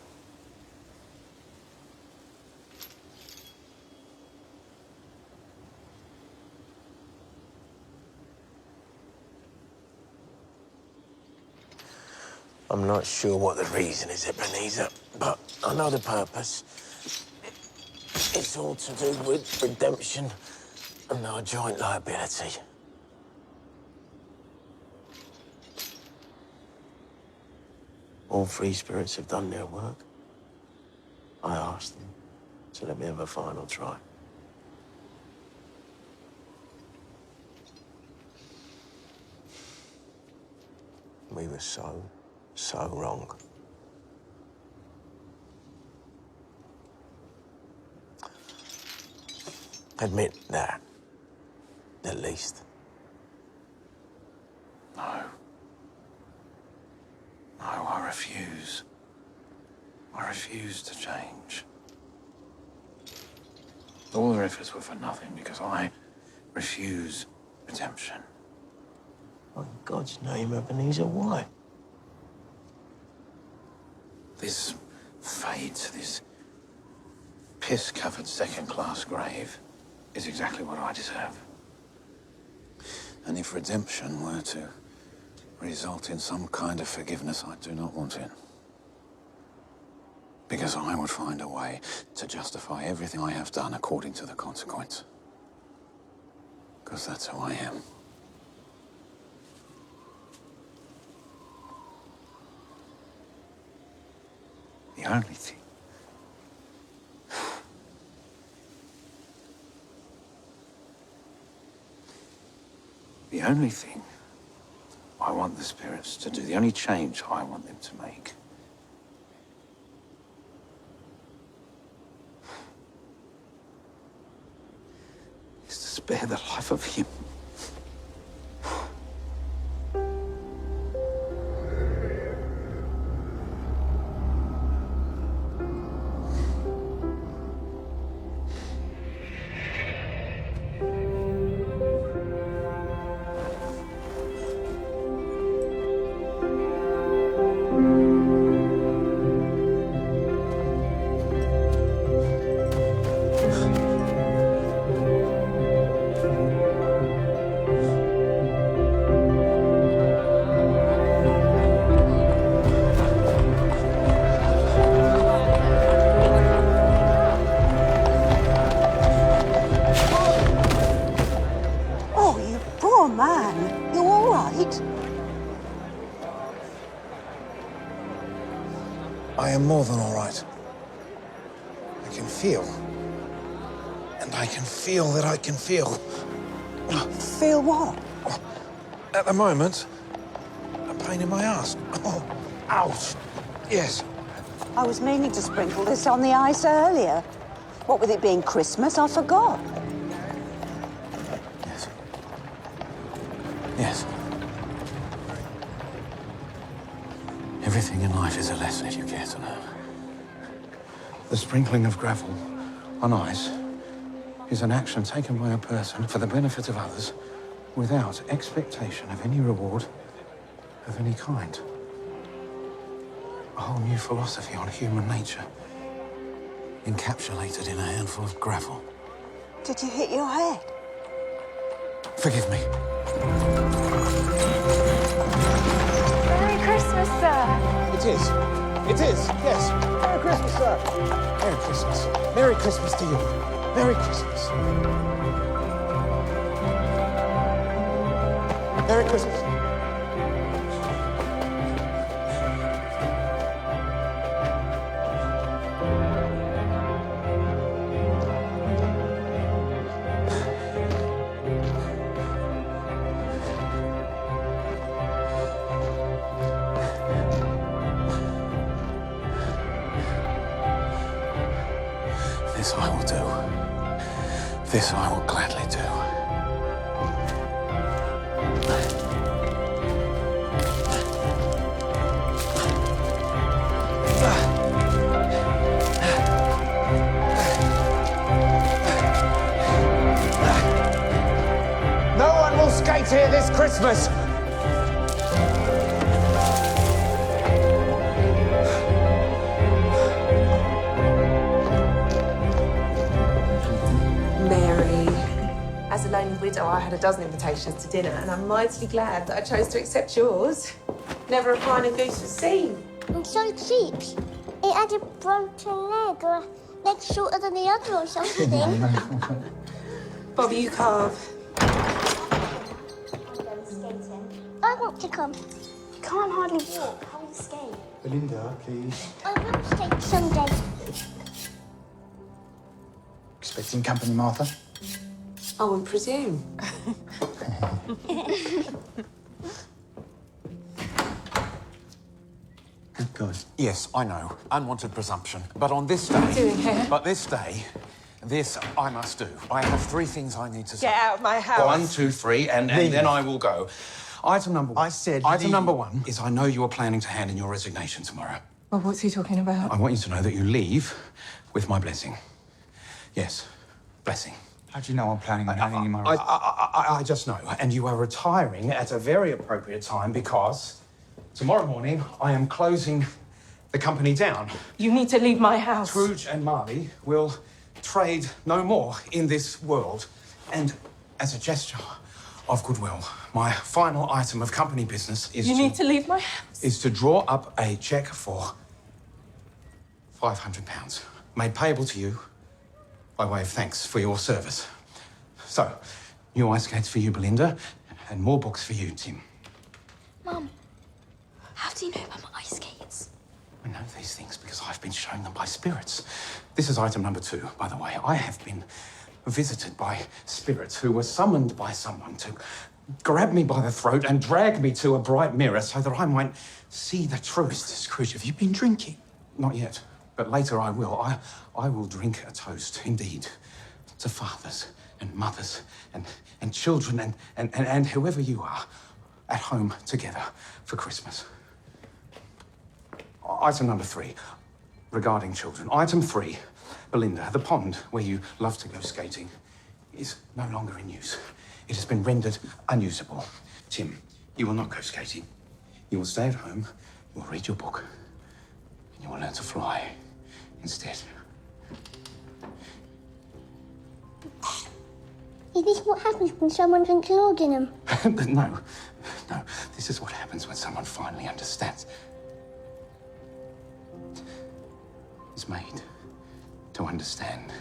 I'm not sure what the reason is, Ebenezer, but I know the purpose. It's all to do with redemption and our joint liability. All three spirits have done their work. I asked them to let me have a final try. We were so wrong. Admit that, at least. No. No, I refuse. I refuse to change. All their efforts were for nothing because I refuse redemption. In God's name, Ebenezer, why? This fate, this piss-covered second-class grave is exactly what I deserve. And if redemption were to result in some kind of forgiveness, I do not want it. Because I would find a way to justify everything I have done according to the consequence. Because that's who I am. The only thing I want the spirits to do, the only change I want them to make, is to spare the life of him. I am more than all right. I can feel. And I can feel that I can feel. Feel what? At the moment, a pain in my ass. Oh, ouch. Yes. I was meaning to sprinkle this on the ice earlier. What with it being Christmas, I forgot. Yes. Yes. Everything in life is a lesson if you care to learn. The sprinkling of gravel on ice is an action taken by a person for the benefit of others without expectation of any reward of any kind. A whole new philosophy on human nature, encapsulated in a handful of gravel. Did you hit your head? Forgive me. Merry Christmas, sir. It is. It is, yes. Merry Christmas, sir. Merry Christmas. Merry Christmas to you. Merry Christmas. Merry Christmas. This I will do. This I will gladly do. No one will skate here this Christmas. Mary. As a lonely widow, I had a dozen invitations to dinner, and I'm mightily glad that I chose to accept yours. Never a finer goose was seen. And so cheap. It had a broken leg or a leg shorter than the other or something. Bobby, you carve. I want to come. You can't hardly walk. How will you skate? Belinda, please. I will skate someday. Expecting company, Martha? I wouldn't presume. Good God. Yes, I know. Unwanted presumption. But on this day... Doing here? But this day, this I must do. I have 3 things I need to say. Get out of my house. 1, 2, 3, and then I will go. Item number 1. I said Item leave. number 1 is I know you are planning to hand in your resignation tomorrow. Well, what's he talking about? I want you to know that you leave with my blessing. Yes, blessing. How do you know I'm planning on handing in my I just know. And you are retiring at a very appropriate time because tomorrow morning I am closing the company down. You need to leave my house. Scrooge and Marley will trade no more in this world. And as a gesture of goodwill, my final item of company business is You need to leave my house. is to draw up a cheque for £500, made payable to you by way of thanks for your service. So, new ice skates for you, Belinda, and more books for you, Tim. Mum, how do you know about my ice skates? I know these things because I've been shown them by spirits. This is item number 2, by the way. I have been visited by spirits who were summoned by someone to grab me by the throat and drag me to a bright mirror so that I might see the truth. Mr. Scrooge, have you been drinking? Not yet, but later I will. I will drink a toast, indeed, to fathers and mothers and children and whoever you are at home together for Christmas. Item number 3, regarding children. Item 3, Belinda, the pond where you love to go skating is no longer in use. It has been rendered unusable. Tim, you will not go skating. You will stay at home, you will read your book, and you will learn to fly instead. Is this what happens when someone drinks laudanum? No. This is what happens when someone finally understands. Is made to understand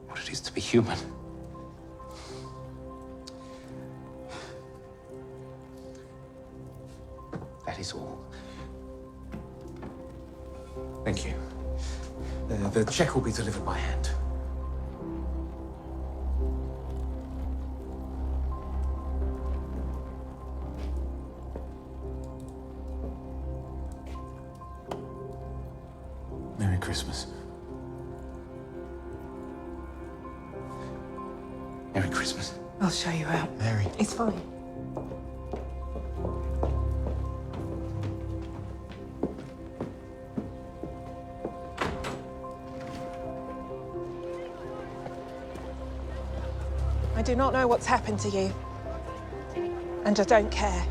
what it is to be human. That is all. Thank you. The cheque will be delivered by hand. Merry Christmas. Merry Christmas. I'll show you out. Mary. It's fine. I do not know what's happened to you, and I don't care.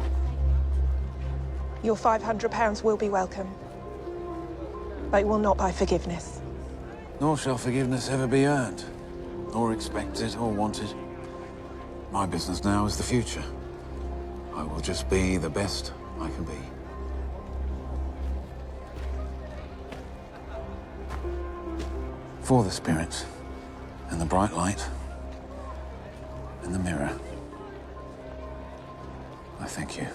Your £500 will be welcome, but it will not buy forgiveness. Nor shall forgiveness ever be earned, or expected, or wanted. My business now is the future. I will just be the best I can be. For the spirits, and the bright light, and the mirror, I thank you.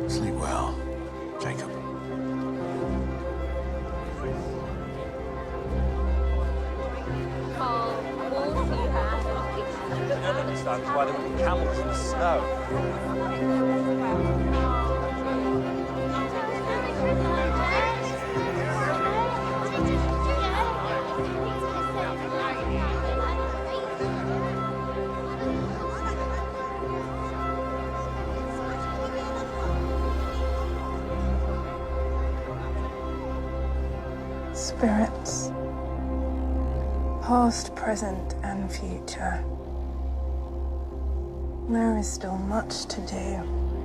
Sleep well, Jacob. Understands why there were camels in the snow. Spirits, past, present, and future. There is still much to do.